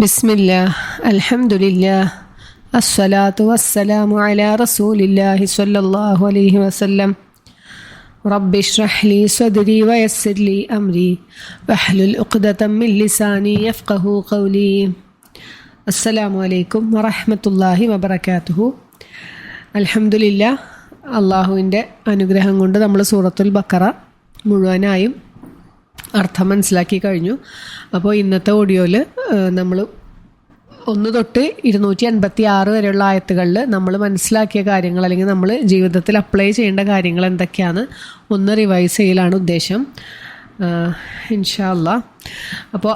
ബിസ്മില്ലാഹ് അൽഹംദുലില്ലാഹ് അസ്സലാത്തു വസ്സലാമു അലാ റസൂലില്ലാഹി സ്വല്ലല്ലാഹു അലൈഹി വസല്ലം. റബ്ബി ഇശ്റഹ് ലി സദ്രി വയസ്സിർ ലി അംരി വഹ്ലുൽ ഉഖ്ദതം മിൻ ലിസാനി യഫ്ഖഹു ഖൗലി. അസ്സലാമു അലൈക്കും വറഹ്മത്തുള്ളാഹി വബറകാതുഹു. അൽഹംദുലില്ലാഹ്, അള്ളാഹുവിൻ്റെ അനുഗ്രഹം കൊണ്ട് നമ്മൾ സൂറത്തുൽ ബഖറ മുഴുവനായും അർത്ഥം മനസ്സിലാക്കി കഴിഞ്ഞു. അപ്പോൾ ഇന്നത്തെ ഓഡിയോയിൽ നമ്മൾ 1 തൊട്ട് 256 വരെയുള്ള ആയത്തുകളിൽ നമ്മൾ മനസ്സിലാക്കിയ കാര്യങ്ങൾ അല്ലെങ്കിൽ നമ്മൾ ജീവിതത്തിൽ അപ്ലൈ ചെയ്യേണ്ട കാര്യങ്ങൾ എന്തൊക്കെയാണ് ഒന്ന് റിവൈസ് ചെയ്യലാണ് ഉദ്ദേശം, ഇൻഷാ അല്ലാഹ്. അപ്പോൾ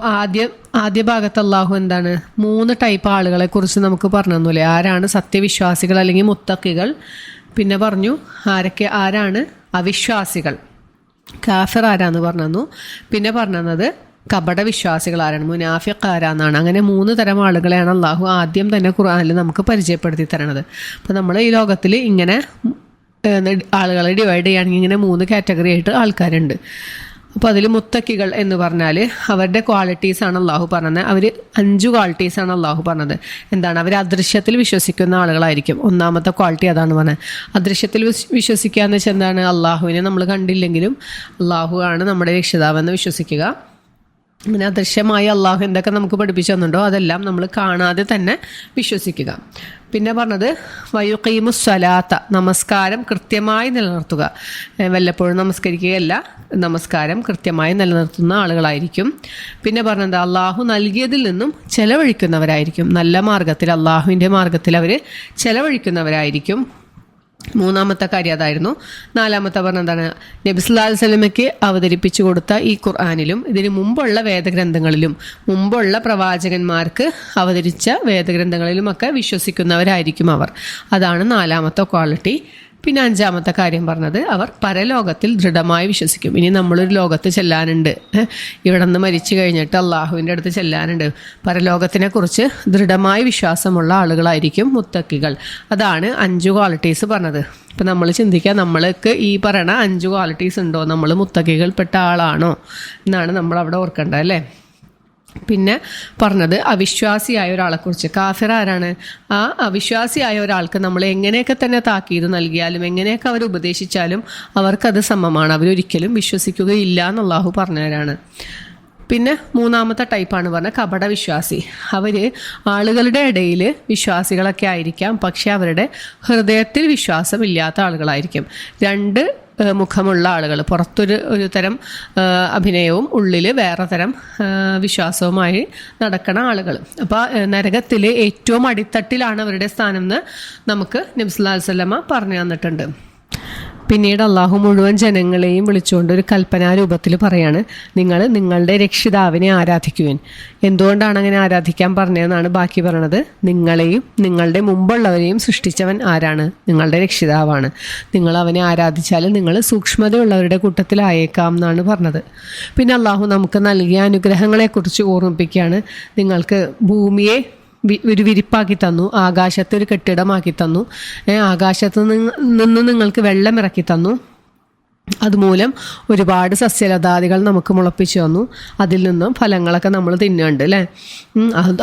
ആദ്യ ഭാഗത്ത് അള്ളാഹു എന്താണ് 3 ടൈപ്പ് ആളുകളെ കുറിച്ച് നമുക്ക് പറഞ്ഞു തന്നൂലേ. ആരാണ് സത്യവിശ്വാസികൾ അല്ലെങ്കിൽ മുത്തക്കികൾ, പിന്നെ പറഞ്ഞു ആരാണ് അവിശ്വാസികൾ, കാഫിർ ആരാന്ന് പറഞ്ഞു തന്നു, പിന്നെ പറഞ്ഞു തന്നത് കപട വിശ്വാസികൾ ആരാണ്, മുനാഫിഖ് ആരാന്നാണ്. അങ്ങനെ 3 തരം ആളുകളെയാണ് അള്ളാഹു ആദ്യം തന്നെ ഖുർആനിൽ നമുക്ക് പരിചയപ്പെടുത്തി തരണത്. അപ്പോൾ നമ്മൾ ഈ ലോകത്തിൽ ഇങ്ങനെ ആളുകളെ ഡിവൈഡ് ചെയ്യുകയാണെങ്കിൽ ഇങ്ങനെ 3 കാറ്റഗറി ആയിട്ട് ആൾക്കാരുണ്ട്. അപ്പോൾ അതിൽ മുത്തക്കികൾ എന്ന് പറഞ്ഞാൽ അവരുടെ ക്വാളിറ്റീസാണ് അള്ളാഹു പറഞ്ഞത്. അവർ 5 ക്വാളിറ്റീസാണ് അള്ളാഹു പറഞ്ഞത്. എന്താണ്? അവർ അദൃശ്യത്തിൽ വിശ്വസിക്കുന്ന ആളുകളായിരിക്കും. ഒന്നാമത്തെ ക്വാളിറ്റി അതാണ് പറഞ്ഞത്. അദൃശ്യത്തിൽ വിശ്വസിക്കുക എന്ന് വെച്ചാൽ എന്താണ്? അള്ളാഹുവിനെ നമ്മൾ കണ്ടില്ലെങ്കിലും അള്ളാഹു ആണ് നമ്മുടെ രക്ഷിതാവെന്ന് വിശ്വസിക്കുക. അങ്ങനെ അദൃശ്യമായ അള്ളാഹു എന്തൊക്കെ നമുക്ക് പഠിപ്പിച്ചു തന്നുണ്ടോ അതെല്ലാം നമ്മൾ കാണാതെ തന്നെ വിശ്വസിക്കുക. പിന്നെ പറഞ്ഞത് വയുഖീമുസ്സലാത്ത, നമസ്കാരം കൃത്യമായി നിലനിർത്തുക. വല്ലപ്പോഴും നമസ്കരിക്കുകയല്ല, നമസ്കാരം കൃത്യമായി നിലനിർത്തുന്ന ആളുകളായിരിക്കും. പിന്നെ പറഞ്ഞത് അള്ളാഹു നൽകിയതിൽ നിന്നും ചെലവഴിക്കുന്നവരായിരിക്കും. നല്ല മാർഗത്തിൽ, അള്ളാഹുവിൻ്റെ മാർഗത്തിൽ അവർ ചെലവഴിക്കുന്നവരായിരിക്കും. 3-ാമത്തെ കാര്യം അതായിരുന്നു. 4-ാമത്തെ പറഞ്ഞതാണ് നബി സല്ലല്ലാഹു അലൈഹി വസല്ലമയ്ക്ക് അവതരിപ്പിച്ചു കൊടുത്ത ഈ ഖുർആനിലും ഇതിന് മുമ്പുള്ള വേദഗ്രന്ഥങ്ങളിലും മുമ്പുള്ള പ്രവാചകന്മാർക്ക് അവതരിച്ച വേദഗ്രന്ഥങ്ങളിലുമൊക്കെ വിശ്വസിക്കുന്നവരായിരിക്കും അവർ. അതാണ് 4-ാമത്തെ ക്വാളിറ്റി. പിന്നെ 5-ാമത്തെ കാര്യം പറഞ്ഞത് അവർ പരലോകത്തിൽ ദൃഢമായി വിശ്വസിക്കും. ഇനി നമ്മളൊരു ലോകത്ത് ചെല്ലാനുണ്ട്, ഇവിടെ നിന്ന് മരിച്ചു കഴിഞ്ഞിട്ട് അള്ളാഹുവിൻ്റെ അടുത്ത് ചെല്ലാനുണ്ട്. പരലോകത്തിനെ കുറിച്ച് ദൃഢമായ വിശ്വാസമുള്ള ആളുകളായിരിക്കും മുത്തക്കികൾ. അതാണ് 5 ക്വാളിറ്റീസ് പറഞ്ഞത്. ഇപ്പം നമ്മൾ ചിന്തിക്കുക, നമ്മൾക്ക് ഈ പറയണ 5 ക്വാളിറ്റീസ് ഉണ്ടോ, നമ്മൾ മുത്തക്കികൾപ്പെട്ട ആളാണോ എന്നാണ് നമ്മൾ അവിടെ ഓർക്കേണ്ടത്, അല്ലേ? പിന്നെ പറഞ്ഞത് അവിശ്വാസിയായ ഒരാളെക്കുറിച്ച്. കാഫിർ ആരാണ്? ആ അവിശ്വാസിയായ ഒരാൾക്ക് നമ്മൾ എങ്ങനെയൊക്കെ തന്നെ താക്കീത് നൽകിയാലും എങ്ങനെയൊക്കെ അവർ ഉപദേശിച്ചാലും അവർക്കത് സമമാണ്. അവരൊരിക്കലും വിശ്വസിക്കുകയില്ല എന്ന് അള്ളാഹു പറഞ്ഞവരാണ്. പിന്നെ 3-ാമത്തെ ടൈപ്പാണ് പറഞ്ഞ കപട വിശ്വാസി. അവർ ആളുകളുടെ ഇടയിൽ വിശ്വാസികളൊക്കെ ആയിരിക്കാം, പക്ഷെ അവരുടെ ഹൃദയത്തിൽ വിശ്വാസമില്ലാത്ത ആളുകളായിരിക്കും. 2 മുഖമുള്ള ആളുകൾ, പുറത്തൊരു തരം അഭിനയവും ഉള്ളിൽ വേറെ തരം വിശ്വാസവുമായി നടക്കുന്ന ആളുകൾ. അപ്പോൾ നരകത്തിൽ ഏറ്റവും അടിത്തട്ടിലാണ് അവരുടെ സ്ഥാനം എന്ന് നമുക്ക് നബി സല്ലല്ലാഹു അലൈഹി വസല്ലമ പറഞ്ഞു തന്നിട്ടുണ്ട്. പിന്നീട് അള്ളാഹു മുഴുവൻ ജനങ്ങളെയും വിളിച്ചുകൊണ്ട് ഒരു കൽപ്പനാ രൂപത്തിൽ പറയാണ്, നിങ്ങൾ നിങ്ങളുടെ രക്ഷിതാവിനെ ആരാധിക്കുവിൻ. എന്തുകൊണ്ടാണ് അങ്ങനെ ആരാധിക്കാൻ പറഞ്ഞതെന്നാണ് ബാക്കി പറയണത്. നിങ്ങളെയും നിങ്ങളുടെ മുമ്പുള്ളവരെയും സൃഷ്ടിച്ചവൻ ആരാണ്? നിങ്ങളുടെ രക്ഷിതാവാണ്. നിങ്ങൾ അവനെ ആരാധിച്ചാൽ നിങ്ങൾ സൂക്ഷ്മതയുള്ളവരുടെ കൂട്ടത്തിലായേക്കാം എന്നാണ് പറഞ്ഞത്. പിന്നെ അള്ളാഹു നമുക്ക് നൽകിയ അനുഗ്രഹങ്ങളെക്കുറിച്ച് ഓർമ്മിപ്പിക്കുകയാണ്. നിങ്ങൾക്ക് ഭൂമിയെ ഒരു വിരിപ്പാക്കി തന്നു, ആകാശത്തെ ഒരു കെട്ടിടമാക്കി തന്നു, ആകാശത്ത് നിന്ന് നിങ്ങൾക്ക് വെള്ളം ഇറക്കി തന്നു. അതുമൂലം ഒരുപാട് സസ്യലതാദികൾ നമുക്ക് മുളപ്പിച്ചു തന്നു. അതിൽ നിന്നും ഫലങ്ങളൊക്കെ നമ്മൾ തിന്നുന്നുണ്ട്, അല്ലേ?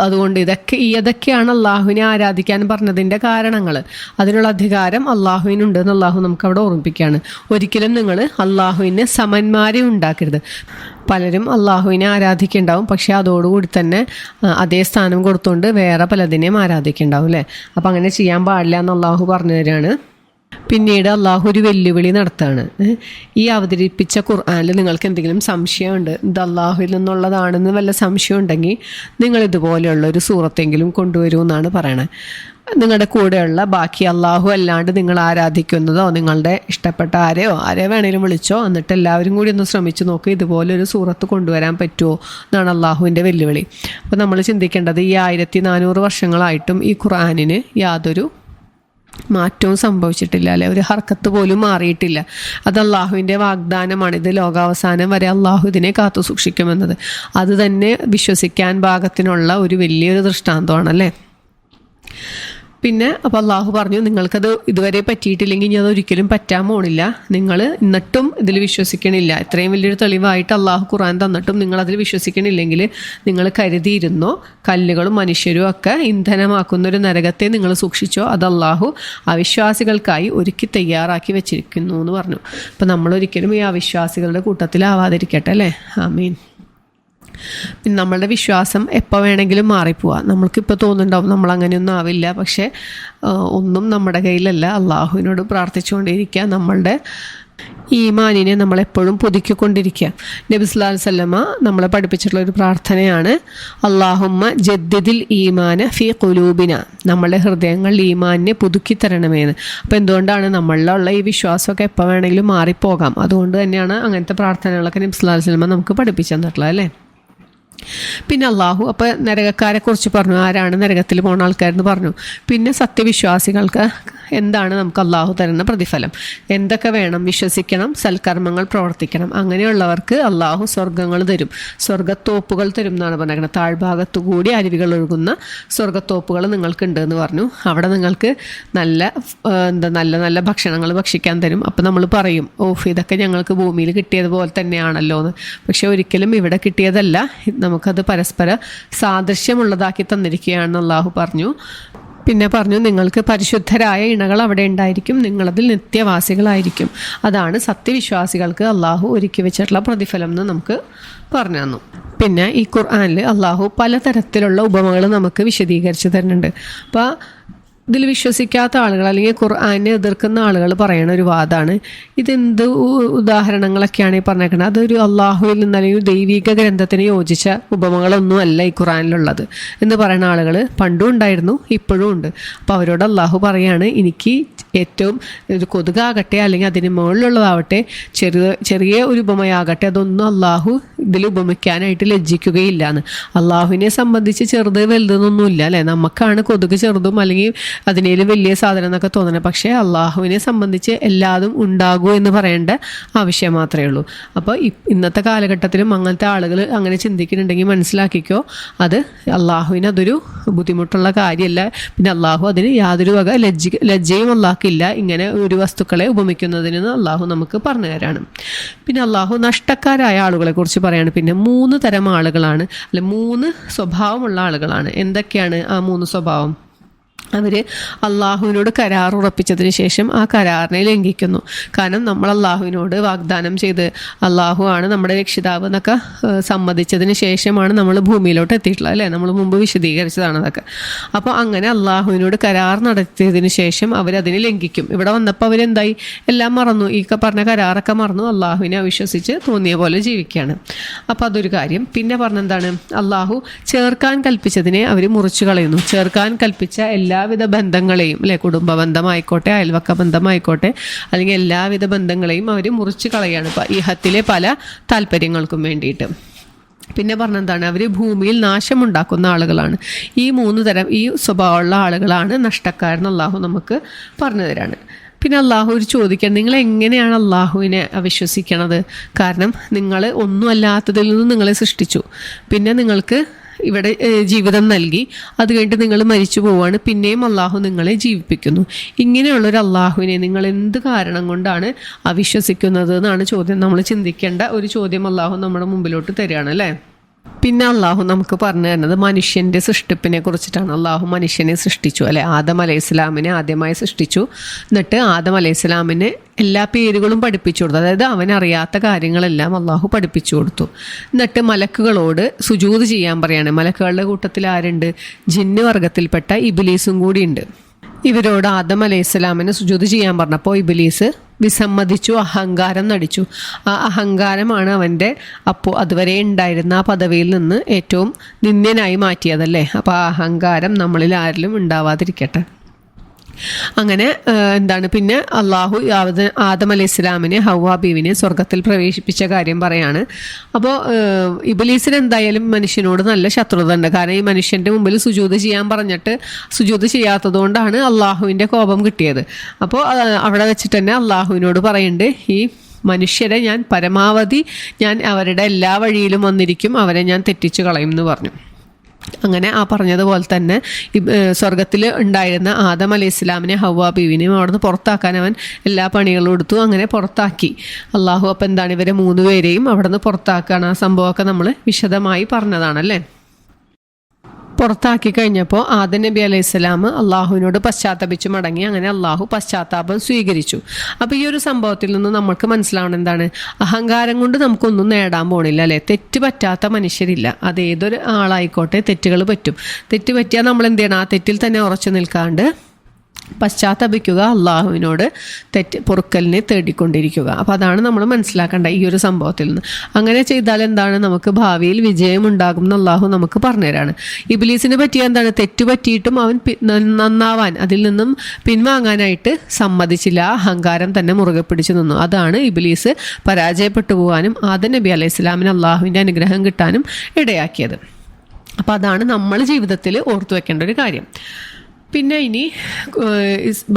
അതുകൊണ്ട് ഇതൊക്കെയാണ് അള്ളാഹുവിനെ ആരാധിക്കാൻ പറഞ്ഞതിൻ്റെ കാരണങ്ങൾ. അതിനുള്ള അധികാരം അള്ളാഹുവിനുണ്ട് എന്ന് അള്ളാഹു നമുക്ക് അവിടെ ഓർമ്മിപ്പിക്കുകയാണ്. ഒരിക്കലും നിങ്ങൾ അള്ളാഹുവിന് സമന്മാരെ ഉണ്ടാക്കരുത്. പലരും അള്ളാഹുവിനെ ആരാധിക്കുന്നുണ്ടാവും, പക്ഷെ അതോടുകൂടി തന്നെ അതേ സ്ഥാനം കൊടുത്തുകൊണ്ട് വേറെ പലതിനെയും ആരാധിക്കുന്നുണ്ടാവും, അല്ലേ? അപ്പം അങ്ങനെ ചെയ്യാൻ പാടില്ല എന്ന് അള്ളാഹു പറഞ്ഞു തരാണ്. പിന്നീട് അള്ളാഹു ഒരു വെല്ലുവിളി നടത്തുകയാണ്. ഈ അവതരിപ്പിച്ച ഖുർആനിൽ നിങ്ങൾക്ക് എന്തെങ്കിലും സംശയമുണ്ട്, ഇത് അള്ളാഹുവിൽ നിന്നുള്ളതാണെന്ന് വല്ല സംശയം ഉണ്ടെങ്കിൽ നിങ്ങൾ ഇതുപോലെയുള്ള ഒരു സൂറത്തെങ്കിലും കൊണ്ടുവരൂ എന്നാണ് പറയണത്. നിങ്ങളുടെ കൂടെയുള്ള ബാക്കി അള്ളാഹു അല്ലാണ്ട് നിങ്ങൾ ആരാധിക്കുന്നതോ നിങ്ങളുടെ ഇഷ്ടപ്പെട്ട ആരെ വേണേലും വിളിച്ചോ, എന്നിട്ട് എല്ലാവരും കൂടി ഒന്ന് ശ്രമിച്ചു നോക്കുക, ഇതുപോലൊരു സൂറത്ത് കൊണ്ടുവരാൻ പറ്റുമോ എന്നാണ് അള്ളാഹുവിൻ്റെ വെല്ലുവിളി. അപ്പോൾ നമ്മൾ ചിന്തിക്കേണ്ടത് ഈ 1400 വർഷങ്ങളായിട്ടും ഈ ഖുർആനിന് യാതൊരു മാറ്റവും സംഭവിച്ചിട്ടില്ല, അല്ലെ? ഒരു ഹർക്കത്ത് പോലും മാറിയിട്ടില്ല. അത് അള്ളാഹുവിൻ്റെ വാഗ്ദാനമാണ്. ഇത് ലോകാവസാനം വരെ അള്ളാഹു ഇതിനെ കാത്തു സൂക്ഷിക്കുമെന്നത്. അത് തന്നെ വിശ്വസിക്കാൻ പാകത്തിനുള്ള ഒരു വലിയൊരു ദൃഷ്ടാന്തമാണല്ലേ. പിന്നെ അപ്പോൾ അള്ളാഹു പറഞ്ഞു, നിങ്ങൾക്കത് ഇതുവരെ പറ്റിയിട്ടില്ലെങ്കിൽ ഇനി അതൊരിക്കലും പറ്റാൻ പോണില്ല. നിങ്ങൾ എന്നിട്ടും ഇതിൽ വിശ്വസിക്കണില്ല. ഇത്രയും വലിയൊരു തെളിവായിട്ട് അള്ളാഹു ഖുർആൻ തന്നിട്ടും നിങ്ങളതിൽ വിശ്വസിക്കണില്ലെങ്കിൽ നിങ്ങൾ കരുതിയിരുന്നോ, കല്ലുകളും മനുഷ്യരും ഒക്കെ ഇന്ധനമാക്കുന്നൊരു നരകത്തെ നിങ്ങൾ സൂക്ഷിച്ചോ, അത് അള്ളാഹു അവിശ്വാസികൾക്കായി ഒരുക്കി തയ്യാറാക്കി വെച്ചിരിക്കുന്നു എന്ന് പറഞ്ഞു. അപ്പം നമ്മളൊരിക്കലും ഈ അവിശ്വാസികളുടെ കൂട്ടത്തിലാവാതിരിക്കട്ടെ അല്ലേ. ആമീൻ. പിന്നെ നമ്മളുടെ വിശ്വാസം എപ്പോൾ വേണമെങ്കിലും മാറിപ്പോവാം. നമ്മൾക്കിപ്പോൾ തോന്നുന്നുണ്ടാവും നമ്മളങ്ങനെയൊന്നും ആവില്ല. പക്ഷേ ഒന്നും നമ്മുടെ കയ്യിലല്ല. അള്ളാഹുവിനോട് പ്രാർത്ഥിച്ചുകൊണ്ടിരിക്കുക. നമ്മളുടെ ഈമാനിനെ നമ്മളെപ്പോഴും പുതുക്കിക്കൊണ്ടിരിക്കുക. നബി സല്ലല്ലാഹു അലൈഹി വസല്ലമ നമ്മളെ പഠിപ്പിച്ചിട്ടുള്ള ഒരു പ്രാർത്ഥനയാണ്, അല്ലാഹുമ്മ ജദ്ദിദിൽ ഈമാന ഫീ ഖുലൂബിന, നമ്മളുടെ ഹൃദയങ്ങളിൽ ഈമാനിനെ പുതുക്കി തരണമേന്ന്. അപ്പോൾ എന്തുകൊണ്ടാണ് നമ്മളിലുള്ള ഈ വിശ്വാസമൊക്കെ എപ്പോൾ വേണമെങ്കിലും മാറിപ്പോകാം. അതുകൊണ്ട് തന്നെയാണ് അങ്ങനത്തെ പ്രാർത്ഥനകളൊക്കെ നബി സല്ലല്ലാഹു അലൈഹി വസല്ലമ നമുക്ക് പഠിപ്പിച്ചു തന്നിട്ടുള്ളത് അല്ലേ. പിന്നെ അള്ളാഹു അപ്പോൾ നരകക്കാരെ കുറിച്ച് പറഞ്ഞു, ആരാണ് നരകത്തിൽ പോകുന്ന ആൾക്കാരെന്ന് പറഞ്ഞു. പിന്നെ സത്യവിശ്വാസികൾക്ക് എന്താണ് നമുക്ക് അള്ളാഹു തരുന്ന പ്രതിഫലം, എന്തൊക്കെ വേണം, വിശ്വസിക്കണം, സൽക്കർമ്മങ്ങൾ പ്രവർത്തിക്കണം. അങ്ങനെയുള്ളവർക്ക് അള്ളാഹു സ്വർഗ്ഗങ്ങൾ തരും, സ്വർഗ്ഗത്തോപ്പുകൾ തരും എന്നാണ് പറഞ്ഞിരിക്കുന്നത്. താഴ്ഭാഗത്തു കൂടി അരുവികൾ ഒഴുകുന്ന സ്വർഗ്ഗത്തോപ്പുകൾ നിങ്ങൾക്കുണ്ട് എന്ന് പറഞ്ഞു. അവിടെ നിങ്ങൾക്ക് നല്ല നല്ല ഭക്ഷണങ്ങൾ ഭക്ഷിക്കാൻ തരും. അപ്പം നമ്മൾ പറയും, ഓഫ് ഇതൊക്കെ ഞങ്ങൾക്ക് ഭൂമിയിൽ കിട്ടിയതുപോലെ തന്നെയാണല്ലോ എന്ന്. പക്ഷെ ഒരിക്കലും ഇവിടെ കിട്ടിയതല്ല, നമുക്കത് പരസ്പര സാദൃശ്യമുള്ളതാക്കി തന്നിരിക്കുകയാണെന്ന് അള്ളാഹു പറഞ്ഞു. പിന്നെ പറഞ്ഞു, നിങ്ങൾക്ക് പരിശുദ്ധരായ ഇണകൾ അവിടെ ഉണ്ടായിരിക്കും, നിങ്ങളതിൽ നിത്യവാസികളായിരിക്കും. അതാണ് സത്യവിശ്വാസികൾക്ക് അള്ളാഹു ഒരുക്കി വെച്ചിട്ടുള്ള പ്രതിഫലം എന്ന് നമുക്ക് പറഞ്ഞു തന്നു. പിന്നെ ഈ ഖുർആനിൽ അള്ളാഹു പലതരത്തിലുള്ള ഉപമകൾ നമുക്ക് വിശദീകരിച്ച് തരുന്നുണ്ട്. അപ്പോൾ ഇതിൽ വിശ്വസിക്കാത്ത ആളുകൾ അല്ലെങ്കിൽ ഖുർആനെ എതിർക്കുന്ന ആളുകൾ പറയുന്ന ഒരു വാദമാണ്, ഇതെന്ത് ഉദാഹരണങ്ങളൊക്കെയാണ് ഈ പറഞ്ഞേക്കുന്നത്, അതൊരു അള്ളാഹുവിൽ നിന്ന് അല്ലെങ്കിൽ ദൈവിക ഗ്രന്ഥത്തിന് യോജിച്ച ഉപമകളൊന്നും അല്ല ഈ ഖുർആനിലുള്ളത് എന്ന് പറയുന്ന ആളുകൾ പണ്ടും ഉണ്ടായിരുന്നു, ഇപ്പോഴും ഉണ്ട്. അപ്പോൾ അവരോട് അള്ളാഹു പറയാണ്, എനിക്ക് ഏറ്റവും ഒരു കൊതുകാകട്ടെ അല്ലെങ്കിൽ അതിന് മുകളിലുള്ളതാവട്ടെ, ചെറിയ ഒരു ഉപമയാകട്ടെ, അതൊന്നും അള്ളാഹു ഇതിൽ ഉപമിക്കാനായിട്ട് ലജ്ജിക്കുകയില്ല എന്ന്. അള്ളാഹുവിനെ സംബന്ധിച്ച് ചെറുത് വലുതെന്നൊന്നുമില്ല അല്ലേ. നമുക്കാണ് കൊതുക് ചെറുതും അല്ലെങ്കിൽ അതിനേലും വലിയ സാധനം എന്നൊക്കെ തോന്നണം. പക്ഷേ അള്ളാഹുവിനെ സംബന്ധിച്ച് എല്ലാതും ഉണ്ടാകൂ എന്ന് പറയേണ്ട ആവശ്യം മാത്രമേ ഉള്ളൂ. അപ്പോൾ ഇന്നത്തെ കാലഘട്ടത്തിലും അങ്ങനത്തെ ആളുകൾ അങ്ങനെ ചിന്തിക്കുന്നുണ്ടെങ്കിൽ മനസ്സിലാക്കിക്കോ, അത് അള്ളാഹുവിന് അതൊരു ബുദ്ധിമുട്ടുള്ള കാര്യമല്ല. പിന്നെ അള്ളാഹു അതിന് യാതൊരു വക ലജ്ജയും അള്ളാഹ്ക്കില്ല ഇങ്ങനെ ഒരു വസ്തുക്കളെ ഉപമിക്കുന്നതിന് അള്ളാഹു നമുക്ക് പറഞ്ഞു തരാണ്. പിന്നെ അള്ളാഹു നഷ്ടക്കാരായ ആളുകളെ കുറിച്ച് പറയാണ്. പിന്നെ 3 തരം ആളുകളാണ്, അല്ലെ 3 സ്വഭാവമുള്ള ആളുകളാണ്. എന്തൊക്കെയാണ് ആ 3 സ്വഭാവം? അവർ അള്ളാഹുവിനോട് കരാർ ഉറപ്പിച്ചതിന് ശേഷം ആ കരാറിനെ ലംഘിക്കുന്നു. കാരണം നമ്മൾ അള്ളാഹുവിനോട് വാഗ്ദാനം ചെയ്ത് അള്ളാഹു ആണ് നമ്മുടെ രക്ഷിതാവ് എന്നൊക്കെ സമ്മതിച്ചതിന് ശേഷമാണ് നമ്മൾ ഭൂമിയിലോട്ട് എത്തിയിട്ടുള്ളത് അല്ലേ. നമ്മൾ മുമ്പ് വിശദീകരിച്ചതാണ് അതൊക്കെ. അപ്പോൾ അങ്ങനെ അള്ളാഹുവിനോട് കരാർ നടത്തിയതിന് ശേഷം അവരതിനെ ലംഘിക്കും. ഇവിടെ വന്നപ്പോൾ അവരെന്തായി, എല്ലാം മറന്നു, ഈ പറഞ്ഞ കരാറൊക്കെ മറന്നു, അള്ളാഹുവിനെ അവിശ്വസിച്ച് തോന്നിയ പോലെ ജീവിക്കുകയാണ്. അപ്പോൾ അതൊരു കാര്യം. പിന്നെ പറഞ്ഞെന്താണ്, അള്ളാഹു ചേർക്കാൻ കൽപ്പിച്ചതിനെ അവർ മുറിച്ചു കളയുന്നു. ചേർക്കാൻ കൽപ്പിച്ച എല്ലാവിധ ബന്ധങ്ങളെയും അല്ലെ, കുടുംബ ബന്ധമായിക്കോട്ടെ, അയൽവക്ക ബന്ധമായിക്കോട്ടെ, അല്ലെങ്കിൽ എല്ലാവിധ ബന്ധങ്ങളെയും അവർ മുറിച്ച് കളയാണ് ഈഹത്തിലെ പല താല്പര്യങ്ങൾക്കും വേണ്ടിയിട്ട്. പിന്നെ പറഞ്ഞെന്താണ്, അവർ ഭൂമിയിൽ നാശമുണ്ടാക്കുന്ന ആളുകളാണ്. ഈ 3 തരം ഈ സ്വഭാവമുള്ള ആളുകളാണ് നഷ്ടക്കാരെന്ന് അള്ളാഹു നമുക്ക് പറഞ്ഞു തരാണ്. പിന്നെ അള്ളാഹു ഒരു ചോദിക്കാൻ, നിങ്ങൾ എങ്ങനെയാണ് അള്ളാഹുവിനെ അവിശ്വസിക്കണത്? കാരണം നിങ്ങൾ ഒന്നും അല്ലാത്തതിൽ നിന്ന് നിങ്ങളെ സൃഷ്ടിച്ചു, പിന്നെ നിങ്ങൾക്ക് ഇവിടെ ജീവിതം നൽകി, അത് കഴിഞ്ഞിട്ട് നിങ്ങൾ മരിച്ചു പോവുകയാണ്, പിന്നെയും അള്ളാഹു നിങ്ങളെ ജീവിപ്പിക്കുന്നു. ഇങ്ങനെയുള്ളൊരു അള്ളാഹുവിനെ നിങ്ങൾ എന്ത് കാരണം കൊണ്ടാണ് അവിശ്വസിക്കുന്നത് എന്നാണ് ചോദ്യം. നമ്മൾ ചിന്തിക്കേണ്ട ഒരു ചോദ്യം അള്ളാഹു നമ്മുടെ മുമ്പിലോട്ട് തരികയാണ് അല്ലേ. പിന്നെ അള്ളാഹു നമുക്ക് പറഞ്ഞു തരുന്നത് മനുഷ്യൻ്റെ സൃഷ്ടിപ്പിനെ കുറിച്ചിട്ടാണ്. അള്ളാഹു മനുഷ്യനെ സൃഷ്ടിച്ചു അല്ലെ. ആദം അലൈഹിസ്സലാമിനെ ആദ്യമായി സൃഷ്ടിച്ചു. എന്നിട്ട് ആദം അലൈഹിസ്സലാമിന് എല്ലാ പേരുകളും പഠിപ്പിച്ചു കൊടുത്തു. അതായത് അവനറിയാത്ത കാര്യങ്ങളെല്ലാം അള്ളാഹു പഠിപ്പിച്ചു കൊടുത്തു. എന്നിട്ട് മലക്കുകളോട് സുജൂദ് ചെയ്യാൻ പറയാണ്. മലക്കുകളുടെ കൂട്ടത്തിൽ ആരുണ്ട്? ജിന്ന് വർഗത്തിൽപ്പെട്ട ഇബ്ലീസും കൂടിയുണ്ട്. ഇവരോട് ആദം അലൈഹിസ്സലാമിന് സുജൂദ് ചെയ്യാൻ പറഞ്ഞപ്പോൾ ഇബ്ലീസ് വിസമ്മതിച്ചു, അഹങ്കാരം നടിച്ചു. ആ അഹങ്കാരമാണ് അവൻ്റെ അപ്പോൾ അതുവരെ ഉണ്ടായിരുന്ന ആ പദവിയിൽ നിന്ന് ഏറ്റവും നിന്ദ്യനായി മാറ്റിയതല്ലേ. അപ്പോൾ ആ അഹങ്കാരം നമ്മളിൽ ആരിലും ഉണ്ടാവാതിരിക്കട്ടെ. അങ്ങനെ എന്താണ്, പിന്നെ അള്ളാഹു ആദം അലൈഹിസ്സലാമിനെ ഹവ്വാ ബീവിനെ സ്വർഗത്തിൽ പ്രവേശിപ്പിച്ച കാര്യം പറയാണ്. അപ്പോൾ ഇബ്ലീസിന് എന്തായാലും മനുഷ്യനോട് നല്ല ശത്രുത ഉണ്ട്. കാരണം ഈ മനുഷ്യൻ്റെ മുമ്പിൽ സുജൂദ് ചെയ്യാൻ പറഞ്ഞിട്ട് സുജൂദ് ചെയ്യാത്തത് കൊണ്ടാണ് അള്ളാഹുവിൻ്റെ കോപം കിട്ടിയത്. അപ്പോൾ അവിടെ വെച്ചിട്ട് തന്നെ അള്ളാഹുവിനോട് പറയുന്നുണ്ട്, ഈ മനുഷ്യരെ ഞാൻ പരമാവധി അവരുടെ എല്ലാ വഴിയിലും വന്നിരിക്കും, അവരെ ഞാൻ തെറ്റിച്ചു കളയും എന്ന് പറഞ്ഞു. അങ്ങനെ ആ പറഞ്ഞതുപോലെ തന്നെ സ്വർഗത്തിൽ ഉണ്ടായിരുന്ന ആദം അലൈഹി ഇസ്ലാമിനെ ഹവ്വ ബീവിനെയും അവിടുന്ന് പുറത്താക്കാൻ അവൻ എല്ലാ പണികളും എടുത്തു. അങ്ങനെ പുറത്താക്കി അള്ളാഹു. അപ്പം എന്താണ്, ഇവരെ 3 പേരെയും അവിടെ നിന്ന് പുറത്താക്കുകയാണ്. ആ സംഭവമൊക്കെ നമ്മൾ വിശദമായി പറഞ്ഞതാണല്ലേ. പുറത്താക്കി കഴിഞ്ഞപ്പോൾ ആദം നബി അലൈഹി സ്വലാം അള്ളാഹുവിനോട് പശ്ചാത്തപിച്ച് മടങ്ങി. അങ്ങനെ അള്ളാഹു പശ്ചാത്താപം സ്വീകരിച്ചു. അപ്പോൾ ഈ ഒരു സംഭവത്തിൽ നിന്ന് നമുക്ക് മനസ്സിലാവണം എന്താണ്, അഹങ്കാരം കൊണ്ട് നമുക്കൊന്നും നേടാൻ പോണില്ല അല്ലേ. തെറ്റ് പറ്റാത്ത മനുഷ്യരില്ല. അത് ഏതൊരു ആളായിക്കോട്ടെ തെറ്റുകൾ പറ്റും. തെറ്റ് പറ്റിയാൽ നമ്മൾ എന്ത് ചെയ്യണം, ആ തെറ്റിൽ തന്നെ ഉറച്ചു നിൽക്കാണ്ട് പശ്ചാത്തപിക്കുക, അള്ളാഹുവിനോട് പൊറുക്കലിനെ തേടിക്കൊണ്ടിരിക്കുക. അപ്പോൾ അതാണ് നമ്മൾ മനസ്സിലാക്കേണ്ട ഈ ഒരു സംഭവത്തിൽ നിന്ന്. അങ്ങനെ ചെയ്താൽ എന്താണ്, നമുക്ക് ഭാവിയിൽ വിജയം ഉണ്ടാകും എന്ന് അള്ളാഹു നമുക്ക് പറഞ്ഞുതരാണ്. ഇബ്ലീസിനെ പറ്റിയ എന്താണ്, തെറ്റു പറ്റിയിട്ടും അവൻ നന്നാവാൻ, അതിൽ നിന്നും പിൻവാങ്ങാനായിട്ട് സമ്മതിച്ചില്ല. അഹങ്കാരം തന്നെ മുറുകെ പിടിച്ചു നിന്നു. അതാണ് ഇബ്ലീസ് പരാജയപ്പെട്ടു പോകാനും ആദം നബി അലൈഹി സ്വലാമിന് അള്ളാഹുവിൻ്റെ അനുഗ്രഹം കിട്ടാനും ഇടയാക്കിയത്. അപ്പോൾ അതാണ് നമ്മൾ ജീവിതത്തിൽ ഓർത്തു വെക്കേണ്ട ഒരു കാര്യം. പിന്നെ ഇനി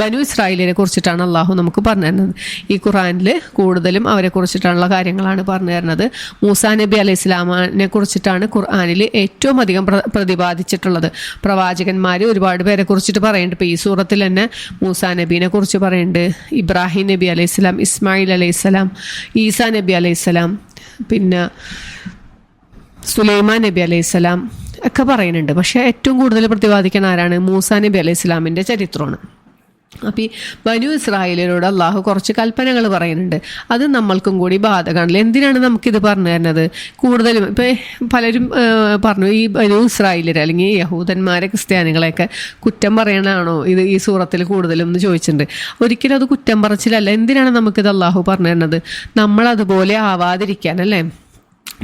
ബനു ഇസ്രായേലിനെ കുറിച്ചിട്ടാണ് അള്ളാഹു നമുക്ക് പറഞ്ഞു തരുന്നത്. ഈ ഖുർആനിൽ കൂടുതലും അവരെ കുറിച്ചിട്ടുള്ള കാര്യങ്ങളാണ് പറഞ്ഞു തരുന്നത്. മൂസാ നബി അലൈഹി ഇസ്ലാമിനെ കുറിച്ചിട്ടാണ് ഖുർആനിൽ ഏറ്റവും അധികം പ്രതിപാദിച്ചിട്ടുള്ളത്. പ്രവാചകന്മാർ ഒരുപാട് പേരെ കുറിച്ചിട്ട് പറയുന്നുണ്ട്. ഇപ്പോൾ ഈ സൂറത്തിൽ തന്നെ മൂസാ നബീനെ കുറിച്ച് പറയുന്നുണ്ട്, ഇബ്രാഹിം നബി അലൈഹി സ്വലാം, ഇസ്മായിൽ അലൈഹി സ്വലാം, ഈസാ നബി അലൈഹി സ്വലാം, പിന്നെ സുലൈമാൻ നബി അലൈഹി സ്വലാം ഒക്കെ പറയുന്നുണ്ട്. പക്ഷേ ഏറ്റവും കൂടുതൽ പ്രതിപാദിക്കുന്ന ആരാണ്, മൂസാ നബി അലൈഹി സ്വലാമിൻ്റെ ചരിത്രമാണ്. അപ്പോൾ ഈ ബനു ഇസ്രായേലിനോട് അള്ളാഹു കുറച്ച് കൽപ്പനകൾ പറയുന്നുണ്ട്. അത് നമ്മൾക്കും കൂടി ബാധകമാണല്ലോ. എന്തിനാണ് നമുക്കിത് പറഞ്ഞു തരുന്നത്? കൂടുതലും ഇപ്പം പലരും പറഞ്ഞു, ഈ ബനു ഇസ്രായേലർ അല്ലെങ്കിൽ യഹൂദന്മാരെ ക്രിസ്ത്യാനികളെയൊക്കെ കുറ്റം പറയണതാണോ ഇത് ഈ സൂറത്തിൽ കൂടുതലും എന്ന് ചോദിച്ചിട്ടുണ്ട്. ഒരിക്കലും അത് കുറ്റം പറച്ചിലല്ല. എന്തിനാണ് നമുക്കിത് അള്ളാഹു പറഞ്ഞു തരുന്നത്? നമ്മളതുപോലെ ആവാതിരിക്കാനല്ലേ.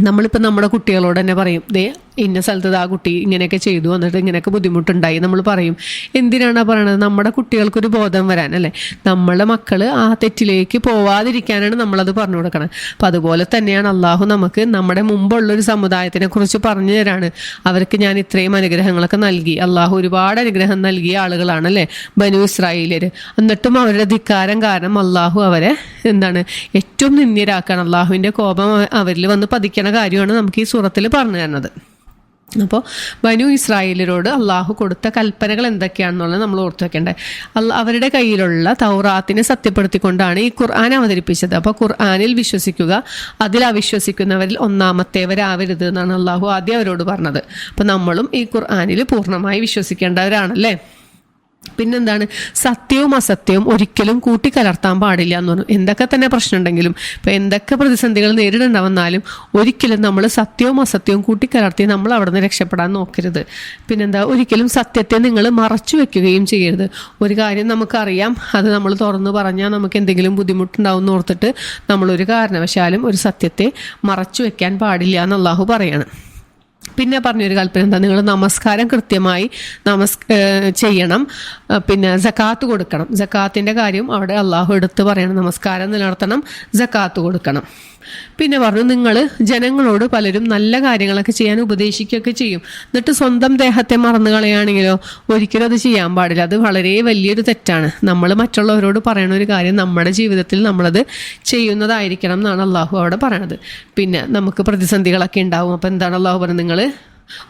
നമ്മളിപ്പോൾ നമ്മുടെ കുട്ടികളോട് തന്നെ പറയും, ദേ ഇന്ന സ്ഥലത്ത് ആ കുട്ടി ഇങ്ങനെയൊക്കെ ചെയ്തു, എന്നിട്ട് ഇങ്ങനെയൊക്കെ ബുദ്ധിമുട്ടുണ്ടായി നമ്മൾ പറയും. എന്തിനാണ് പറയണത്? നമ്മുടെ കുട്ടികൾക്കൊരു ബോധം വരാൻ അല്ലേ. നമ്മളെ മക്കൾ ആ തെറ്റിലേക്ക് പോവാതിരിക്കാനാണ് നമ്മളത് പറഞ്ഞു കൊടുക്കണം. അപ്പം അതുപോലെ തന്നെയാണ് അള്ളാഹു നമുക്ക് നമ്മുടെ മുമ്പുള്ളൊരു സമുദായത്തിനെ കുറിച്ച് പറഞ്ഞു തരാണ്. അവർക്ക് ഞാൻ ഇത്രയും അനുഗ്രഹങ്ങളൊക്കെ നൽകി. അള്ളാഹു ഒരുപാട് അനുഗ്രഹം നൽകിയ ആളുകളാണല്ലേ ബനു ഇസ്രായേലിയർ. എന്നിട്ടും അവരുടെ ധിക്കാരം കാരണം അള്ളാഹു അവരെ എന്താണ് ഏറ്റവും നിന്ദ്യരാക്കാണ്. അള്ളാഹുവിൻ്റെ കോപം അവരിൽ വന്ന് പതിക്കണ കാര്യമാണ് നമുക്ക് ഈ സൂറത്തിൽ പറഞ്ഞു തരുന്നത്. അപ്പോൾ ബനു ഇസ്രായേലിനോട് അള്ളാഹു കൊടുത്ത കൽപ്പനകൾ എന്തൊക്കെയാണെന്നുള്ളത് നമ്മൾ ഓർത്തു വെക്കേണ്ടത്. അവരുടെ കയ്യിലുള്ള തൗറാത്തിനെ സത്യപ്പെടുത്തിക്കൊണ്ടാണ് ഈ ഖുർആൻ അവതരിപ്പിച്ചത്. അപ്പോൾ ഖുർആനിൽ വിശ്വസിക്കുക, അതിൽ അവിശ്വസിക്കുന്നവരിൽ ഒന്നാമത്തേവരാവരുത് എന്നാണ് അള്ളാഹു ആദ്യം അവരോട് പറഞ്ഞത്. അപ്പോൾ നമ്മളും ഈ ഖുർആനിൽ പൂർണ്ണമായി വിശ്വസിക്കേണ്ടവരാണല്ലേ. പിന്നെന്താണ്, സത്യവും അസത്യവും ഒരിക്കലും കൂട്ടിക്കലർത്താൻ പാടില്ല എന്ന് പറഞ്ഞു. എന്തൊക്കെ തന്നെ പ്രശ്നം ഉണ്ടെങ്കിലും, ഇപ്പം എന്തൊക്കെ പ്രതിസന്ധികൾ നേരിടേണ്ടവന്നാലും ഒരിക്കലും നമ്മൾ സത്യവും അസത്യവും കൂട്ടിക്കലർത്തി നമ്മൾ അവിടെ നിന്ന് രക്ഷപ്പെടാൻ നോക്കരുത്. പിന്നെന്താ, ഒരിക്കലും സത്യത്തെ നിങ്ങൾ മറച്ചു വെക്കുകയും ചെയ്യരുത്. ഒരു കാര്യം നമുക്കറിയാം, അത് നമ്മൾ തുറന്നു പറഞ്ഞാൽ നമുക്ക് എന്തെങ്കിലും ബുദ്ധിമുട്ടുണ്ടാവും എന്ന് ഓർത്തിട്ട് നമ്മളൊരു കാരണവശാലും ഒരു സത്യത്തെ മറച്ചു വെക്കാൻ പാടില്ല എന്ന് അള്ളാഹു പറയാണ്. പിന്നെ പറഞ്ഞൊരു കൽപ്പന എന്താ, നിങ്ങൾ നമസ്കാരം കൃത്യമായി ചെയ്യണം. പിന്നെ സക്കാത്ത് കൊടുക്കണം. സക്കാത്തിൻ്റെ കാര്യം അവിടെ അള്ളാഹു എടുത്ത് പറയണം. നമസ്കാരം നിലനിർത്തണം, സക്കാത്ത് കൊടുക്കണം. പിന്നെ പറഞ്ഞു, നിങ്ങൾ ജനങ്ങളോട് പലരും നല്ല കാര്യങ്ങളൊക്കെ ചെയ്യാൻ ഉപദേശിക്കുകയൊക്കെ ചെയ്യും. എന്നിട്ട് സ്വന്തം ദേഹത്തെ മറന്നു കളയുകയാണെങ്കിലോ ഒരിക്കലും അത് ചെയ്യാൻ പാടില്ല. അത് വളരെ വലിയൊരു തെറ്റാണ്. നമ്മൾ മറ്റുള്ളവരോട് പറയണ ഒരു കാര്യം നമ്മുടെ ജീവിതത്തിൽ നമ്മളത് ചെയ്യുന്നതായിരിക്കണം എന്നാണ് അള്ളാഹു അവിടെ പറയണത്. പിന്നെ നമുക്ക് പ്രതിസന്ധികളൊക്കെ ഉണ്ടാവും. അപ്പോൾ എന്താണ് അള്ളാഹു പറയുന്നത്, നിങ്ങൾ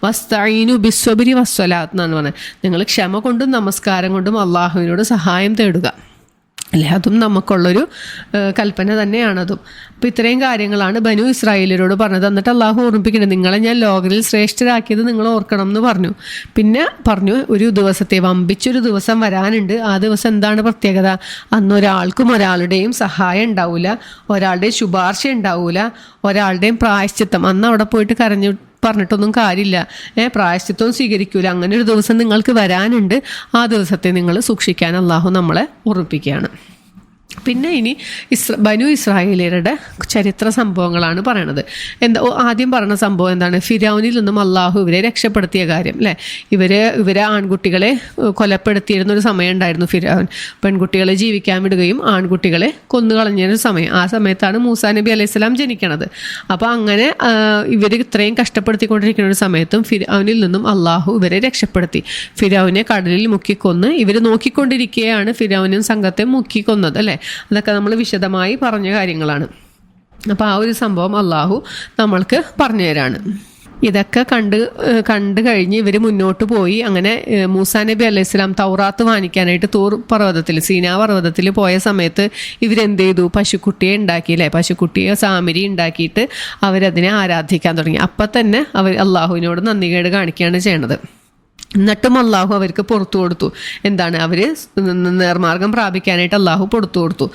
വസ്തഈനു ബിസ്സബ്രി വസ്സലാത്ത് എന്നാണ് പറഞ്ഞത്. നിങ്ങൾ ക്ഷമ കൊണ്ടും നമസ്കാരം കൊണ്ടും അള്ളാഹുവിനോട് സഹായം തേടുക അല്ലേ. അതും നമുക്കുള്ളൊരു കൽപ്പന തന്നെയാണതും. അപ്പോൾ ഇത്രയും കാര്യങ്ങളാണ് ബനു ഇസ്രായേലിനോട് പറഞ്ഞത്. എന്നിട്ട് അള്ളാഹു ഓർമ്മിപ്പിക്കുന്നത്, നിങ്ങളെ ഞാൻ ലോകത്തിൽ ശ്രേഷ്ഠരാക്കിയത് നിങ്ങൾ ഓർക്കണം എന്ന് പറഞ്ഞു. പിന്നെ പറഞ്ഞു, ഒരു ദിവസത്തെ വമ്പിച്ചൊരു ദിവസം വരാനുണ്ട്. ആ ദിവസം എന്താണ് പ്രത്യേകത? അന്ന് ഒരാൾക്കും ഒരാളുടെയും സഹായം ഉണ്ടാവില്ല, ഒരാളുടെയും ശുപാർശ ഉണ്ടാവില്ല, ഒരാളുടെയും പ്രായശ്ചിത്തം. അന്ന് അവിടെ പോയിട്ട് പറഞ്ഞിട്ടൊന്നും കാര്യമില്ല, പ്രായശ്ചിത്വം സ്വീകരിക്കൂല. അങ്ങനെ ഒരു ദിവസം നിങ്ങൾക്ക് വരാനുണ്ട്. ആ ദിവസത്തെ നിങ്ങൾ സൂക്ഷിക്കാൻ അള്ളാഹു നമ്മളെ ഓർമ്മിപ്പിക്കുകയാണ്. പിന്നെ ഇനി ബനു ഇസ്രായേലിയരുടെ ചരിത്ര സംഭവങ്ങളാണ് പറയണത്. ആദ്യം പറഞ്ഞ സംഭവം എന്താണ്? ഫിരൗനിൽ നിന്നും അള്ളാഹു ഇവരെ രക്ഷപ്പെടുത്തിയ കാര്യം അല്ലേ. ഇവരെ ആൺകുട്ടികളെ കൊലപ്പെടുത്തിയിരുന്നൊരു സമയം ഉണ്ടായിരുന്നു. ഫിരൗൻ പെൺകുട്ടികളെ ജീവിക്കാൻ വിടുകയും ആൺകുട്ടികളെ കൊന്നുകളഞ്ഞൊരു സമയം. ആ സമയത്താണ് മൂസാ നബി അലൈഹി സ്വലാം ജനിക്കണത്. അപ്പോൾ അങ്ങനെ ഇവർ ഇത്രയും കഷ്ടപ്പെടുത്തിക്കൊണ്ടിരിക്കുന്ന ഒരു സമയത്തും ഫിരൗനിൽ നിന്നും അള്ളാഹു ഇവരെ രക്ഷപ്പെടുത്തി. ഫിരൗനെ കടലിൽ മുക്കിക്കൊന്ന് ഇവർ നോക്കിക്കൊണ്ടിരിക്കുകയാണ് ഫിരൗനും സംഘത്തെ മുക്കിക്കൊന്നത് അല്ലേ. അതൊക്കെ നമ്മൾ വിശദമായി പറഞ്ഞ കാര്യങ്ങളാണ്. അപ്പോൾ ആ ഒരു സംഭവം അള്ളാഹു നമ്മൾക്ക് പറഞ്ഞു തരാണ്. ഇതൊക്കെ കണ്ട് കഴിഞ്ഞ് ഇവർ മുന്നോട്ട് പോയി. അങ്ങനെ മൂസാ നബി അലൈഹി സ്വലാം തൗറാത്ത് വാങ്ങിക്കാനായിട്ട് തൂർ പർവ്വതത്തിൽ, സീനാ പർവ്വതത്തിൽ പോയ സമയത്ത് ഇവരെന്ത് ചെയ്തു? പശുക്കുട്ടിയെ ഉണ്ടാക്കിയില്ലേ, പശുക്കുട്ടിയെ സാമരി ഉണ്ടാക്കിയിട്ട് അവരതിനെ ആരാധിക്കാൻ തുടങ്ങി. അപ്പം തന്നെ അവർ അള്ളാഹുവിനോട് നന്ദികേട് കാണിക്കുകയാണ് ചെയ്യണത്. എന്നിട്ടും അള്ളാഹു അവർക്ക് പുറത്തു കൊടുത്തു. എന്താണ്? അവർ നേർമാർഗം പ്രാപിക്കാനായിട്ട് അള്ളാഹു പുറത്തു കൊടുത്തു.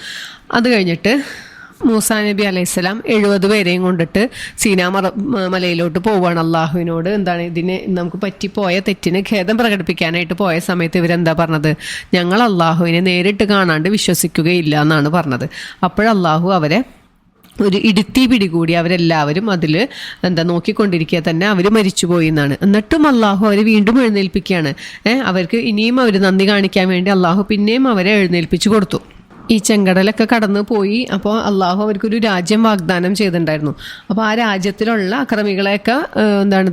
അത് കഴിഞ്ഞിട്ട് മൂസാ നബി അലൈഹിസ്സലാം 70 പേരെയും കൊണ്ടിട്ട് സീനാ മലയിലോട്ട് പോവുകയാണ്. അള്ളാഹുവിനോട് എന്താണ് ഇതിന് നമുക്ക് പറ്റിപ്പോയ തെറ്റിന് ഖേദം പ്രകടിപ്പിക്കാനായിട്ട് പോയ സമയത്ത് ഇവരെന്താ പറഞ്ഞത്? ഞങ്ങൾ അള്ളാഹുവിനെ നേരിട്ട് കാണാണ്ട് വിശ്വസിക്കുകയില്ല എന്നാണ് പറഞ്ഞത്. അപ്പോഴല്ലാഹു അവരെ ഒരു ഇടുത്തി പിടികൂടി. അവരെല്ലാവരും അതിൽ നോക്കിക്കൊണ്ടിരിക്കുക തന്നെ അവർ മരിച്ചുപോയി എന്നാണ്. എന്നിട്ടും അള്ളാഹു അവരെ വീണ്ടും എഴുന്നേൽപ്പിക്കുകയാണ്. അവർക്ക് ഇനിയും അവർ നന്ദി കാണിക്കാൻ വേണ്ടി അള്ളാഹു പിന്നെയും അവരെ എഴുന്നേൽപ്പിച്ചു കൊടുത്തു. ഈ ചെങ്കടലൊക്കെ കടന്നു പോയി. അപ്പോൾ അള്ളാഹു അവർക്കൊരു രാജ്യം വാഗ്ദാനം ചെയ്തിട്ടുണ്ടായിരുന്നു. അപ്പോൾ ആ രാജ്യത്തിലുള്ള അക്രമികളെയൊക്കെ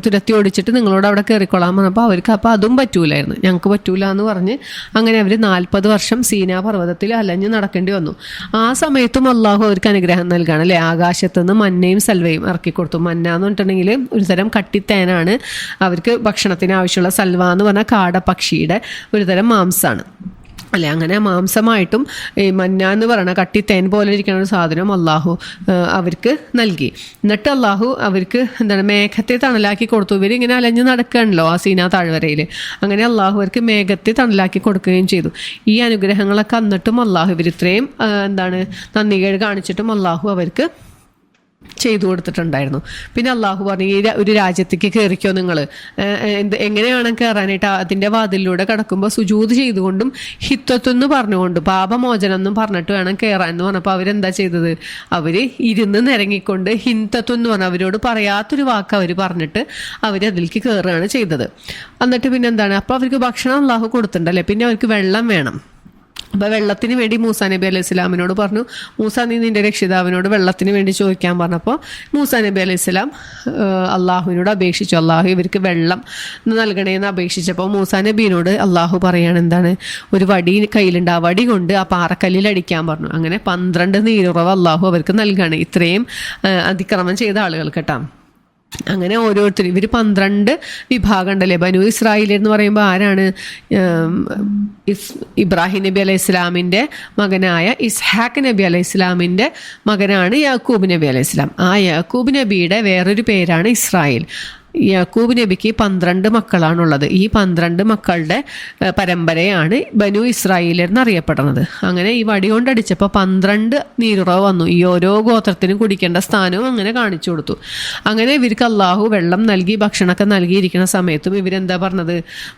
തുരത്തി ഓടിച്ചിട്ട് നിങ്ങളോട് അവിടെ കയറിക്കൊള്ളാൻ പറഞ്ഞപ്പോൾ അവർക്ക് അപ്പോൾ അതും പറ്റൂലായിരുന്നു. ഞങ്ങൾക്ക് പറ്റൂല എന്ന് പറഞ്ഞ് അങ്ങനെ അവർ 40 വർഷം സീനാ പർവ്വതത്തിൽ അലഞ്ഞ് നടക്കേണ്ടി വന്നു. ആ സമയത്തും അള്ളാഹു അവർക്ക് അനുഗ്രഹം നൽകുകയാണ് അല്ലേ. ആകാശത്തുനിന്ന് മന്നയും സൽവയും ഇറക്കിക്കൊടുത്തു. മന്ന എന്ന് പറഞ്ഞിട്ടുണ്ടെങ്കിൽ ഒരു തരം കട്ടിത്തേനാണ്. അവർക്ക് ഭക്ഷണത്തിന് ആവശ്യമുള്ള സൽവ എന്ന് പറഞ്ഞാൽ കാടപ്പക്ഷിയുടെ ഒരു തരം മാംസമാണ് അല്ലേ. അങ്ങനെ മാംസമായിട്ടും ഈ മന്ന എന്ന് പറയുന്ന കട്ടിത്തേൻ പോലെ ഇരിക്കുന്ന ഒരു സാധനം അള്ളാഹു അവർക്ക് നൽകി. എന്നിട്ട് അള്ളാഹു അവർക്ക് മേഘത്തെ തണലാക്കി കൊടുത്തു. ഇവരിങ്ങനെ അലഞ്ഞ് നടക്കുകയാണല്ലോ ആ സീനാ താഴ്വരയിൽ. അങ്ങനെ അള്ളാഹു അവർക്ക് മേഘത്തെ തണലാക്കി കൊടുക്കുകയും ചെയ്തു. ഈ അനുഗ്രഹങ്ങളൊക്കെ എന്നിട്ടും അള്ളാഹു ഇവർ ഇത്രയും നന്ദികേട് കാണിച്ചിട്ടും അള്ളാഹു അവർക്ക് ചെയ്തു കൊടുത്തിട്ടുണ്ടായിരുന്നു. പിന്നെ അള്ളാഹു പറഞ്ഞു, ഈ ഒരു രാജ്യത്തേക്ക് കയറിക്കോ നിങ്ങൾ. എങ്ങനെയാണ് കയറാനായിട്ട്? അതിൻ്റെ വാതിലൂടെ കടക്കുമ്പോൾ സുജൂദ് ചെയ്തുകൊണ്ടും ഹിത്വത്തെന്ന് പറഞ്ഞുകൊണ്ട് പാപമോചനം എന്നും പറഞ്ഞിട്ട് വേണം കയറാൻ എന്ന് പറഞ്ഞപ്പോൾ അവരെന്താ ചെയ്തത്? അവർ ഇരുന്ന് നിരങ്ങിക്കൊണ്ട് ഹിന്തത്വെന്ന് പറഞ്ഞാൽ അവരോട് പറയാത്തൊരു വാക്ക് അവർ പറഞ്ഞിട്ട് അവരതിലേക്ക് കയറുകയാണ് ചെയ്തത്. എന്നിട്ട് പിന്നെ അപ്പോൾ അവർക്ക് ഭക്ഷണം അള്ളാഹു കൊടുത്തിട്ടുണ്ടല്ലേ. പിന്നെ അവർക്ക് വെള്ളം വേണം. അപ്പോൾ വെള്ളത്തിന് വേണ്ടി മൂസാ നബി അലൈഹി സ്വലാമിനോട് പറഞ്ഞു, മൂസ നീ നിൻ്റെ രക്ഷിതാവിനോട് വെള്ളത്തിന് വേണ്ടി ചോദിക്കാൻ പറഞ്ഞപ്പോൾ മൂസാ നബി അലൈഹി സ്വലാം അള്ളാഹുവിനോട് അപേക്ഷിച്ചു. അള്ളാഹു ഇവർക്ക് വെള്ളം നൽകണേന്ന് അപേക്ഷിച്ചപ്പോൾ മൂസാ നബീനോട് അള്ളാഹു പറയാണ് ഒരു വടി കയ്യിലുണ്ട്, ആ വടി കൊണ്ട് ആ പാറക്കല്ലിൽ അടിക്കാൻ പറഞ്ഞു. അങ്ങനെ 12 നീരുറവ് അള്ളാഹു അവർക്ക് നൽകുകയാണ്, ഇത്രയും അതിക്രമം ചെയ്ത ആളുകൾ കേട്ടോ. അങ്ങനെ ഓരോരുത്തരും ഇവർ 12 വിഭാഗം ഉണ്ടല്ലേ. ബനു ഇസ്രായേൽ എന്ന് പറയുമ്പോൾ ആരാണ്? ഇബ്രാഹിം നബി അലൈഹി ഇസ്ലാമിൻ്റെ മകനായ ഇസ്ഹാഖ് നബി അലൈഹി ഇസ്ലാമിൻ്റെ മകനാണ് യാക്കൂബ് നബി അലൈഹി ഇസ്ലാം. ആ യാക്കൂബ് നബിയുടെ വേറൊരു പേരാണ് ഇസ്രായേൽ. യാക്കൂബ് നബിക്ക് 12 മക്കളാണുള്ളത്. ഈ 12 മക്കളുടെ പരമ്പരയാണ് ബനു ഇസ്രായേൽ എന്നറിയപ്പെടുന്നത്. അങ്ങനെ ഈ വടി കൊണ്ടടിച്ചപ്പോൾ 12 നീരുറവ് വന്നു. ഈ ഓരോ ഗോത്രത്തിനും കുടിക്കേണ്ട സ്ഥാനവും അങ്ങനെ കാണിച്ചു കൊടുത്തു. അങ്ങനെ ഇവർക്ക് അള്ളാഹു വെള്ളം നൽകി ഭക്ഷണമൊക്കെ നൽകിയിരിക്കുന്ന സമയത്തും ഇവരെന്താ പറഞ്ഞത്?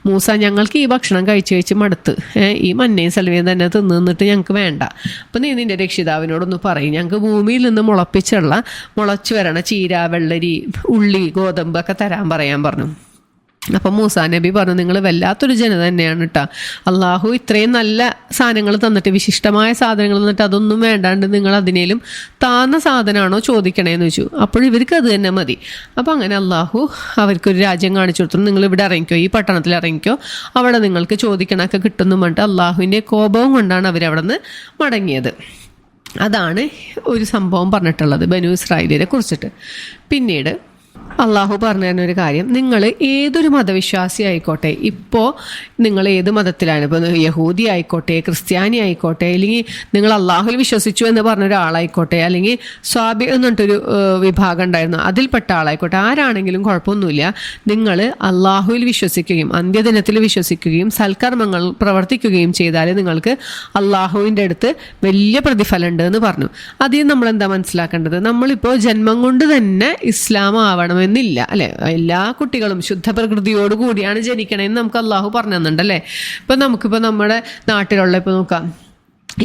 മൂസ, ഞങ്ങൾക്ക് ഈ ഭക്ഷണം കഴിച്ച് മടുത്ത്, ഈ മന്നയും സൽവയും തന്നെ തിന്നിട്ട് ഞങ്ങൾക്ക് വേണ്ട. അപ്പം നീ നിൻ്റെ രക്ഷിതാവിനോടൊന്ന് പറയും, ഞങ്ങൾക്ക് ഭൂമിയിൽ നിന്ന് മുളച്ചു വരണ ചീര, വെള്ളരി, ഉള്ളി, ഗോതമ്പ് ഒക്കെ തരാൻ പറയാൻ പറഞ്ഞു. അപ്പം മൂസാ നബി പറഞ്ഞു, നിങ്ങൾ വല്ലാത്തൊരു ജനത തന്നെയാണ് കേട്ടോ. അള്ളാഹു ഇത്രയും നല്ല സാധനങ്ങൾ തന്നിട്ട്, വിശിഷ്ടമായ സാധനങ്ങൾ തന്നിട്ട് അതൊന്നും വേണ്ടാണ്ട് നിങ്ങൾ അതിനേലും താന്ന സാധനമാണോ ചോദിക്കണേന്ന് വെച്ചു. അപ്പോഴിവർക്ക് അത് തന്നെ മതി. അപ്പം അങ്ങനെ അള്ളാഹു അവർക്കൊരു രാജ്യം കാണിച്ചു കൊടുത്തു. നിങ്ങൾ ഇവിടെ ഇറങ്ങിക്കോ, ഈ പട്ടണത്തിൽ ഇറങ്ങിക്കോ, അവിടെ നിങ്ങൾക്ക് ചോദിക്കണമൊക്കെ കിട്ടുന്നു പറഞ്ഞിട്ട് അള്ളാഹുവിൻ്റെ കോപവും കൊണ്ടാണ് അവരവിടെ നിന്ന് മടങ്ങിയത്. അതാണ് ഒരു സംഭവം പറഞ്ഞിട്ടുള്ളത് ബനു ഇസ്രായേലിനെ കുറിച്ചിട്ട്. പിന്നീട് അള്ളാഹു പറഞ്ഞു തരുന്നൊരു കാര്യം, നിങ്ങൾ ഏതൊരു മതവിശ്വാസി ആയിക്കോട്ടെ, ഇപ്പോൾ നിങ്ങൾ ഏത് മതത്തിലാണ്, ഇപ്പോൾ യഹൂദി ആയിക്കോട്ടെ, ക്രിസ്ത്യാനി ആയിക്കോട്ടെ, അല്ലെങ്കിൽ നിങ്ങൾ അള്ളാഹുൽ വിശ്വസിച്ചു എന്ന് പറഞ്ഞൊരാളായിക്കോട്ടെ, അല്ലെങ്കിൽ സ്വാബി എന്നിട്ടൊരു വിഭാഗം ഉണ്ടായിരുന്നു അതിൽപ്പെട്ട ആളായിക്കോട്ടെ, ആരാണെങ്കിലും കുഴപ്പമൊന്നുമില്ല. നിങ്ങൾ അള്ളാഹുവിൽ വിശ്വസിക്കുകയും അന്ത്യദിനത്തിൽ വിശ്വസിക്കുകയും സൽക്കർമ്മങ്ങൾ പ്രവർത്തിക്കുകയും ചെയ്താൽ നിങ്ങൾക്ക് അള്ളാഹുവിൻ്റെ അടുത്ത് വലിയ പ്രതിഫലം ഉണ്ട് എന്ന് പറഞ്ഞു. അതിൽ നമ്മളെന്താ മനസ്സിലാക്കേണ്ടത്? നമ്മളിപ്പോൾ ജന്മം കൊണ്ട് തന്നെ ഇസ്ലാം ആവണമെന്നില്ല അല്ലെ. എല്ലാ കുട്ടികളും ശുദ്ധപ്രകൃതിയോട് കൂടിയാണ് ജനിക്കണമെന്ന് നമുക്ക് അള്ളാഹു പറഞ്ഞു തന്നിട്ടുണ്ടല്ലേ. ഇപ്പം നമുക്കിപ്പോൾ നമ്മുടെ നാട്ടിലുള്ള ഇപ്പോൾ നോക്കാം,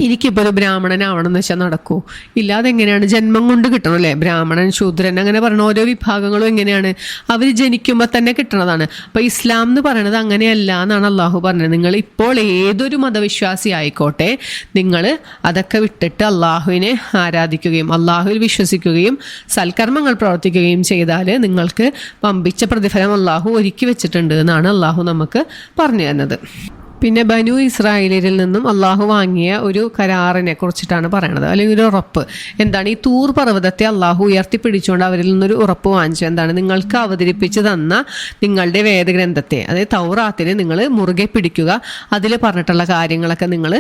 എനിക്കിപ്പോൾ ഒരു ബ്രാഹ്മണനാവണമെന്ന് വെച്ചാൽ നടക്കൂ? ഇല്ലാതെ എങ്ങനെയാണ്? ജന്മം കൊണ്ട് കിട്ടണം അല്ലേ. ബ്രാഹ്മണൻ, ശൂദ്രൻ, അങ്ങനെ പറഞ്ഞ ഓരോ വിഭാഗങ്ങളും എങ്ങനെയാണ്? അവർ ജനിക്കുമ്പോൾ തന്നെ കിട്ടണതാണ്. അപ്പോൾ ഇസ്ലാം എന്ന് പറയണത് അങ്ങനെയല്ല എന്നാണ് അള്ളാഹു പറഞ്ഞത്. നിങ്ങൾ ഇപ്പോൾ ഏതൊരു മതവിശ്വാസി ആയിക്കോട്ടെ, നിങ്ങൾ അതൊക്കെ വിട്ടിട്ട് അള്ളാഹുവിനെ ആരാധിക്കുകയും അള്ളാഹുവിൽ വിശ്വസിക്കുകയും സൽക്കർമ്മങ്ങൾ പ്രവർത്തിക്കുകയും ചെയ്താൽ നിങ്ങൾക്ക് വമ്പിച്ച പ്രതിഫലം അള്ളാഹു ഒരുക്കി വെച്ചിട്ടുണ്ട് എന്നാണ് അള്ളാഹു നമുക്ക് പറഞ്ഞു തരുന്നത്. പിന്നെ ബനു ഇസ്രായേലിൽ നിന്നും അള്ളാഹു വാങ്ങിയ ഒരു കരാറിനെ കുറിച്ചിട്ടാണ് പറയണത്, അല്ലെങ്കിൽ ഒരു ഉറപ്പ്. എന്താണ്? ഈ തൂർ പർവ്വതത്തെ അള്ളാഹു ഉയർത്തിപ്പിടിച്ചുകൊണ്ട് അവരിൽ നിന്നൊരു ഉറപ്പ് വാങ്ങിച്ചു. എന്താണ്? നിങ്ങൾക്ക് അവതരിപ്പിച്ച് തന്ന നിങ്ങളുടെ വേദഗ്രന്ഥത്തെ, അതായത് തൗറാത്തിനെ നിങ്ങൾ മുറുകെ പിടിക്കുക, അതിൽ പറഞ്ഞിട്ടുള്ള കാര്യങ്ങളൊക്കെ നിങ്ങൾ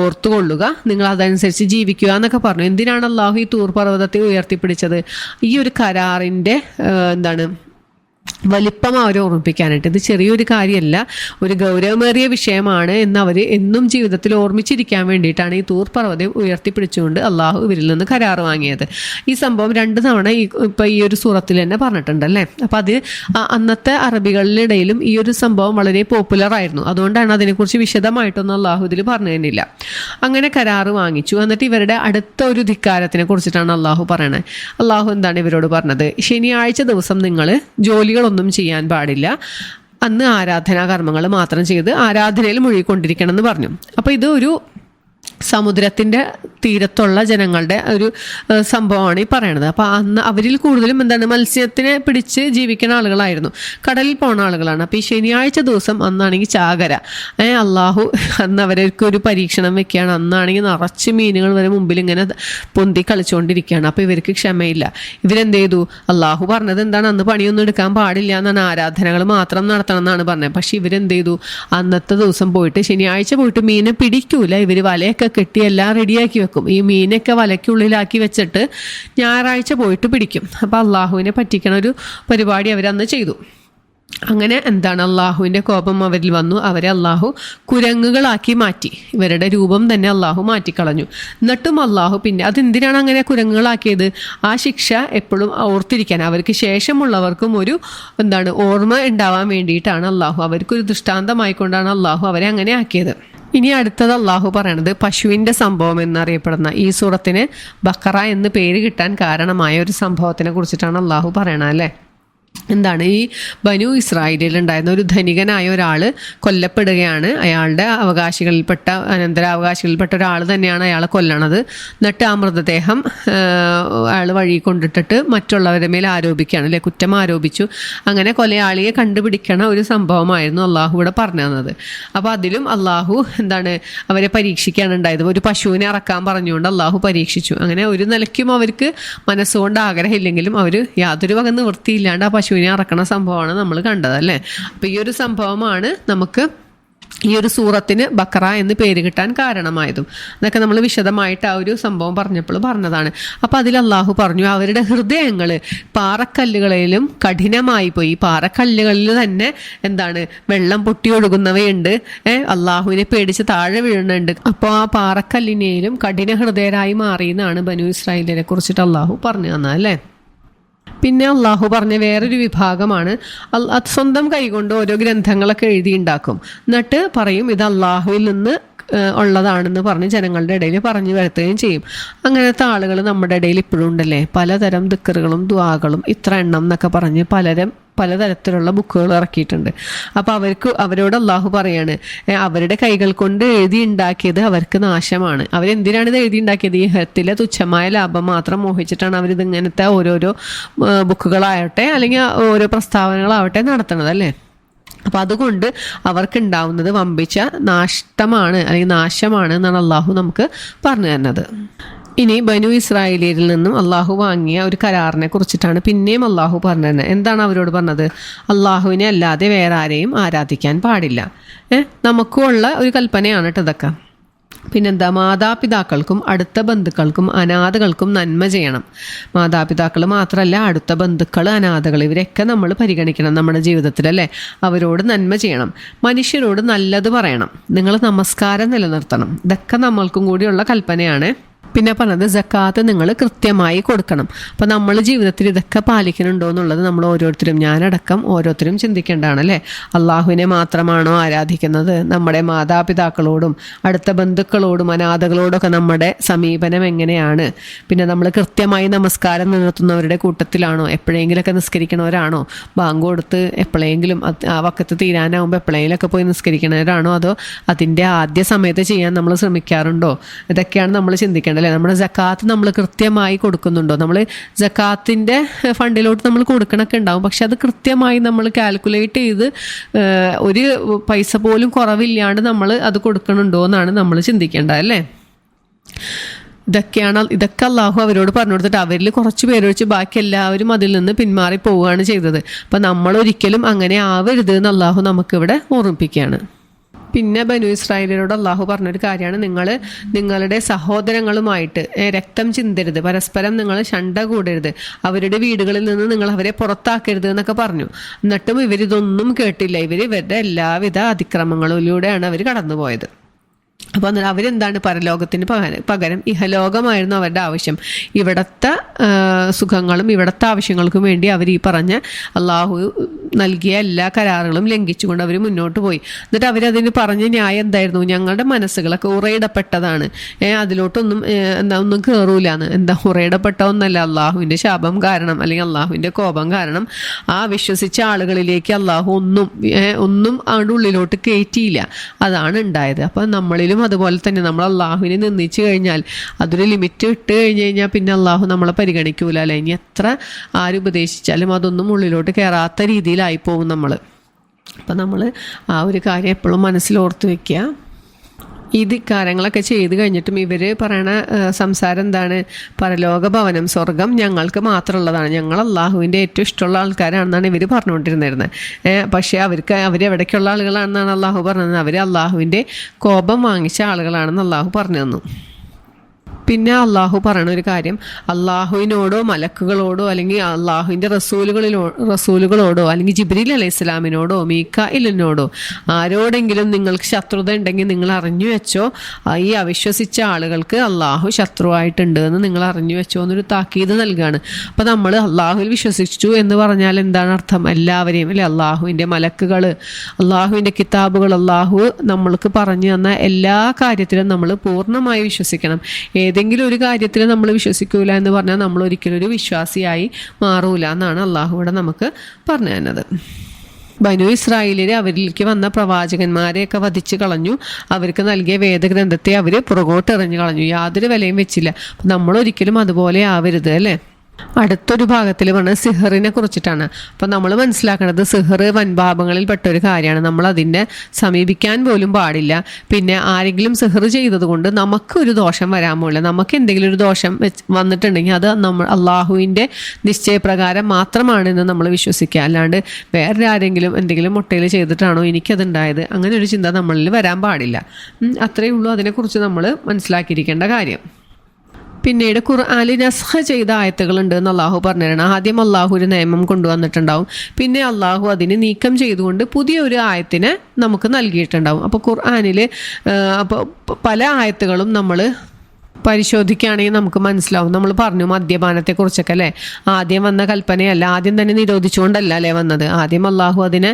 ഓർത്തുകൊള്ളുക, നിങ്ങൾ അതനുസരിച്ച് ജീവിക്കുക എന്നൊക്കെ പറഞ്ഞു. എന്തിനാണ് അള്ളാഹു ഈ തൂർ പർവ്വതത്തെ ഉയർത്തിപ്പിടിച്ചത്? ഈ ഒരു കരാറിൻ്റെ വലിപ്പം അവരെ ഓർമ്മിപ്പിക്കാനായിട്ട്. ഇത് ചെറിയൊരു കാര്യമല്ല, ഒരു ഗൗരവമേറിയ വിഷയമാണ് എന്ന് അവർ എന്നും ജീവിതത്തിൽ ഓർമ്മിച്ചിരിക്കാൻ വേണ്ടിയിട്ടാണ് ഈ തൂർ പർവ്വതം ഉയർത്തിപ്പിടിച്ചുകൊണ്ട് അള്ളാഹു ഇവരിൽ നിന്ന് കരാർ വാങ്ങിയത്. ഈ സംഭവം 2 തവണ ഇപ്പം ഈ ഒരു സൂറത്തിൽ തന്നെ പറഞ്ഞിട്ടുണ്ടല്ലേ. അപ്പം അത് അന്നത്തെ അറബികളിലിടയിലും ഈ ഒരു സംഭവം വളരെ പോപ്പുലർ ആയിരുന്നു. അതുകൊണ്ടാണ് അതിനെക്കുറിച്ച് വിശദമായിട്ടൊന്നും അള്ളാഹു ഇതിൽ പറഞ്ഞു തന്നില്ല. അങ്ങനെ കരാറ് വാങ്ങിച്ചു. എന്നിട്ട് ഇവരുടെ അടുത്ത ഒരു ധിക്കാരത്തിനെ കുറിച്ചിട്ടാണ് അള്ളാഹു പറയണത്. അള്ളാഹു എന്താണ് ഇവരോട് പറഞ്ഞത്? ശനിയാഴ്ച ദിവസം നിങ്ങൾ ജോലികളൊന്നും ചെയ്യാൻ പാടില്ല, അന്ന് ആരാധനാ കർമ്മങ്ങൾ മാത്രം ചെയ്ത് ആരാധനയിൽ മുഴുകിക്കൊണ്ടിരിക്കണം എന്ന് പറഞ്ഞു. അപ്പോൾ ഇത് ഒരു സമുദ്രത്തിൻ്റെ തീരത്തുള്ള ജനങ്ങളുടെ ഒരു സംഭവമാണ് ഈ പറയണത്. അപ്പോൾ അന്ന് അവരിൽ കൂടുതലും മത്സ്യത്തിനെ പിടിച്ച് ജീവിക്കുന്ന ആളുകളായിരുന്നു, കടലിൽ പോകുന്ന ആളുകളാണ്. അപ്പോൾ ഈ ശനിയാഴ്ച ദിവസം അന്നാണെങ്കിൽ ചാകര, അള്ളാഹു അന്ന് അവർക്ക് ഒരു പരീക്ഷണം വെക്കുകയാണ്. അന്നാണെങ്കിൽ നിറച്ച് മീനുകൾ വരെ മുമ്പിൽ ഇങ്ങനെ പൊന്തി കളിച്ചുകൊണ്ടിരിക്കുകയാണ്. അപ്പോൾ ഇവർക്ക് ക്ഷമയില്ല. ഇവരെന്ത് ചെയ്തു? അള്ളാഹു പറഞ്ഞത് എന്താണ്? അന്ന് പണിയൊന്നും എടുക്കാൻ പാടില്ല എന്നാണ്, ആരാധനകൾ മാത്രം നടത്തണം എന്നാണ് പറഞ്ഞത്. പക്ഷെ ഇവരെന്ത് ചെയ്തു? അന്നത്തെ ദിവസം പോയിട്ട്, ശനിയാഴ്ച പോയിട്ട് മീനെ പിടിക്കൂല, ഇവർ വലയൊക്കെ കെട്ടി എല്ലാം റെഡിയാക്കി വെക്കും. ഈ മീനൊക്കെ വലയ്ക്കുള്ളിലാക്കി വെച്ചിട്ട് ഞായറാഴ്ച പോയിട്ട് പിടിക്കും. അപ്പോൾ അള്ളാഹുവിനെ പറ്റിക്കണ ഒരു പരിപാടി അവരന്ന് ചെയ്തു. അങ്ങനെ അള്ളാഹുവിൻ്റെ കോപം അവരിൽ വന്നു. അവരെ അള്ളാഹു കുരങ്ങുകളാക്കി മാറ്റി. ഇവരുടെ രൂപം തന്നെ അള്ളാഹു മാറ്റിക്കളഞ്ഞു. എന്നിട്ടും അള്ളാഹു പിന്നെ അതെന്തിനാണ് അങ്ങനെ കുരങ്ങുകളാക്കിയത്? ആ ശിക്ഷ എപ്പോഴും ഓർത്തിരിക്കാൻ, അവർക്ക് ശേഷമുള്ളവർക്കും ഒരു ഓർമ്മ ഉണ്ടാവാൻ വേണ്ടിയിട്ടാണ് അള്ളാഹു, അവർക്കൊരു ദൃഷ്ടാന്തമായിക്കൊണ്ടാണ് അള്ളാഹു അവരെ അങ്ങനെ ആക്കിയത്. ഇനി അടുത്തത് അള്ളാഹു പറയണത് പശുവിൻ്റെ സംഭവം എന്നറിയപ്പെടുന്ന, ഈ സൂറത്തിന് ബക്കറ എന്ന് പേര് കിട്ടാൻ കാരണമായ ഒരു സംഭവത്തിനെ കുറിച്ചിട്ടാണ് അള്ളാഹു പറയണത് അല്ലേ. ഈ ബനു ഇസ്രായേലിൽ ഉണ്ടായിരുന്ന ഒരു ധനികനായ ഒരാൾ കൊല്ലപ്പെടുകയാണ്. അയാളുടെ അനന്തരാവകാശികളിൽപ്പെട്ട ഒരാൾ തന്നെയാണ് അയാളെ കൊല്ലണത്. എന്നിട്ട് ആ മൃതദേഹം അയാൾ വഴി കൊണ്ടിട്ടിട്ട് മറ്റുള്ളവരുടെ മേൽ ആരോപിക്കുകയാണ് അല്ലേ, കുറ്റം ആരോപിച്ചു. അങ്ങനെ കൊലയാളിയെ കണ്ടുപിടിക്കണ ഒരു സംഭവമായിരുന്നു അള്ളാഹു ഇവിടെ പറഞ്ഞു തന്നത്. അപ്പോൾ അതിലും അള്ളാഹു അവരെ പരീക്ഷിക്കുകയാണ് ഉണ്ടായത്. ഒരു പശുവിനെ അറക്കാൻ പറഞ്ഞുകൊണ്ട് അള്ളാഹു പരീക്ഷിച്ചു. അങ്ങനെ ഒരു നിലയ്ക്കും അവർക്ക് മനസ്സുകൊണ്ട് ആഗ്രഹമില്ലെങ്കിലും അവർ യാതൊരു വക നിവൃത്തിയില്ലാണ്ട് ആ പശുവിനെ അറക്കണ സംഭവമാണ് നമ്മൾ കണ്ടത് അല്ലേ. അപ്പോൾ ഈ ഒരു സംഭവമാണ് നമുക്ക് ഈ ഒരു സൂറത്തിന് ബക്കറ എന്ന് പേര് കിട്ടാൻ കാരണമായതും. അതൊക്കെ നമ്മൾ വിശദമായിട്ട് ആ ഒരു സംഭവം പറഞ്ഞപ്പോൾ പറഞ്ഞതാണ്. അപ്പോൾ അതിൽ അള്ളാഹു പറഞ്ഞു, അവരുടെ ഹൃദയങ്ങൾ പാറക്കല്ലുകളിലും കഠിനമായി പോയി. പാറക്കല്ലുകളിൽ തന്നെ വെള്ളം പൊട്ടി ഒഴുകുന്നവയുണ്ട്, അള്ളാഹുവിനെ പേടിച്ച് താഴെ വീഴുന്നുണ്ട്. അപ്പോൾ ആ പാറക്കല്ലിനെയും കഠിന ഹൃദയരായി മാറിയെന്നാണ് ബനു ഇസ്രായേലിനെ കുറിച്ചിട്ട് അള്ളാഹു പറഞ്ഞു തന്നത് അല്ലേ. പിന്നെ അള്ളാഹു പറഞ്ഞ വേറൊരു വിഭാഗമാണ് സ്വന്തം കൈകൊണ്ട് ഓരോ ഗ്രന്ഥങ്ങളൊക്കെ എഴുതിയുണ്ടാക്കും. എന്നിട്ട് പറയും ഇത് അള്ളാഹുവിൽ നിന്ന് ഉള്ളതാണെന്ന് പറഞ്ഞ് ജനങ്ങളുടെ ഇടയിൽ പറഞ്ഞു വരുത്തുകയും ചെയ്യും. അങ്ങനത്തെ ആളുകൾ നമ്മുടെ ഇടയിൽ ഇപ്പോഴും ഉണ്ടല്ലേ. പലതരം ദിക്റുകളും ദുആകളും ഇത്ര എണ്ണം എന്നൊക്കെ പറഞ്ഞ് പലതരത്തിലുള്ള ബുക്കുകൾ ഇറക്കിയിട്ടുണ്ട്. അപ്പോൾ അവരോട് അള്ളാഹു പറയാണ്, അവരുടെ കൈകൾ കൊണ്ട് എഴുതി ഉണ്ടാക്കിയത് അവർക്ക് നാശമാണ്. അവരെന്തിനാണ് ഇത് എഴുതി ഉണ്ടാക്കിയത്? ഈ ഹത്തിലെ തുച്ഛമായ ലാഭം മാത്രം മോഹിച്ചിട്ടാണ് അവരിതിങ്ങനത്തെ ഓരോരോ ബുക്കുകളാവട്ടെ അല്ലെങ്കിൽ ഓരോ പ്രസ്താവനകളാവട്ടെ നടത്തുന്നത് അല്ലേ. അപ്പോൾ അതുകൊണ്ട് അവർക്കുണ്ടാവുന്നത് വമ്പിച്ച നഷ്ടമാണ് അല്ലെങ്കിൽ നാശമാണ് എന്നാണ് അള്ളാഹു നമുക്ക് പറഞ്ഞു തരുന്നത്. ഇനി ബനു ഇസ്രായേലിൽ നിന്നും അള്ളാഹു വാങ്ങിയ ഒരു കരാറിനെ കുറിച്ചിട്ടാണ് പിന്നെയും അള്ളാഹു പറഞ്ഞത്. എന്താണ് അവരോട് പറഞ്ഞത്? അള്ളാഹുവിനെ അല്ലാതെ വേറെ ആരെയും ആരാധിക്കാൻ പാടില്ല. നമുക്കുള്ള ഒരു കൽപ്പനയാണ് കേട്ടോ ഇതൊക്കെ. പിന്നെന്താ? മാതാപിതാക്കൾക്കും അടുത്ത ബന്ധുക്കൾക്കും അനാഥകൾക്കും നന്മ ചെയ്യണം. മാതാപിതാക്കൾ മാത്രമല്ല, അടുത്ത ബന്ധുക്കൾ, അനാഥകൾ, ഇവരെയൊക്കെ നമ്മൾ പരിഗണിക്കണം നമ്മുടെ ജീവിതത്തിൽ അല്ലേ. അവരോട് നന്മ ചെയ്യണം, മനുഷ്യരോട് നല്ലത് പറയണം, നിങ്ങൾ നമസ്കാരം നിലനിർത്തണം. ഇതൊക്കെ നമ്മൾക്കും കൂടിയുള്ള കൽപ്പനയാണ്. പിന്നെ പറഞ്ഞത് സക്കാത്ത് നിങ്ങൾ കൃത്യമായി കൊടുക്കണം. അപ്പോൾ നമ്മൾ ജീവിതത്തിൽ ഇതൊക്കെ പാലിക്കുന്നുണ്ടോ എന്നുള്ളത് നമ്മൾ ഓരോരുത്തരും, ഞാനടക്കം ഓരോരുത്തരും ചിന്തിക്കേണ്ടതാണ് അല്ലേ. അള്ളാഹുവിനെ മാത്രമാണോ ആരാധിക്കുന്നത്? നമ്മുടെ മാതാപിതാക്കളോടും അടുത്ത ബന്ധുക്കളോടും അനാഥകളോടൊക്കെ നമ്മുടെ സമീപനം എങ്ങനെയാണ്? പിന്നെ നമ്മൾ കൃത്യമായി നമസ്കാരം നിലനിർത്തുന്നവരുടെ കൂട്ടത്തിലാണോ? എപ്പോഴെങ്കിലൊക്കെ നിസ്കരിക്കണവരാണോ? ബാങ്ക് കൊടുത്ത് എപ്പോഴെങ്കിലും ആ വക്കത്ത് തീരാനാവുമ്പോൾ എപ്പോഴെങ്കിലൊക്കെ പോയി നിസ്കരിക്കണവരാണോ? അതോ അതിൻ്റെ ആദ്യ സമയത്ത് ചെയ്യാൻ നമ്മൾ ശ്രമിക്കാറുണ്ടോ? ഇതൊക്കെയാണ് നമ്മൾ ചിന്തിക്കേണ്ടത്. അല്ലേ, നമ്മുടെ സക്കാത്ത് നമ്മൾ കൃത്യമായി കൊടുക്കുന്നുണ്ടോ? നമ്മൾ സക്കാത്തിൻ്റെ ഫണ്ടിലോട്ട് നമ്മൾ കൊടുക്കണമൊക്കെ ഉണ്ടാവും, പക്ഷെ അത് കൃത്യമായി നമ്മൾ കാൽക്കുലേറ്റ് ചെയ്ത് ഒരു പൈസ പോലും കുറവില്ലാണ്ട് നമ്മൾ അത് കൊടുക്കണുണ്ടോ എന്നാണ് നമ്മൾ ചിന്തിക്കേണ്ടത് അല്ലേ. ഇതൊക്കെ അള്ളാഹു അവരോട് പറഞ്ഞു കൊടുത്തിട്ട് അവരിൽ കുറച്ച് പേരൊഴിച്ച് ബാക്കി എല്ലാവരും അതിൽ നിന്ന് പിന്മാറി പോവുകയാണ് ചെയ്തത്. അപ്പം നമ്മളൊരിക്കലും അങ്ങനെ ആവരുത് എന്ന് അള്ളാഹു നമുക്കിവിടെ ഓർമ്മിപ്പിക്കുകയാണ്. പിന്നെ ബനു ഇസ്രായേലിനോട് അള്ളാഹു പറഞ്ഞൊരു കാര്യമാണ്, നിങ്ങൾ നിങ്ങളുടെ സഹോദരങ്ങളുമായിട്ട് രക്തം ചിന്തരുത്, പരസ്പരം നിങ്ങൾ ശണ്ട കൂടരുത്, അവരുടെ വീടുകളിൽ നിന്ന് നിങ്ങൾ അവരെ പുറത്താക്കരുത് എന്നൊക്കെ പറഞ്ഞു. എന്നിട്ടും ഇവരിതൊന്നും കേട്ടില്ല. ഇവരുടെ എല്ലാവിധ അതിക്രമങ്ങളിലൂടെയാണ് അവർ കടന്നുപോയത്. അപ്പോൾ അന്നേരം അവരെന്താണ്, പരലോകത്തിന് പകരം ഇഹലോകമായിരുന്നു അവരുടെ ആവശ്യം. ഇവിടുത്തെ സുഖങ്ങളും ഇവിടുത്തെ ആവശ്യങ്ങൾക്കും വേണ്ടി അവർ ഈ പറഞ്ഞ അള്ളാഹു നൽകിയ എല്ലാ കരാറുകളും ലംഘിച്ചുകൊണ്ട് അവർ മുന്നോട്ട് പോയി. എന്നിട്ട് അവരതിന് പറഞ്ഞ ന്യായം എന്തായിരുന്നു, ഞങ്ങളുടെ മനസ്സുകളൊക്കെ ഉറയിടപ്പെട്ടതാണ്, അതിലോട്ടൊന്നും ഒന്നും കയറൂലാന്ന്. എന്താ ഉറയിടപ്പെട്ട ഒന്നല്ല, അള്ളാഹുവിൻ്റെ ശാപം കാരണം അല്ലെങ്കിൽ അള്ളാഹുവിൻ്റെ കോപം കാരണം ആ വിശ്വസിച്ച ആളുകളിലേക്ക് അള്ളാഹു ഒന്നും അവരുടെ ഉള്ളിലോട്ട് കയറ്റിയില്ല. അതാണ് ഉണ്ടായത്. അപ്പം നമ്മളിലും അതുപോലെ തന്നെ നമ്മൾ അള്ളാഹുവിനെ നിന്ദിച്ചു കഴിഞ്ഞാൽ, അതൊരു ലിമിറ്റ് ഇട്ട് കഴിഞ്ഞാൽ പിന്നെ അള്ളാഹു നമ്മളെ പരിഗണിക്കൂല അല്ലെ. ഇനി എത്ര ആരുപദേശിച്ചാലും അതൊന്നും ഉള്ളിലോട്ട് കയറാത്ത രീതിയിലായി പോകും നമ്മൾ. അപ്പം നമ്മൾ ആ ഒരു കാര്യം എപ്പോഴും മനസ്സിലോർത്ത് വെക്കുക. ഈ ധിക്കാരങ്ങളൊക്കെ ചെയ്ത് കഴിഞ്ഞിട്ടും ഇവർ പറയണ സംസാരം എന്താണ്, പരലോക ഭവനം സ്വർഗം ഞങ്ങൾക്ക് മാത്രമുള്ളതാണ്, ഞങ്ങൾ അള്ളാഹുവിൻ്റെ ഏറ്റവും ഇഷ്ടമുള്ള ആൾക്കാരാണെന്നാണ് ഇവർ പറഞ്ഞുകൊണ്ടിരുന്നിരുന്നത്. പക്ഷേ അവരെവിടേക്കുള്ള ആളുകളാണെന്നാണ് അള്ളാഹു പറഞ്ഞത്, അവർ അള്ളാഹുവിൻ്റെ കോപം വാങ്ങിച്ച ആളുകളാണെന്ന് അള്ളാഹു പറഞ്ഞു തന്നു. പിന്നെ അള്ളാഹു പറയണ ഒരു കാര്യം, അള്ളാഹുവിനോടോ മലക്കുകളോടോ അല്ലെങ്കിൽ അള്ളാഹുവിൻ്റെ റസൂലുകളോടോ അല്ലെങ്കിൽ ജിബ്രീൽ അലൈഹി ഇസ്ലാമിനോടോ മീക്കായിലിനോടോ ആരോടെങ്കിലും നിങ്ങൾക്ക് ശത്രുത ഉണ്ടെങ്കിൽ നിങ്ങൾ അറിഞ്ഞു വെച്ചോ, ഈ അവിശ്വസിച്ച ആളുകൾക്ക് അള്ളാഹു ശത്രുവായിട്ടുണ്ട് എന്ന് നിങ്ങൾ അറിഞ്ഞു വെച്ചോ എന്നൊരു താക്കീത് നൽകുകയാണ്. അപ്പോൾ നമ്മൾ അള്ളാഹുവിൽ വിശ്വസിച്ചു എന്ന് പറഞ്ഞാൽ എന്താണ് അർത്ഥം, എല്ലാവരെയും അല്ലെ, അള്ളാഹുവിൻ്റെ മലക്കുകൾ, അള്ളാഹുവിൻ്റെ കിതാബുകൾ, അള്ളാഹു നമ്മൾക്ക് പറഞ്ഞു തന്ന എല്ലാ കാര്യത്തിലും നമ്മൾ പൂർണ്ണമായി വിശ്വസിക്കണം. ഏതെങ്കിലും ഒരു കാര്യത്തിൽ നമ്മൾ വിശ്വസിക്കൂല എന്ന് പറഞ്ഞാൽ നമ്മൾ ഒരിക്കലും ഒരു വിശ്വാസിയായി മാറൂല എന്നാണ് അള്ളാഹു ഇവിടെ നമുക്ക് പറഞ്ഞു തന്നത്. ബനു ഇസ്രായേലിൽ അവരിലേക്ക് വന്ന പ്രവാചകന്മാരെയൊക്കെ വധിച്ചു കളഞ്ഞു, അവർക്ക് നൽകിയ വേദഗ്രന്ഥത്തെ അവർ പുറകോട്ട് എറിഞ്ഞു കളഞ്ഞു, യാതൊരു വിലയും വെച്ചില്ല. അപ്പം നമ്മളൊരിക്കലും അതുപോലെ ആവരുത് അല്ലേ. അടുത്തൊരു ഭാഗത്തിൽ പറഞ്ഞത് സിഹറിനെ കുറിച്ചിട്ടാണ്. അപ്പം നമ്മൾ മനസ്സിലാക്കുന്നത് സിഹർ വൻപാപങ്ങളിൽ പെട്ടൊരു കാര്യമാണ്, നമ്മൾ അതിനെ സമീപിക്കാൻ പോലും പാടില്ല. പിന്നെ ആരെങ്കിലും സിഹർ ചെയ്തത് കൊണ്ട് നമുക്കൊരു ദോഷം വരാൻ പോകില്ല. നമുക്ക് എന്തെങ്കിലും ഒരു ദോഷം വന്നിട്ടുണ്ടെങ്കിൽ അത് നമ്മൾ അള്ളാഹുവിൻ്റെ നിശ്ചയപ്രകാരം മാത്രമാണെന്ന് നമ്മൾ വിശ്വസിക്കുക, അല്ലാണ്ട് വേറെ ആരെങ്കിലും എന്തെങ്കിലും മുട്ടയിൽ ചെയ്തിട്ടാണോ എനിക്കതുണ്ടായത്, അങ്ങനെ ഒരു ചിന്ത നമ്മളിൽ വരാൻ പാടില്ല. അത്രയേ ഉള്ളൂ അതിനെക്കുറിച്ച് നമ്മൾ മനസ്സിലാക്കിയിരിക്കേണ്ട കാര്യം. പിന്നീട് ഖുർആനിൽ നസ്ഖ് ചെയ്ത ആയത്തുകളുണ്ട് എന്ന് അള്ളാഹു പറഞ്ഞിരണം. ആദ്യം അള്ളാഹു ഒരു നിയമം കൊണ്ടുവന്നിട്ടുണ്ടാവും, പിന്നെ അള്ളാഹു അതിനെ നീക്കം ചെയ്തുകൊണ്ട് പുതിയ ഒരു ആയത്തിനെ നമുക്ക് നൽകിയിട്ടുണ്ടാവും. അപ്പോൾ ഖുർആനിൽ അപ്പോൾ പല ആയത്തുകളും നമ്മൾ പരിശോധിക്കുകയാണെങ്കിൽ നമുക്ക് മനസ്സിലാവും. നമ്മൾ പറഞ്ഞു മദ്യപാനത്തെക്കുറിച്ചൊക്കെ അല്ലേ, ആദ്യം വന്ന കൽപ്പനയല്ല, ആദ്യം തന്നെ നിരോധിച്ചുകൊണ്ടല്ല അല്ലേ വന്നത്. ആദ്യം അള്ളാഹു അതിനെ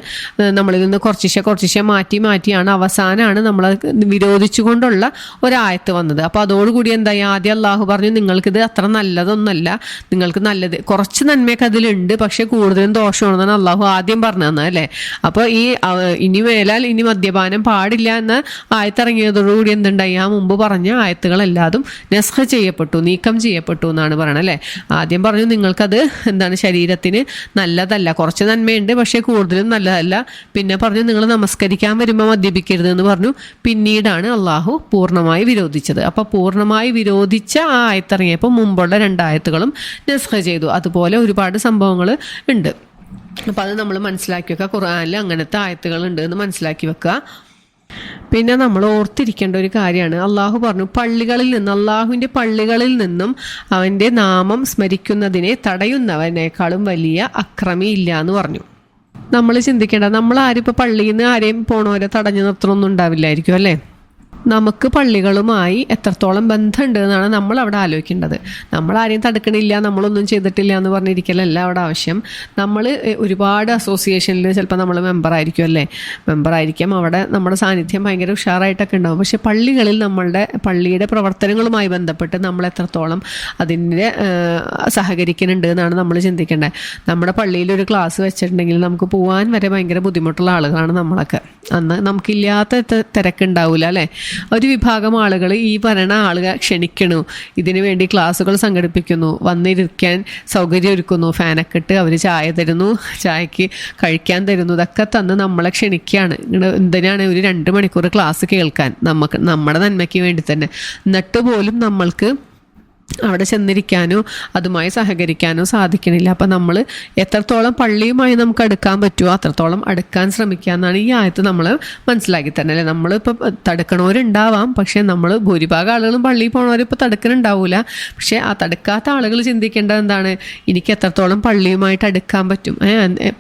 നമ്മളിൽ നിന്ന് കുറച്ചിശെ മാറ്റിയാണ് അവസാനമാണ് നമ്മൾ വിരോധിച്ചുകൊണ്ടുള്ള ഒരായത്ത് വന്നത്. അപ്പോൾ അതോടുകൂടി എന്തായി, ആദ്യം അള്ളാഹു പറഞ്ഞു നിങ്ങൾക്കിത് അത്ര നല്ലതൊന്നല്ല, നിങ്ങൾക്ക് നല്ലത് കുറച്ച് നന്മയൊക്കെ അതിലുണ്ട്, പക്ഷെ കൂടുതലും ദോഷമാണെന്നാണ് അള്ളാഹു ആദ്യം പറഞ്ഞു തന്നത് അല്ലേ. അപ്പോൾ ഇനി മേലാൽ ഇനി മദ്യപാനം പാടില്ല എന്ന ആയത്തിറങ്ങിയതോടുകൂടി എന്തുണ്ടായി, ആ മുമ്പ് പറഞ്ഞ ആയത്തുകളെല്ലാതും നസ്ഖ് ചെയ്യപ്പെട്ടു, നീക്കം ചെയ്യപ്പെട്ടു എന്നാണ് പറയണത് അല്ലേ. ആദ്യം പറഞ്ഞു നിങ്ങൾക്കത് എന്താണ് ശരീരത്തിന് നല്ലതല്ല, കുറച്ച് നന്മയുണ്ട് പക്ഷേ കൂടുതലും നല്ലതല്ല. പിന്നെ പറഞ്ഞു നിങ്ങൾ നമസ്കരിക്കാൻ വരുമ്പോൾ മദ്യപിക്കരുത് എന്ന് പറഞ്ഞു. പിന്നീടാണ് അള്ളാഹു പൂർണ്ണമായി വിരോധിച്ചത്. അപ്പോൾ പൂർണ്ണമായി വിരോധിച്ച ആ ആയത്തിറങ്ങിയപ്പോൾ മുമ്പുള്ള 2 ആയത്തുകളും നസ്ഖ് ചെയ്തു. അതുപോലെ ഒരുപാട് സംഭവങ്ങൾ ഉണ്ട്. അപ്പോൾ അത് നമ്മൾ മനസ്സിലാക്കി വെക്കുക. ഖുർആനിൽ അങ്ങനത്തെ ആയത്തുകൾ ഉണ്ട് എന്ന് മനസ്സിലാക്കി വെക്കുക. പിന്നെ നമ്മൾ ഓർത്തിരിക്കേണ്ട ഒരു കാര്യമാണ്, അള്ളാഹു പറഞ്ഞു അള്ളാഹുവിൻ്റെ പള്ളികളിൽ നിന്നും അവൻ്റെ നാമം സ്മരിക്കുന്നതിനെ തടയുന്നവനേക്കാളും വലിയ അക്രമി ഇല്ല എന്ന് പറഞ്ഞു. നമ്മൾ ചിന്തിക്കേണ്ട, നമ്മൾ ആരും ഇപ്പോൾ പള്ളിയിൽ നിന്ന് ആരെയും പോണവരെ തടഞ്ഞു നിർത്തണമൊന്നും ഉണ്ടാവില്ലായിരിക്കും അല്ലേ. നമുക്ക് പള്ളികളുമായി എത്രത്തോളം ബന്ധമുണ്ട് എന്നാണ് നമ്മൾ അവിടെ ആലോചിക്കേണ്ടത്. നമ്മൾ ആരെയും തടുക്കണില്ല, നമ്മളൊന്നും ചെയ്തിട്ടില്ല എന്ന് പറഞ്ഞിരിക്കലല്ല അവിടെ ആവശ്യം. നമ്മൾ ഒരുപാട് അസോസിയേഷനിൽ ചിലപ്പോൾ നമ്മൾ മെമ്പറായിരിക്കും അല്ലേ, മെമ്പറായിരിക്കാം, അവിടെ നമ്മുടെ സാന്നിധ്യം ഭയങ്കര ഉഷാറായിട്ടൊക്കെ ഉണ്ടാവും. പക്ഷേ പള്ളികളിൽ പള്ളിയുടെ പ്രവർത്തനങ്ങളുമായി ബന്ധപ്പെട്ട് നമ്മൾ എത്രത്തോളം അതിൻ്റെ സഹകരിക്കുന്നുണ്ട് എന്നാണ് നമ്മൾ ചിന്തിക്കേണ്ടത്. നമ്മുടെ പള്ളിയിൽ ഒരു ക്ലാസ് വെച്ചിട്ടുണ്ടെങ്കിൽ നമുക്ക് പോകാൻ വരെ ഭയങ്കര ബുദ്ധിമുട്ടുള്ള ആളുകളാണ് നമ്മളൊക്കെ. അന്ന് നമുക്കില്ലാത്ത തിരക്കുണ്ടാവില്ല അല്ലേ. ഒരു വിഭാഗം ആളുകൾ ഈ പറയുന്ന ആളുകൾ ക്ഷണിക്കണു, ഇതിനു വേണ്ടി ക്ലാസ്സുകൾ സംഘടിപ്പിക്കുന്നു, വന്നിരിക്കാൻ സൗകര്യം ഒരുക്കുന്നു, ഫാനൊക്കെ ഇട്ട് അവർ ചായ തരുന്നു, ചായക്ക് കഴിക്കാൻ തരുന്നു, ഇതൊക്കെ തന്ന് നമ്മളെ ക്ഷണിക്കുകയാണ്. എന്തിനാണ് ഒരു 2 മണിക്കൂർ ക്ലാസ് കേൾക്കാൻ, നമ്മുടെ നന്മയ്ക്ക് വേണ്ടി തന്നെ. എന്നിട്ട് പോലും നമ്മൾക്ക് അവിടെ ചെന്നിരിക്കാനോ അതുമായി സഹകരിക്കാനോ സാധിക്കണില്ല. അപ്പം നമ്മൾ എത്രത്തോളം പള്ളിയുമായി നമുക്ക് അടുക്കാൻ പറ്റുമോ അത്രത്തോളം അടുക്കാൻ ശ്രമിക്കുക എന്നാണ് ഈ ആയത്ത് നമ്മൾ മനസ്സിലാക്കി തന്നെ അല്ലേ. നമ്മളിപ്പോൾ തടുക്കണവരുണ്ടാവാം, പക്ഷേ നമ്മൾ ഭൂരിഭാഗം ആളുകളും പള്ളിയിൽ പോണവരിപ്പോൾ തടുക്കണുണ്ടാവില്ല. പക്ഷേ ആ തടുക്കാത്ത ആളുകൾ ചിന്തിക്കേണ്ടത് എന്താണ്, എനിക്ക് എത്രത്തോളം പള്ളിയുമായിട്ട് അടുക്കാൻ പറ്റും.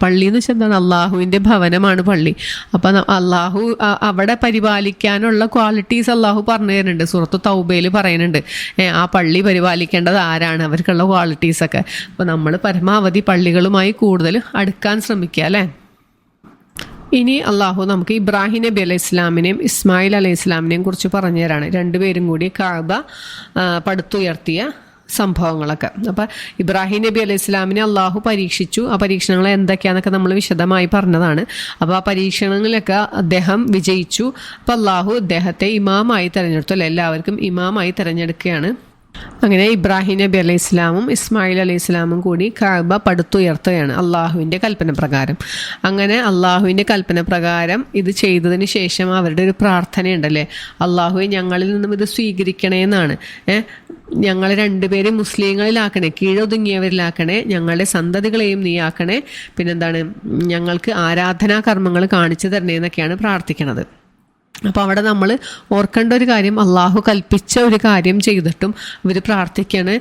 പള്ളി എന്ന് വെച്ചാൽ എന്താണ്, അള്ളാഹുവിൻ്റെ ഭവനമാണ് പള്ളി. അപ്പം അള്ളാഹു അവിടെ പരിപാലിക്കാനുള്ള ക്വാളിറ്റീസ് അള്ളാഹു പറഞ്ഞു തരുന്നുണ്ട്. സൂറത്ത് തൗബയിൽ പറയുന്നുണ്ട് ആ പള്ളി പരിപാലിക്കേണ്ടത് ആരാണ്, അവർക്കുള്ള ക്വാളിറ്റീസൊക്കെ. അപ്പോൾ നമ്മൾ പരമാവധി പള്ളികളുമായി കൂടുതൽ അടുക്കാൻ ശ്രമിക്കുക അല്ലേ. ഇനി അള്ളാഹു നമുക്ക് ഇബ്രാഹിം നബി അലൈഹി ഇസ്ലാമിനെയും ഇസ്മായിൽ അലൈഹി ഇസ്ലാമിനെയും കുറിച്ച് പറഞ്ഞു തരാണ്. രണ്ടുപേരും കൂടി കഅബ പടുത്തുയർത്തിയ സംഭവങ്ങളൊക്കെ. അപ്പം ഇബ്രാഹിം നബി അലൈഹി ഇസ്ലാമിനെ അള്ളാഹു പരീക്ഷിച്ചു. ആ പരീക്ഷണങ്ങൾ എന്തൊക്കെയാണെന്നൊക്കെ നമ്മൾ വിശദമായി പറഞ്ഞതാണ്. അപ്പോൾ ആ പരീക്ഷണങ്ങളിലൊക്കെ അദ്ദേഹം വിജയിച്ചു. അപ്പോൾ അള്ളാഹു അദ്ദേഹത്തെ ഇമാമായി തിരഞ്ഞെടുത്തു അല്ലേ, എല്ലാവർക്കും ഇമാമായി തിരഞ്ഞെടുക്കുകയാണ്. അങ്ങനെ ഇബ്രാഹിം നബി അലൈഹി ഇസ്ലാമും ഇസ്മായിൽ അലൈഹി ഇസ്ലാമും കൂടി കഅബ പടുത്തുയർത്തുകയാണ് അള്ളാഹുവിൻ്റെ കൽപ്പന പ്രകാരം. അങ്ങനെ അള്ളാഹുവിൻ്റെ കൽപ്പന പ്രകാരം ഇത് ചെയ്തതിന് ശേഷം അവരുടെ ഒരു പ്രാർത്ഥനയുണ്ടല്ലേ, അള്ളാഹുവെ ഞങ്ങളിൽ നിന്നും ഇത് സ്വീകരിക്കണേ എന്നാണ്. ഞങ്ങൾ രണ്ടുപേരും മുസ്ലിങ്ങളിലാക്കണേ, കീഴൊതുങ്ങിയവരിലാക്കണേ, ഞങ്ങളുടെ സന്തതികളെയും നീ ആക്കണേ, പിന്നെന്താണ് ഞങ്ങൾക്ക് ആരാധനാ കർമ്മങ്ങൾ കാണിച്ചു തരണേ എന്നൊക്കെയാണ് പ്രാർത്ഥിക്കണത്. അപ്പോൾ അവിടെ നമ്മൾ ഓർക്കേണ്ട ഒരു കാര്യം, അള്ളാഹു കൽപ്പിച്ച ഒരു കാര്യം ചെയ്തിട്ടും ഇവർ പ്രാർത്ഥിക്കുകയാണ്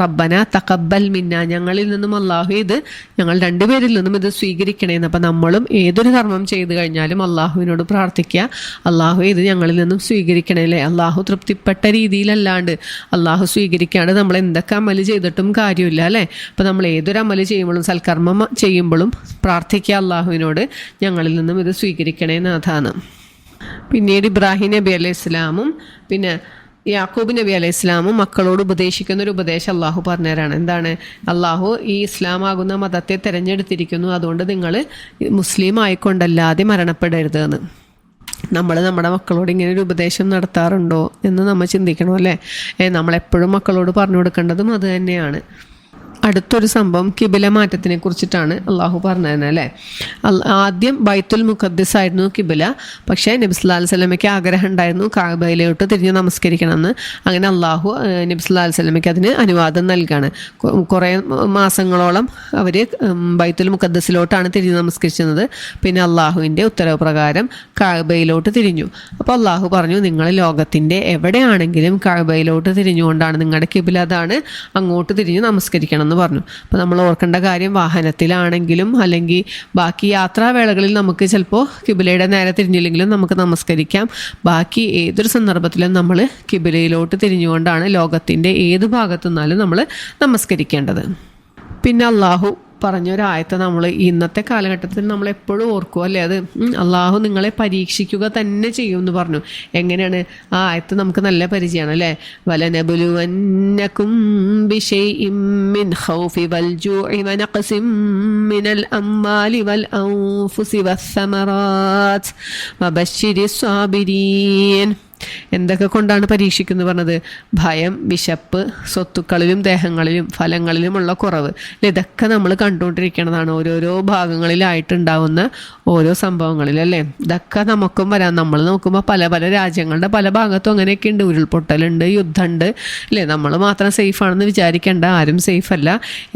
റബ്ബന തഖബ്ബൽ മിന്ന, ഞങ്ങളിൽ നിന്നും അള്ളാഹു ഇത് ഞങ്ങൾ രണ്ടുപേരിൽ നിന്നും ഇത് സ്വീകരിക്കണേന്ന്. അപ്പോൾ നമ്മളും ഏതൊരു കർമ്മം ചെയ്തു കഴിഞ്ഞാലും അള്ളാഹുവിനോട് പ്രാർത്ഥിക്കുക, അള്ളാഹു ഇത് ഞങ്ങളിൽ നിന്നും സ്വീകരിക്കണേ അല്ലേ. അള്ളാഹു തൃപ്തിപ്പെട്ട രീതിയിലല്ലാണ്ട് അള്ളാഹു സ്വീകരിക്കാണ്ട് നമ്മൾ എന്തൊക്കെ അമല് ചെയ്തിട്ടും കാര്യമില്ല അല്ലേ. അപ്പോൾ നമ്മൾ ഏതൊരു അമല് ചെയ്യുമ്പോഴും സൽക്കർമ്മം ചെയ്യുമ്പോഴും പ്രാർത്ഥിക്കുക അള്ളാഹുവിനോട് ഞങ്ങളിൽ നിന്നും ഇത് സ്വീകരിക്കണേ നാഥാണ്. പിന്നീട് ഇബ്രാഹിം നബി അലൈഹി ഇസ്ലാമും പിന്നെ യാക്കൂബ് നബി അലൈഹി ഇസ്ലാമും മക്കളോട് ഉപദേശിക്കുന്ന ഒരു ഉപദേശം അള്ളാഹു പറഞ്ഞുതരാണ്. എന്താണ്, അള്ളാഹു ഈ ഇസ്ലാമാകുന്ന മതത്തെ തിരഞ്ഞെടുത്തിരിക്കുന്നു, അതുകൊണ്ട് നിങ്ങൾ മുസ്ലിം ആയിക്കൊണ്ടല്ലാതെ മരണപ്പെടരുത് എന്ന്. നമ്മൾ നമ്മുടെ മക്കളോട് ഇങ്ങനെ ഒരു ഉപദേശം നടത്താറുണ്ടോ എന്ന് നമ്മൾ ചിന്തിക്കണം അല്ലേ. നമ്മളെപ്പോഴും മക്കളോട് പറഞ്ഞു കൊടുക്കേണ്ടതും അത് തന്നെയാണ്. അടുത്തൊരു സംഭവം കിബില മാറ്റത്തിനെ കുറിച്ചിട്ടാണ് അള്ളാഹു പറഞ്ഞത് അല്ലേ. ആദ്യം ബൈത്തുൽ മുഖദ്ദിസ് ആയിരുന്നു കിബില, പക്ഷേ നബി സല്ലല്ലാഹു അലൈഹി വസല്ലമയ്ക്ക് ആഗ്രഹം ഉണ്ടായിരുന്നു കഅബയിലോട്ട് തിരിഞ്ഞ് നമസ്കരിക്കണമെന്ന്. അങ്ങനെ അള്ളാഹു നബി സല്ലല്ലാഹു അലൈഹി വസല്ലമയ്ക്ക് അതിന് അനുവാദം നൽകുകയാണ്. കുറേ മാസങ്ങളോളം അവർ ബൈത്തുൽ മുഖദ്ദിസിലോട്ടാണ് തിരിഞ്ഞ് നമസ്കരിച്ചിരുന്നത്. പിന്നെ അള്ളാഹുവിൻ്റെ ഉത്തരവ് പ്രകാരം കഅബയിലോട്ട് തിരിഞ്ഞു. അപ്പോൾ അള്ളാഹു പറഞ്ഞു, നിങ്ങൾ ലോകത്തിൻ്റെ എവിടെയാണെങ്കിലും കഅബയിലോട്ട് തിരിഞ്ഞുകൊണ്ടാണ് നിങ്ങളുടെ കിബില, അതാണ്, അങ്ങോട്ട് തിരിഞ്ഞ് നമസ്കരിക്കണം എന്ന് പറഞ്ഞു. അപ്പോൾ നമ്മൾ ഓർക്കേണ്ട കാര്യം, വാഹനത്തിലാണെങ്കിലും അല്ലെങ്കിൽ ബാക്കി യാത്രാവേളകളിൽ നമുക്ക് ചിലപ്പോൾ കിബിലയുടെ നേരെ തിരിഞ്ഞില്ലെങ്കിലും നമുക്ക് നമസ്കരിക്കാം. ബാക്കി ഏതൊരു സന്ദർഭത്തിലും നമ്മൾ കിബിലയിലോട്ട് തിരിഞ്ഞുകൊണ്ടാണ് ലോകത്തിൻ്റെ ഏത് ഭാഗത്തു നിന്നാലും നമ്മൾ നമസ്കരിക്കേണ്ടത്. പിന്നെ അള്ളാഹു പറഞ്ഞൊരായത്തെ നമ്മൾ ഇന്നത്തെ കാലഘട്ടത്തിൽ നമ്മൾ എപ്പോഴും ഓർക്കും അല്ലേ. അത് അള്ളാഹു നിങ്ങളെ പരീക്ഷിക്കുക തന്നെ ചെയ്യുമെന്ന് പറഞ്ഞു. എങ്ങനെയാണ് ആ ആയത്ത് നമുക്ക് നല്ല പരിചയമാണ് അല്ലേ. വലനബുലുവന്നകും ബിശൈഇൻ മിൻ ഖൗഫി വൽ ജൂഇ വനഖസിൻ മിനൽ അംവാലി വൽ അൻഫുസി വസ്സമറാത്ത് വബശ്ശിരിസ് സാബിരീൻ. എന്തൊക്കെ കൊണ്ടാണ് പരീക്ഷിക്കുന്നത് പറഞ്ഞത്? ഭയം, വിശപ്പ്, സ്വത്തുക്കളിലും ദേഹങ്ങളിലും ഫലങ്ങളിലുമുള്ള കുറവ്. ഇതൊക്കെ നമ്മൾ കണ്ടുകൊണ്ടിരിക്കുന്നതാണ് ഓരോരോ ഭാഗങ്ങളിലായിട്ടുണ്ടാവുന്ന ഓരോ സംഭവങ്ങളിൽ അല്ലേ. ഇതൊക്കെ നമുക്കും വരാം. നമ്മൾ നോക്കുമ്പോൾ പല പല രാജ്യങ്ങളുടെ പല ഭാഗത്തും അങ്ങനെയൊക്കെ ഉണ്ട്. ഉരുൾപൊട്ടലുണ്ട്, യുദ്ധമുണ്ട് അല്ലേ. നമ്മൾ മാത്രം സേഫാണെന്ന് വിചാരിക്കേണ്ട, ആരും സേഫല്ല.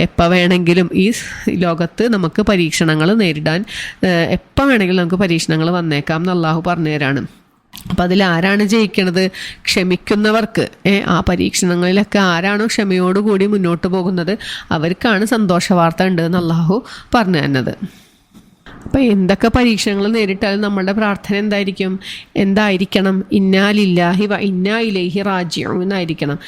എപ്പോൾ വേണമെങ്കിലും ഈ ലോകത്ത് നമുക്ക് പരീക്ഷണങ്ങൾ നേരിടാൻ എപ്പോൾ വേണമെങ്കിലും നമുക്ക് പരീക്ഷണങ്ങൾ വന്നേക്കാം എന്ന് അള്ളാഹു പറഞ്ഞു തരാണ്. അപ്പം അതിലാരാണ് ജയിക്കണത്? ക്ഷമിക്കുന്നവർക്ക്. ആ പരീക്ഷണങ്ങളിലൊക്കെ ആരാണോ ക്ഷമയോടുകൂടി മുന്നോട്ട് പോകുന്നത് അവർക്കാണ് സന്തോഷ വാർത്ത ഉണ്ട് എന്ന് അള്ളാഹു പറഞ്ഞു തന്നത്. അപ്പം എന്തൊക്കെ പരീക്ഷണങ്ങൾ നേരിട്ടാലും നമ്മളുടെ പ്രാർത്ഥന എന്തായിരിക്കണം? ഇന്നാ ലില്ലാഹി വ ഇന്നാ ഇലൈഹി റാജിഊൻ എന്നായിരിക്കണം.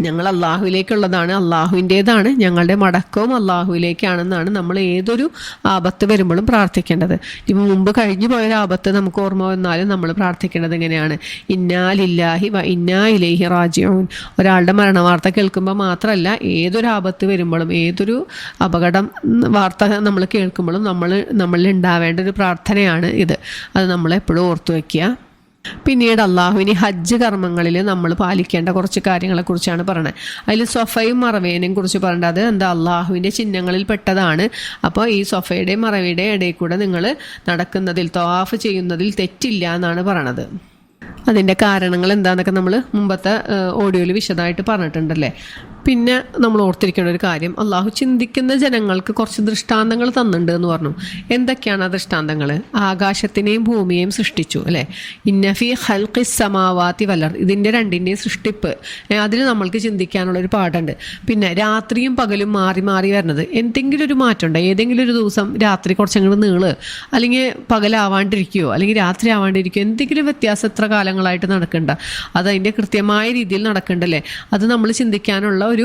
ഞങ്ങൾ അള്ളാഹുവിലേക്കുള്ളതാണ്, അള്ളാഹുവിൻ്റേതാണ്, ഞങ്ങളുടെ മടക്കവും അള്ളാഹുവിലേക്കാണെന്നാണ് നമ്മൾ ഏതൊരു ആപത്ത് വരുമ്പോഴും പ്രാർത്ഥിക്കേണ്ടത്. ഇപ്പം മുമ്പ് കഴിഞ്ഞു പോയൊരു ആപത്ത് നമുക്ക് ഓർമ്മ വന്നാലും നമ്മൾ പ്രാർത്ഥിക്കേണ്ടത് എങ്ങനെയാണ്? ഇന്നാ ലില്ലാഹി വ ഇന്നാ ഇലൈഹി റാജിഊൻ. ഒരാളുടെ മരണവാർത്ത കേൾക്കുമ്പോൾ മാത്രമല്ല, ഏതൊരു ആപത്ത് വരുമ്പോഴും ഏതൊരു അപകടം വാർത്ത നമ്മൾ കേൾക്കുമ്പോഴും നമ്മളിൽ ഉണ്ടാവേണ്ട ഒരു പ്രാർത്ഥനയാണ് ഇത്. അത് നമ്മളെപ്പോഴും ഓർത്തു വയ്ക്കുക. പിന്നീട് അള്ളാഹുവിന് ഹജ്ജ് കർമ്മങ്ങളിൽ നമ്മൾ പാലിക്കേണ്ട കുറച്ച് കാര്യങ്ങളെക്കുറിച്ചാണ് പറയുന്നത്. അതിൽ സൊഫയും മറവേനെയും കുറിച്ച് പറയേണ്ടത് അത് എന്താ അള്ളാഹുവിൻ്റെ ചിഹ്നങ്ങളിൽ പെട്ടതാണ്. അപ്പോൾ ഈ സൊഫയുടെയും മറവയുടെയും ഇടയിൽ കൂടെ നിങ്ങൾ നടക്കുന്നതിൽ തവാഫ് ചെയ്യുന്നതിൽ തെറ്റില്ല എന്നാണ് പറയണത്. അതിൻ്റെ കാരണങ്ങൾ എന്താണെന്നൊക്കെ നമ്മൾ മുമ്പത്തെ ഓഡിയോയിൽ വിശദമായിട്ട് പറഞ്ഞിട്ടുണ്ടല്ലേ. പിന്നെ നമ്മൾ ഓർത്തിരിക്കേണ്ട ഒരു കാര്യം, അള്ളാഹു ചിന്തിക്കുന്ന ജനങ്ങൾക്ക് കുറച്ച് ദൃഷ്ടാന്തങ്ങൾ തന്നിട്ടുണ്ട് എന്ന് പറഞ്ഞു. എന്തൊക്കെയാണ് ആ ദൃഷ്ടാന്തങ്ങൾ? ആകാശത്തിനെയും ഭൂമിയെയും സൃഷ്ടിച്ചു അല്ലേ. ഇന്നഫി ഖൽഖി സമാവാതി വലർ, ഇതിൻ്റെ രണ്ടിൻ്റെയും സൃഷ്ടിപ്പ്, അതിന് നമ്മൾക്ക് ചിന്തിക്കാനുള്ളൊരു പാഠമുണ്ട്. പിന്നെ രാത്രിയും പകലും മാറി മാറി വരുന്നത്, എന്തെങ്കിലും ഒരു മാറ്റമുണ്ടോ? ഏതെങ്കിലും ഒരു ദിവസം രാത്രി കുറച്ചങ്ങോട്ട് നീള്, അല്ലെങ്കിൽ പകലാവാണ്ടിരിക്കുകയോ അല്ലെങ്കിൽ രാത്രി ആവാണ്ടിരിക്കുകയോ, എന്തെങ്കിലും വ്യത്യാസം എത്ര കാലങ്ങളായിട്ട് നടക്കണ്ട, അതതിൻ്റെ കൃത്യമായ രീതിയിൽ നടക്കണ്ടല്ലേ. അത് നമ്മൾ ചിന്തിക്കാനുള്ള ഒരു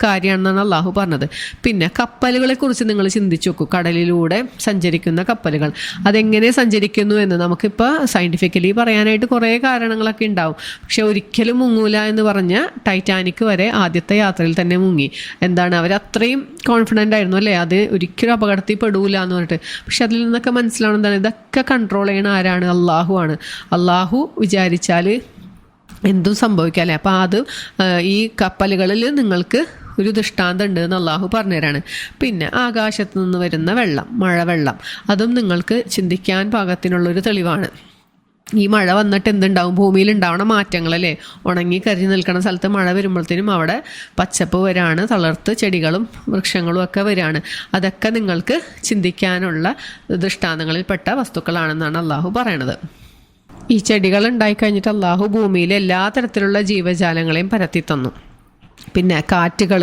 കാര്യമാണെന്നാണ് അള്ളാഹു പറഞ്ഞത്. പിന്നെ കപ്പലുകളെ കുറിച്ച് നിങ്ങൾ ചിന്തിച്ചു നോക്കൂ. കടലിലൂടെ സഞ്ചരിക്കുന്ന കപ്പലുകൾ അതെങ്ങനെ സഞ്ചരിക്കുന്നു എന്ന് നമുക്കിപ്പോൾ സയൻറ്റിഫിക്കലി പറയാനായിട്ട് കുറേ കാരണങ്ങളൊക്കെ ഉണ്ടാവും. പക്ഷെ ഒരിക്കലും മുങ്ങൂല എന്ന് പറഞ്ഞ ടൈറ്റാനിക് വരെ ആദ്യത്തെ യാത്രയിൽ തന്നെ മുങ്ങി. എന്താണ്, അവരത്രയും കോൺഫിഡൻ്റ് ആയിരുന്നു അല്ലേ, അത് ഒരിക്കലും അപകടത്തിൽ പെടൂല എന്ന് പറഞ്ഞിട്ട്. പക്ഷെ അതിൽ നിന്നൊക്കെ മനസ്സിലാവുന്നത് എന്താണ്, ഇതൊക്കെ കൺട്രോൾ ചെയ്യണ ആരാണ്? അള്ളാഹു ആണ്. അള്ളാഹു വിചാരിച്ചാൽ എന്തും സംഭവിക്കാം അല്ലേ. അപ്പോൾ അത് ഈ കപ്പലുകളിൽ നിങ്ങൾക്ക് ഒരു ദൃഷ്ടാന്തം ഉണ്ട് എന്ന് അള്ളാഹു പറഞ്ഞുതരാണ്. പിന്നെ ആകാശത്ത് നിന്ന് വരുന്ന വെള്ളം, മഴവെള്ളം, അതും നിങ്ങൾക്ക് ചിന്തിക്കാൻ പാകത്തിനുള്ളൊരു തെളിവാണ്. ഈ മഴ വന്നിട്ട് എന്തുണ്ടാവും? ഭൂമിയിൽ ഉണ്ടാവണ മാറ്റങ്ങളല്ലേ. ഉണങ്ങി കരിഞ്ഞു നിൽക്കുന്ന സ്ഥലത്ത് മഴ വരുമ്പോഴത്തേനും അവിടെ പച്ചപ്പ് വരാണ്, തളർത്ത് ചെടികളും വൃക്ഷങ്ങളും ഒക്കെ വരാണ്. അതൊക്കെ നിങ്ങൾക്ക് ചിന്തിക്കാനുള്ള ദൃഷ്ടാന്തങ്ങളിൽപ്പെട്ട വസ്തുക്കളാണെന്നാണ് അള്ളാഹു പറയണത്. ഈ ചെടികൾ ഉണ്ടായിക്കഴിഞ്ഞിട്ട് അള്ളാഹു ഭൂമിയിലെ എല്ലാ തരത്തിലുള്ള ജീവജാലങ്ങളെയും പരത്തി തന്നു. പിന്നെ കാറ്റുകൾ,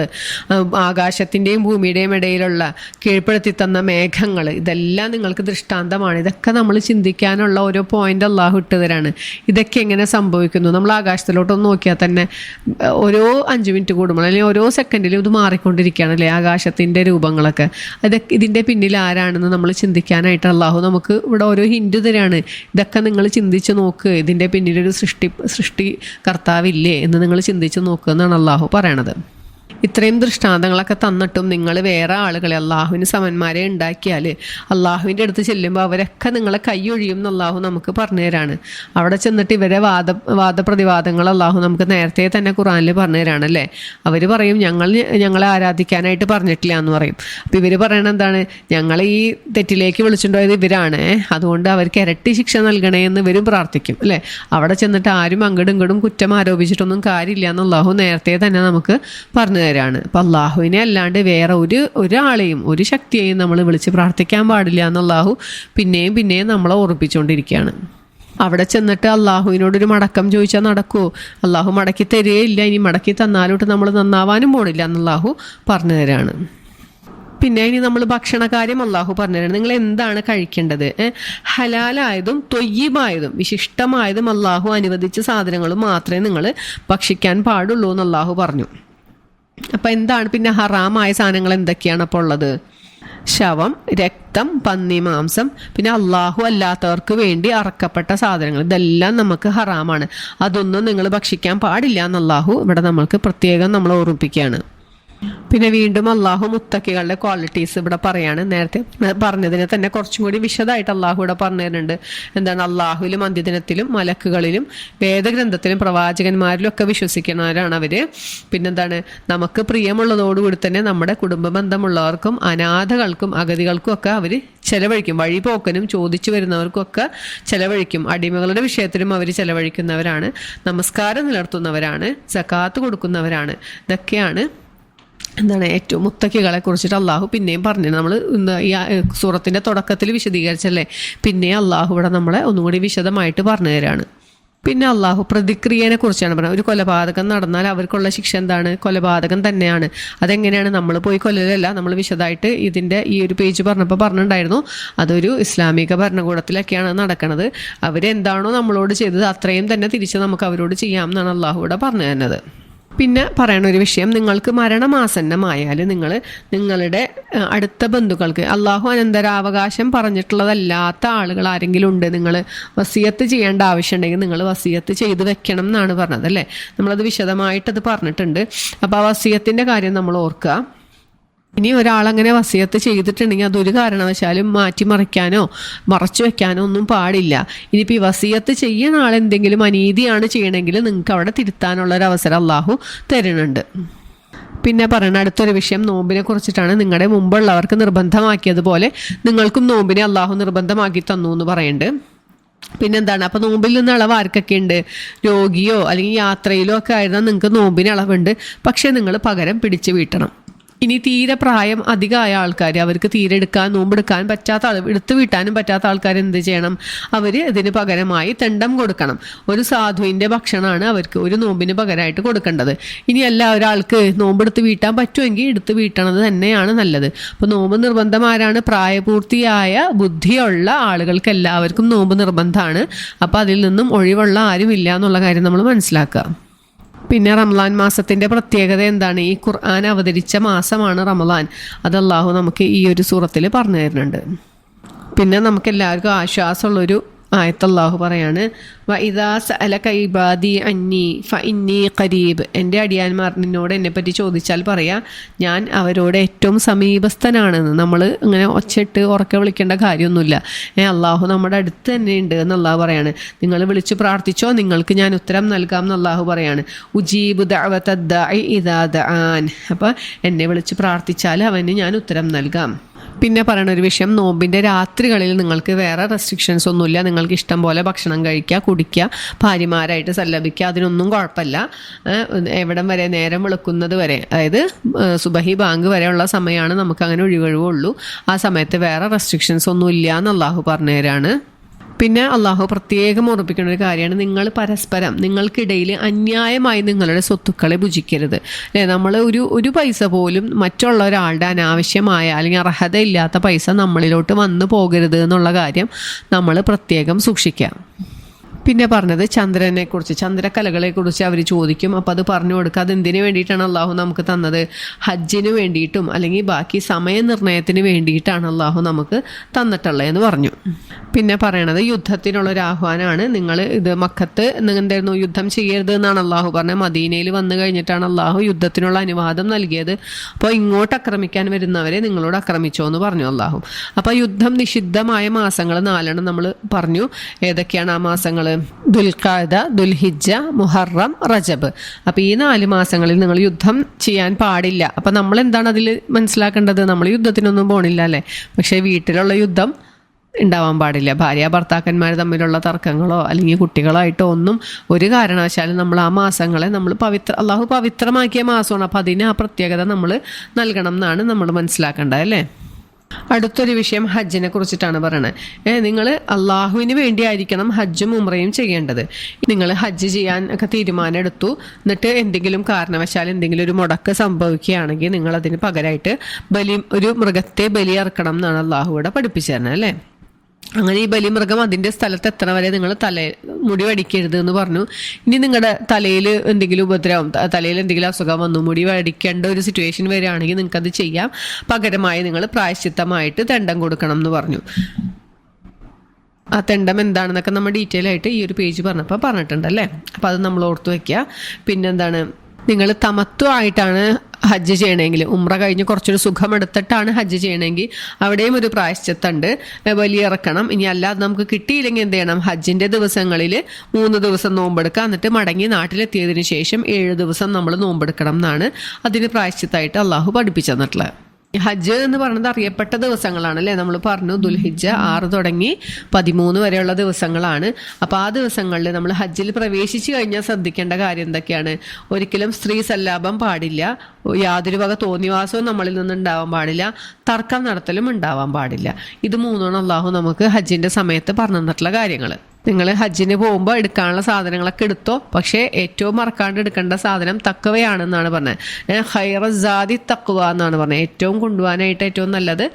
ആകാശത്തിൻ്റെയും ഭൂമിയുടെയും ഇടയിലുള്ള കീഴ്പ്പെടുത്തി തന്ന മേഘങ്ങൾ, ഇതെല്ലാം നിങ്ങൾക്ക് ദൃഷ്ടാന്തമാണ്. ഇതൊക്കെ നമ്മൾ ചിന്തിക്കാനുള്ള ഓരോ പോയിന്റ് അള്ളാഹു ഇട്ട് തരാണ്. ഇതൊക്കെ എങ്ങനെ സംഭവിക്കുന്നു? നമ്മൾ ആകാശത്തിലോട്ടൊന്ന് നോക്കിയാൽ തന്നെ ഓരോ 5 മിനിറ്റ് കൂടുമ്പോൾ അല്ലെങ്കിൽ ഓരോ സെക്കൻഡിലും ഇത് മാറിക്കൊണ്ടിരിക്കുകയാണ് അല്ലേ, ആകാശത്തിൻ്റെ രൂപങ്ങളൊക്കെ. ഇതൊക്കെ ഇതിൻ്റെ പിന്നിൽ ആരാണെന്ന് നമ്മൾ ചിന്തിക്കാനായിട്ട് അള്ളാഹു നമുക്ക് ഇവിടെ ഓരോ ഹിൻഡ് തരാണ്. ഇതൊക്കെ നിങ്ങൾ ചിന്തിച്ച് നോക്ക്, ഇതിൻ്റെ പിന്നിലൊരു സൃഷ്ടി കർത്താവില്ലേ എന്ന് നിങ്ങൾ ചിന്തിച്ച് നോക്കുക എന്നാണ് അള്ളാഹു പറയണത്. ഇത്രയും ദൃഷ്ടാന്തങ്ങളൊക്കെ തന്നിട്ടും നിങ്ങൾ വേറെ ആളുകളെ അള്ളാഹുവിന് സമന്മാരെ ഉണ്ടാക്കിയാൽ അള്ളാഹുവിൻ്റെ അടുത്ത് ചെല്ലുമ്പോൾ അവരൊക്കെ നിങ്ങളെ കൈയൊഴിയും എന്ന് അള്ളാഹു നമുക്ക് പറഞ്ഞു തരാണ്. അവിടെ ചെന്നിട്ട് ഇവരെ വാദപ്രതിവാദങ്ങൾ അള്ളാഹു നമുക്ക് നേരത്തെ തന്നെ ഖുറാനിൽ പറഞ്ഞു തരാണല്ലേ. അവർ പറയും ഞങ്ങളെ ആരാധിക്കാനായിട്ട് പറഞ്ഞിട്ടില്ല എന്ന് പറയും. അപ്പോൾ ഇവർ പറയണത് എന്താണ്? ഞങ്ങളെ ഈ തെറ്റിലേക്ക് വിളിച്ചിട്ടുണ്ടായത് ഇവരാണ്, അതുകൊണ്ട് അവർക്ക് ഇരട്ടി ശിക്ഷ നൽകണേ എന്ന് ഇവരും പ്രാർത്ഥിക്കും അല്ലേ. അവിടെ ചെന്നിട്ട് ആരും അങ്ങടും ഇങ്ങടും കുറ്റം ആരോപിച്ചിട്ടൊന്നും കാര്യമില്ല എന്ന് അള്ളാഹു നേരത്തെ തന്നെ നമുക്ക് പറഞ്ഞു തരാണ്. അപ്പം അള്ളാഹുവിനെ അല്ലാണ്ട് വേറെ ഒരാളെയും ഒരു ശക്തിയെയും നമ്മൾ വിളിച്ച് പ്രാർത്ഥിക്കാൻ പാടില്ല എന്ന് അള്ളാഹു പിന്നെയും നമ്മളെ ഓർപ്പിച്ചുകൊണ്ടിരിക്കുകയാണ്. അവിടെ ചെന്നിട്ട് അള്ളാഹുവിനോടൊരു മടക്കം ചോദിച്ചാൽ നടക്കുമോ? അള്ളാഹു മടക്കി തരുകയില്ല. ഇനി മടക്കി തന്നാലോട്ട് നമ്മൾ നന്നാവാനും പോണില്ല എന്ന് അള്ളാഹു പറഞ്ഞു തരാണ്. പിന്നെ ഇനി നമ്മൾ ഭക്ഷണകാര്യം അള്ളാഹു പറഞ്ഞുതരാണ്. നിങ്ങൾ എന്താണ് കഴിക്കേണ്ടത്? ഹലാലായതും തൊയ്യബായതും വിശിഷ്ടമായതും അള്ളാഹു അനുവദിച്ച സാധനങ്ങളും മാത്രമേ നിങ്ങൾ ഭക്ഷിക്കാൻ പാടുള്ളൂ എന്ന് അള്ളാഹു പറഞ്ഞു. അപ്പം എന്താണ് പിന്നെ ഹറാമായ സാധനങ്ങൾ എന്തൊക്കെയാണ് അപ്പോൾ ഉള്ളത്? ശവം, രക്തം, പന്നി മാംസം, പിന്നെ അള്ളാഹു അല്ലാത്തവർക്ക് വേണ്ടി അറക്കപ്പെട്ട സാധനങ്ങൾ, ഇതെല്ലാം നമുക്ക് ഹറാമാണ്. അതൊന്നും നിങ്ങൾ ഭക്ഷിക്കാൻ പാടില്ല എന്ന് അള്ളാഹു ഇവിടെ നമ്മൾക്ക് പ്രത്യേകം നമ്മൾ ഓർമ്മിപ്പിക്കുകയാണ്. പിന്നെ വീണ്ടും അള്ളാഹു മുത്തക്കികളുടെ ക്വാളിറ്റീസ് ഇവിടെ പറയാണ്. നേരത്തെ പറഞ്ഞതിനെ തന്നെ കുറച്ചും കൂടി വിശദമായിട്ട് അള്ളാഹു ഇവിടെ പറഞ്ഞു തരുന്നുണ്ട്. എന്താണ്? അള്ളാഹുവിലും അന്ത്യദിനത്തിലും മലക്കുകളിലും വേദഗ്രന്ഥത്തിലും പ്രവാചകന്മാരിലും ഒക്കെ വിശ്വസിക്കുന്നവരാണ് അവർ. പിന്നെന്താണ്? നമുക്ക് പ്രിയമുള്ളതോടുകൂടി തന്നെ നമ്മുടെ കുടുംബ ബന്ധമുള്ളവർക്കും അനാഥകൾക്കും അഗതികൾക്കും ഒക്കെ അവർ ചെലവഴിക്കും. വഴിപോക്കനും ചോദിച്ചു വരുന്നവർക്കും ഒക്കെ ചെലവഴിക്കും. അടിമകളുടെ വിഷയത്തിലും അവർ ചെലവഴിക്കുന്നവരാണ്. നമസ്കാരം നിലർത്തുന്നവരാണ്. സകാത്ത് കൊടുക്കുന്നവരാണ്. ഇതൊക്കെയാണ് എന്താണ് ഏറ്റവും മുത്തക്കികളെ കുറിച്ചിട്ട് അള്ളാഹു പിന്നെയും പറഞ്ഞു. നമ്മൾ ഈ സൂറത്തിൻ്റെ തുടക്കത്തിൽ വിശദീകരിച്ചല്ലേ, പിന്നെ അള്ളാഹു ഇവിടെ നമ്മളെ ഒന്നുകൂടി വിശദമായിട്ട് പറഞ്ഞു തരാണ്. പിന്നെ അള്ളാഹു പ്രതിക്രിയനെ കുറിച്ചാണ് പറയുന്നത്. ഒരു കൊലപാതകം നടന്നാൽ അവർക്കുള്ള ശിക്ഷ എന്താണ്? കൊലപാതകം തന്നെയാണ്. അതെങ്ങനെയാണ്? നമ്മൾ പോയി കൊല്ലലല്ല. നമ്മൾ വിശദമായിട്ട് ഇതിൻ്റെ ഈ ഒരു പേജ് പറഞ്ഞിട്ടുണ്ടായിരുന്നു. അതൊരു ഇസ്ലാമിക ഭരണകൂടത്തിലൊക്കെയാണ് നടക്കുന്നത്. അവരെന്താണോ നമ്മളോട് ചെയ്തത് അത്രയും തന്നെ തിരിച്ച് നമുക്ക് അവരോട് ചെയ്യാം എന്നാണ് അള്ളാഹു ഇവിടെ പറഞ്ഞു തരുന്നത്. പിന്നെ പറയണ ഒരു വിഷയം, നിങ്ങൾക്ക് മരണമാസന്നമായാൽ നിങ്ങളുടെ അടുത്ത ബന്ധുക്കൾക്ക് അള്ളാഹു അനന്തരാവകാശം പറഞ്ഞിട്ടുള്ളതല്ലാത്ത ആളുകൾ ആരെങ്കിലും ഉണ്ട്, നിങ്ങൾ വസിയത്ത് ചെയ്യേണ്ട ആവശ്യമുണ്ടെങ്കിൽ നിങ്ങൾ വസിയത്ത് ചെയ്ത് വെക്കണം എന്നാണ് പറഞ്ഞത് അല്ലേ. നമ്മളത് വിശദമായിട്ടത് പറഞ്ഞിട്ടുണ്ട്. അപ്പോൾ ആ വസിയത്തിൻ്റെ കാര്യം നമ്മൾ ഓർക്കുക. ഇനി ഒരാളങ്ങനെ വസിയത്ത് ചെയ്തിട്ടുണ്ടെങ്കിൽ അതൊരു കാരണവശാലും മാറ്റിമറിക്കാനോ മറച്ചു വെക്കാനോ ഒന്നും പാടില്ല. ഇനിയിപ്പോൾ ഈ വസിയത്ത് ചെയ്യുന്ന ആളെന്തെങ്കിലും അനീതിയാണ് ചെയ്യണമെങ്കിൽ നിങ്ങൾക്ക് അവിടെ തിരുത്താനുള്ളൊരവസരം അള്ളാഹു തരുന്നുണ്ട്. പിന്നെ പറയുന്ന അടുത്തൊരു വിഷയം നോമ്പിനെ കുറിച്ചിട്ടാണ്. നിങ്ങളുടെ മുമ്പുള്ളവർക്ക് നിർബന്ധമാക്കിയതുപോലെ നിങ്ങൾക്കും നോമ്പിനെ അള്ളാഹു നിർബന്ധമാക്കി തന്നു എന്ന് പറയുന്നുണ്ട്. പിന്നെന്താണ്, അപ്പോൾ നോമ്പിൽ നിന്ന് ഇളവ് ആർക്കൊക്കെ ഉണ്ട്? രോഗിയോ അല്ലെങ്കിൽ യാത്രയിലോ ഒക്കെ ആയിരുന്നാൽ നിങ്ങൾക്ക് നോമ്പിന് ഇളവുണ്ട്. പക്ഷേ നിങ്ങൾ പകരം പിടിച്ചു വീട്ടണം. ഇനി തീരെ പ്രായം അധികമായ ആൾക്കാർ, അവർക്ക് തീരെ നോമ്പെടുക്കാൻ പറ്റാത്ത എടുത്തു വീട്ടാനും പറ്റാത്ത ആൾക്കാർ എന്ത് ചെയ്യണം? അവർ ഇതിന് പകരമായി തെണ്ടം കൊടുക്കണം. ഒരു സാധുവിൻ്റെ ഭക്ഷണമാണ് അവർക്ക് ഒരു നോമ്പിന് പകരമായിട്ട് കൊടുക്കേണ്ടത്. ഇനി ഒരാൾക്ക് നോമ്പെടുത്ത് വീട്ടാൻ പറ്റുമെങ്കിൽ എടുത്ത് വീട്ടണത് തന്നെയാണ് നല്ലത്. അപ്പോൾ നോമ്പ് നിർബന്ധം ആരാണ്? പ്രായപൂർത്തിയായ ബുദ്ധിയുള്ള ആളുകൾക്ക് എല്ലാവർക്കും നോമ്പ് നിർബന്ധമാണ്. അപ്പോൾ അതിൽ നിന്നും ഒഴിവുള്ള ആരുമില്ല എന്നുള്ള കാര്യം നമ്മൾ മനസ്സിലാക്കുക. പിന്നെ റമളാൻ മാസത്തിൻ്റെ പ്രത്യേകത എന്താണ്? ഈ ഖുർആൻ അവതരിച്ച മാസമാണ് റമളാൻ. അത് അല്ലാഹു നമുക്ക് ഈ ഒരു സൂറത്തിൽ പറഞ്ഞു തരുന്നുണ്ട്. പിന്നെ നമുക്ക് എല്ലാവർക്കും ആശ്വാസമുള്ളൊരു ആയത്തല്ലാഹു പറയാണ്, വഇദാ സഅലക ഇബാദി അന്നി ഫഇന്നി ഖരീബ്. എൻ്റെ അടിയാന്മാർ നിന്നോട് എന്നെപ്പറ്റി ചോദിച്ചാൽ പറയാം, ഞാൻ അവരോട് ഏറ്റവും സമീപസ്ഥനാണെന്ന്. നമ്മൾ ഇങ്ങനെ ഒച്ചിട്ട് ഉറക്കെ വിളിക്കേണ്ട കാര്യമൊന്നുമില്ല. അള്ളാഹു നമ്മുടെ അടുത്ത് തന്നെ ഉണ്ട് എന്ന് അള്ളാഹു പറയാണ്. നിങ്ങൾ വിളിച്ച് പ്രാർത്ഥിച്ചോ, നിങ്ങൾക്ക് ഞാൻ ഉത്തരം നൽകാം എന്ന് അള്ളാഹു പറയാണ്. ഉജീബു ദഅവത ദാഇ ഇദാ ദആൻ. അപ്പോൾ എന്നെ വിളിച്ച് പ്രാർത്ഥിച്ചാൽ അവന് ഞാൻ ഉത്തരം നൽകാം. പിന്നെ പറയുന്ന ഒരു വിഷയം, നോമ്പിൻ്റെ രാത്രികളിൽ നിങ്ങൾക്ക് വേറെ റെസ്ട്രിക്ഷൻസ് ഒന്നുമില്ല. നിങ്ങൾക്ക് ഇഷ്ടം പോലെ ഭക്ഷണം കഴിക്കുക, കുടിക്കുക, ഭാര്യമാരായിട്ട് സല്ലപിക്കുക, അതിനൊന്നും കുഴപ്പമില്ല. എവിടം വരെ? നേരം വെളുക്കുന്നത് വരെ, അതായത് സുബഹി ബാങ്ക് വരെയുള്ള സമയമാണ് നമുക്ക് അങ്ങനെ ഒഴിവുള്ളൂ. ആ സമയത്ത് വേറെ റെസ്ട്രിക്ഷൻസ് ഒന്നും ഇല്ല എന്ന് അള്ളാഹു പറഞ്ഞുതരാണ്. പിന്നെ അള്ളാഹു പ്രത്യേകം ഓർമ്മിപ്പിക്കുന്ന ഒരു കാര്യമാണ്, നിങ്ങൾ പരസ്പരം നിങ്ങൾക്കിടയിൽ അന്യായമായി നിങ്ങളുടെ സ്വത്തുക്കളെ ഭുജിക്കരുത്. നമ്മൾ ഒരു പൈസ പോലും മറ്റുള്ള ഒരാളുടെ അനാവശ്യമായ അല്ലെങ്കിൽ അർഹതയില്ലാത്ത പൈസ നമ്മളിലോട്ട് വന്നു പോകരുത് എന്നുള്ള കാര്യം നമ്മൾ പ്രത്യേകം സൂക്ഷിക്കാം. പിന്നെ പറഞ്ഞത് ചന്ദ്രനെക്കുറിച്ച്, ചന്ദ്രക്കലകളെക്കുറിച്ച് അവർ ചോദിക്കും. അപ്പോൾ അത് പറഞ്ഞു കൊടുക്കുക. അതെന്തിനു വേണ്ടിയിട്ടാണ് അള്ളാഹു നമുക്ക് തന്നത്? ഹജ്ജിന് വേണ്ടിയിട്ടും അല്ലെങ്കിൽ ബാക്കി സമയനിർണയത്തിന് വേണ്ടിയിട്ടാണ് അള്ളാഹു നമുക്ക് തന്നിട്ടുള്ളതെന്ന് പറഞ്ഞു. പിന്നെ പറയണത് യുദ്ധത്തിനുള്ളൊരു ആഹ്വാനമാണ്. നിങ്ങൾ ഇത് മക്കത്ത് എന്തായിരുന്നു, യുദ്ധം ചെയ്യരുത് എന്നാണ് അള്ളാഹു പറഞ്ഞത്. മദീനയിൽ വന്നു കഴിഞ്ഞിട്ടാണ് അള്ളാഹു യുദ്ധത്തിനുള്ള അനുവാദം നൽകിയത്. അപ്പോൾ ഇങ്ങോട്ട് ആക്രമിക്കാൻ വരുന്നവരെ നിങ്ങളോട് ആക്രമിച്ചോ എന്ന് പറഞ്ഞു അള്ളാഹു. അപ്പോൾ യുദ്ധം നിഷിദ്ധമായ മാസങ്ങൾ 4 നമ്മൾ പറഞ്ഞു. ഏതൊക്കെയാണ് ആ മാസങ്ങൾ? ദുൽഖഅദ, ദുൽഹിജ്ജ, മുഹറം, റജബ്. അപ്പോൾ ഈ 4 മാസങ്ങളിൽ നിങ്ങൾ യുദ്ധം ചെയ്യാൻ പാടില്ല. അപ്പോൾ നമ്മൾ എന്താണ് അതിൽ മനസ്സിലാക്കേണ്ടത്? നമ്മൾ യുദ്ധത്തിനൊന്നും പോണില്ല അല്ലേ. പക്ഷേ വീട്ടിലുള്ള യുദ്ധം ഉണ്ടാവാൻ പാടില്ല. ഭാര്യ ഭർത്താക്കന്മാർ തമ്മിലുള്ള തർക്കങ്ങളോ അല്ലെങ്കിൽ കുട്ടികളോ ആയിട്ടോ ഒന്നും ഒരു കാരണവശാലും നമ്മൾ ആ മാസങ്ങളെ നമ്മൾ അള്ളാഹു പവിത്രമാക്കിയ മാസമാണ്. അപ്പോൾ അതിന് ആ പ്രത്യേകത നമ്മൾ നൽകണം എന്നാണ് നമ്മൾ മനസ്സിലാക്കേണ്ടത് അല്ലേ. അടുത്തൊരു വിഷയം ഹജ്ജിനെ കുറിച്ചിട്ടാണ് പറയുന്നത്. നിങ്ങൾ അള്ളാഹുവിന് വേണ്ടിയായിരിക്കണം ഹജ്ജും ഉംറയും ചെയ്യേണ്ടത്. നിങ്ങൾ ഹജ്ജ് ചെയ്യാൻ ഒക്കെ തീരുമാനം എടുത്തു, എന്നിട്ട് എന്തെങ്കിലും കാരണവശാൽ എന്തെങ്കിലും ഒരു മുടക്ക് സംഭവിക്കുകയാണെങ്കിൽ നിങ്ങൾ അതിന് പകരമായിട്ട് ഒരു മൃഗത്തെ ബലിയർക്കണം എന്നാണ് അള്ളാഹു ഇവിടെ പഠിപ്പിച്ചു തരുന്നത് അല്ലേ. അങ്ങനെ ഈ ബലിമൃഗം അതിൻ്റെ സ്ഥലത്ത് എത്ര വരെ നിങ്ങൾ മുടി വടിക്കരുത് എന്ന് പറഞ്ഞു. ഇനി നിങ്ങളുടെ തലയിൽ എന്തെങ്കിലും ഉപദ്രവം, തലയിൽ എന്തെങ്കിലും അസുഖം വന്നു, മുടി വടിക്കേണ്ട ഒരു സിറ്റുവേഷൻ വരികയാണെങ്കിൽ നിങ്ങൾക്കത് ചെയ്യാം. പകരമായി നിങ്ങൾ പ്രായശ്ചിത്തമായിട്ട് ദണ്ഡം കൊടുക്കണം എന്ന് പറഞ്ഞു. ആ ദണ്ഡം എന്താണെന്നൊക്കെ നമ്മൾ ഡീറ്റെയിൽ ആയിട്ട് ഈ ഒരു പേജ് പറഞ്ഞപ്പോൾ പറഞ്ഞിട്ടുണ്ടല്ലേ. അപ്പോൾ അത് നമ്മൾ ഓർത്ത് വയ്ക്കുക. പിന്നെന്താണ്, നിങ്ങൾ തമത്വമായിട്ടാണ് ഹജ്ജ് ചെയ്യണമെങ്കിൽ, ഉംറ കഴിഞ്ഞ് കുറച്ചൊരു സുഖമെടുത്തിട്ടാണ് ഹജ്ജ് ചെയ്യണമെങ്കിൽ അവിടെയും ഒരു പ്രായശ്ചിത്തമുണ്ട്, ബലിയിറക്കണം. ഇനി അല്ലാതെ നമുക്ക് കിട്ടിയില്ലെങ്കിൽ എന്ത് ചെയ്യണം? ഹജ്ജിൻ്റെ ദിവസങ്ങളിൽ 3 ദിവസം നോമ്പെടുക്കുക, എന്നിട്ട് മടങ്ങി നാട്ടിലെത്തിയതിന് ശേഷം 7 ദിവസം നമ്മൾ നോമ്പെടുക്കണം എന്നാണ് അതിന് പ്രായശ്ചിത്തമായിട്ട് അള്ളാഹു പഠിപ്പിച്ചു തന്നിട്ടുള്ളത്. ഹജ്ജ് എന്ന് പറയുന്നത് അറിയപ്പെട്ട ദിവസങ്ങളാണ് അല്ലേ. നമ്മൾ പറഞ്ഞു ദുൽഹിജ്ജ 6 തുടങ്ങി 13 വരെയുള്ള ദിവസങ്ങളാണ്. അപ്പോൾ ആ ദിവസങ്ങളിൽ നമ്മൾ ഹജ്ജിൽ പ്രവേശിച്ചു കഴിഞ്ഞാൽ ശ്രദ്ധിക്കേണ്ട കാര്യം എന്തൊക്കെയാണ്? ഒരിക്കലും സ്ത്രീ സല്ലാപം പാടില്ല, യാതൊരു വക തോന്നിവാസവും നമ്മളിൽ നിന്ന് ഉണ്ടാവാൻ പാടില്ല, തർക്കം നടത്തലും ഉണ്ടാവാൻ പാടില്ല. ഇത് 3 അള്ളാഹു നമുക്ക് ഹജ്ജിൻ്റെ സമയത്ത് പറഞ്ഞു തന്നിട്ടുള്ള കാര്യങ്ങൾ. നിങ്ങൾ ഹജ്ജിന് പോകുമ്പോൾ എടുക്കാനുള്ള സാധനങ്ങളൊക്കെ എടുത്തോ, പക്ഷേ ഏറ്റവും മറക്കാണ്ട് എടുക്കേണ്ട സാധനം തഖ്വയാണെന്നാണ് പറഞ്ഞത്. ഖൈറസാദി തഖ്വ എന്നാണ് പറഞ്ഞത്. ഏറ്റവും കൊണ്ടുപോകാനായിട്ട് ഏറ്റവും നല്ലത്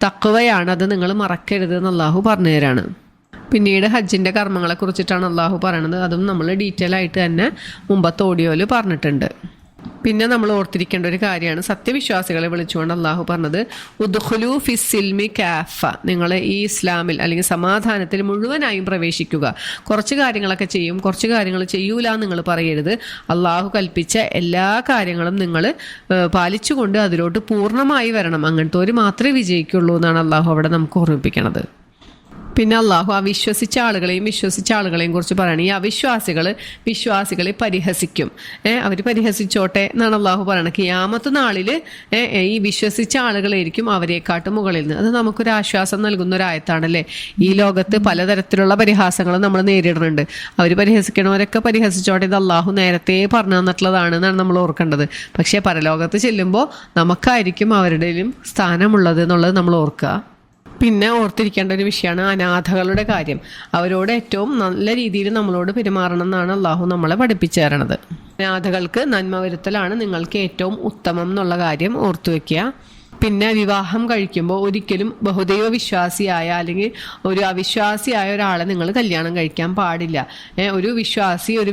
തഖ്വയാണ്, അത് നിങ്ങൾ മറക്കരുത് എന്ന് അള്ളാഹു പറഞ്ഞു തരാണ്. പിന്നീട് ഹജ്ജിൻ്റെ കർമ്മങ്ങളെ കുറിച്ചിട്ടാണ് അള്ളാഹു പറയണത്. അതും നമ്മൾ ഡീറ്റെയിൽ ആയിട്ട് തന്നെ മുമ്പത്തെ ഓഡിയോയിൽ പറഞ്ഞിട്ടുണ്ട്. പിന്നെ നമ്മൾ ഓർത്തിരിക്കേണ്ട ഒരു കാര്യമാണ്, സത്യവിശ്വാസികളെ വിളിച്ചുകൊണ്ട് അള്ളാഹു പറഞ്ഞത് ഉദ്ഖുലൂ ഫിസ്സിൽമി കാഫ, നിങ്ങൾ ഈ ഇസ്ലാമിൽ അല്ലെങ്കിൽ സമാധാനത്തിൽ മുഴുവനായും പ്രവേശിക്കുക. കുറച്ച് കാര്യങ്ങളൊക്കെ ചെയ്യും, കുറച്ച് കാര്യങ്ങൾ ചെയ്യൂല എന്ന് നിങ്ങൾ പറയരുത്. അള്ളാഹു കൽപ്പിച്ച എല്ലാ കാര്യങ്ങളും നിങ്ങൾ പാലിച്ചുകൊണ്ട് അതിലോട്ട് പൂർണ്ണമായി വരണം. അങ്ങനത്തെ ഒരു മാത്രമേ വിജയിക്കുള്ളൂ എന്നാണ് അള്ളാഹു അവിടെ നമുക്ക് ഓർമ്മിപ്പിക്കണത്. പിന്നെ അള്ളാഹു അവിശ്വസിച്ച ആളുകളെയും വിശ്വസിച്ച ആളുകളെയും കുറിച്ച് പറയണം. ഈ വിശ്വാസികളെ പരിഹസിക്കും. അവർ പരിഹസിച്ചോട്ടെ എന്നാണ് അള്ളാഹു പറയണത്. ഖിയാമത്ത് നാളിൽ ഈ വിശ്വസിച്ച ആളുകളായിരിക്കും അവരെക്കാട്ടും മുകളിൽ നിന്ന്. അത് നമുക്കൊരു ആശ്വാസം നൽകുന്ന ഒരു ആയത്താണല്ലേ. ഈ ലോകത്ത് പലതരത്തിലുള്ള പരിഹാസങ്ങൾ നമ്മൾ നേരിടുന്നുണ്ട്. അവർ പരിഹസിക്കണവരൊക്കെ പരിഹസിച്ചോട്ടെ, ഇത് അള്ളാഹു നേരത്തെ പറഞ്ഞു തന്നിട്ടുള്ളതാണ് എന്നാണ് നമ്മൾ ഓർക്കേണ്ടത്. പക്ഷേ പരലോകത്ത് ചെല്ലുമ്പോൾ നമുക്കായിരിക്കും അവരുടെയും സ്ഥാനമുള്ളത് എന്നുള്ളത് നമ്മൾ ഓർക്കുക. പിന്നെ ഓർത്തിരിക്കേണ്ട ഒരു വിഷയമാണ് അനാഥകളുടെ കാര്യം. അവരോട് ഏറ്റവും നല്ല രീതിയിൽ നമ്മളോട് പെരുമാറണം എന്നാണ് അള്ളാഹു നമ്മളെ പഠിപ്പിച്ചു തരണത്. അനാഥകൾക്ക് നന്മ വരുത്തലാണ് നിങ്ങൾക്ക് ഏറ്റവും ഉത്തമം എന്നുള്ള കാര്യം ഓർത്തു വെക്കുക. പിന്നെ വിവാഹം കഴിക്കുമ്പോൾ ഒരിക്കലും ബഹുദൈവ വിശ്വാസിയായ അല്ലെങ്കിൽ ഒരു അവിശ്വാസിയായ ഒരാളെ നിങ്ങൾ കല്യാണം കഴിക്കാൻ പാടില്ല. ഒരു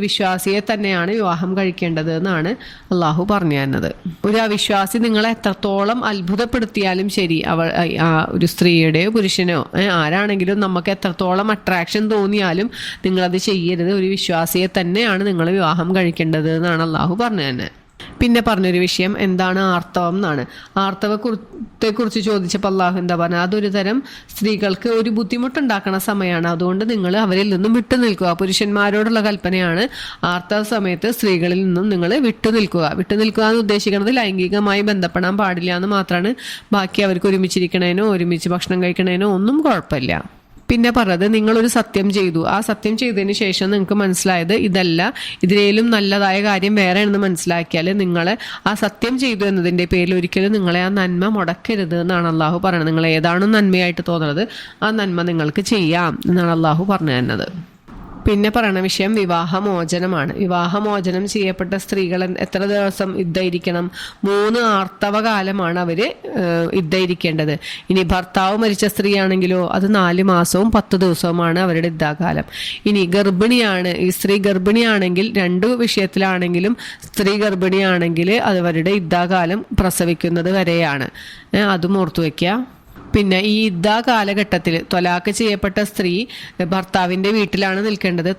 വിശ്വാസിയെ തന്നെയാണ് വിവാഹം കഴിക്കേണ്ടത് എന്നാണ് അള്ളാഹു പറഞ്ഞു തരുന്നത്. ഒരു അവിശ്വാസി നിങ്ങളെ എത്രത്തോളം അത്ഭുതപ്പെടുത്തിയാലും ശരി, ഒരു സ്ത്രീയുടെയോ പുരുഷനോ ആരാണെങ്കിലും നമുക്ക് എത്രത്തോളം അട്രാക്ഷൻ തോന്നിയാലും നിങ്ങളത് ചെയ്യരുത്. ഒരു വിശ്വാസിയെ തന്നെയാണ് നിങ്ങൾ വിവാഹം കഴിക്കേണ്ടത് എന്നാണ് അള്ളാഹു പറഞ്ഞു തന്നെ. പിന്നെ പറഞ്ഞൊരു വിഷയം എന്താണ് ആർത്തവം എന്നാണ്. ആർത്തവത്തെക്കുറിച്ച് ചോദിച്ചപ്പോൾ അള്ളാഹു എന്താ പറഞ്ഞത്, അതൊരു തരം സ്ത്രീകൾക്ക് ഒരു ബുദ്ധിമുട്ടുണ്ടാക്കുന്ന സമയമാണ്. അതുകൊണ്ട് നിങ്ങൾ അവരിൽ നിന്നും വിട്ടു നിൽക്കുക. പുരുഷന്മാരോടുള്ള കൽപ്പനയാണ് ആർത്തവ സമയത്ത് സ്ത്രീകളിൽ നിന്നും നിങ്ങൾ വിട്ടു നിൽക്കുക എന്ന് ഉദ്ദേശിക്കുന്നത് ലൈംഗികമായി ബന്ധപ്പെടാൻ പാടില്ല എന്ന് മാത്രമാണ്. ബാക്കി അവർക്ക് ഒരുമിച്ചിരിക്കണേനോ ഒരുമിച്ച് ഭക്ഷണം കഴിക്കണേനോ ഒന്നും കുഴപ്പമില്ല. പിന്നെ പറഞ്ഞത് നിങ്ങളൊരു സത്യം ചെയ്തു. ആ സത്യം ചെയ്തതിന് ശേഷം നിങ്ങൾക്ക് മനസ്സിലായത് ഇതല്ല, ഇതിലേലും നല്ലതായ കാര്യം വേറെ എന്ന് മനസ്സിലാക്കിയാൽ നിങ്ങൾ ആ സത്യം ചെയ്തു എന്നതിൻ്റെ പേരിൽ ഒരിക്കലും നിങ്ങളെ ആ നന്മ മുടക്കരുത് എന്നാണ് അള്ളാഹു പറയുന്നത്. നിങ്ങൾ ഏതാണോ നന്മയായിട്ട് തോന്നുന്നത് ആ നന്മ നിങ്ങൾക്ക് ചെയ്യാം എന്നാണ് അള്ളാഹു പറഞ്ഞു തരുന്നത്. പിന്നെ പറയുന്ന വിഷയം വിവാഹമോചനമാണ്. വിവാഹമോചനം ചെയ്യപ്പെട്ട സ്ത്രീകൾ എത്ര ദിവസം ഇദ്ദയിരിക്കണം? 3 ആർത്തവകാലമാണ് അവർ ഇദ്ദയിരിക്കേണ്ടത്. ഇനി ഭർത്താവ് മരിച്ച സ്ത്രീയാണെങ്കിലോ അത് 4 മാസവും 10 ദിവസവുമാണ് അവരുടെ ഇദ്ദാകാലം. ഇനി ഈ സ്ത്രീ ഗർഭിണിയാണെങ്കിൽ 2 വിഷയത്തിലാണെങ്കിലും സ്ത്രീ ഗർഭിണിയാണെങ്കിൽ അത് അവരുടെ ഇദ്ദാകാലം പ്രസവിക്കുന്നത് വരെയാണ്. അതും ഓർത്തു വയ്ക്കുക. പിന്നെ ഈ ഇദ്ദാ കാലഘട്ടത്തിൽ ത്വലാക്ക് ചെയ്യപ്പെട്ട സ്ത്രീ ഭർത്താവിൻ്റെ വീട്ടിലാണ് നിൽക്കേണ്ടത്.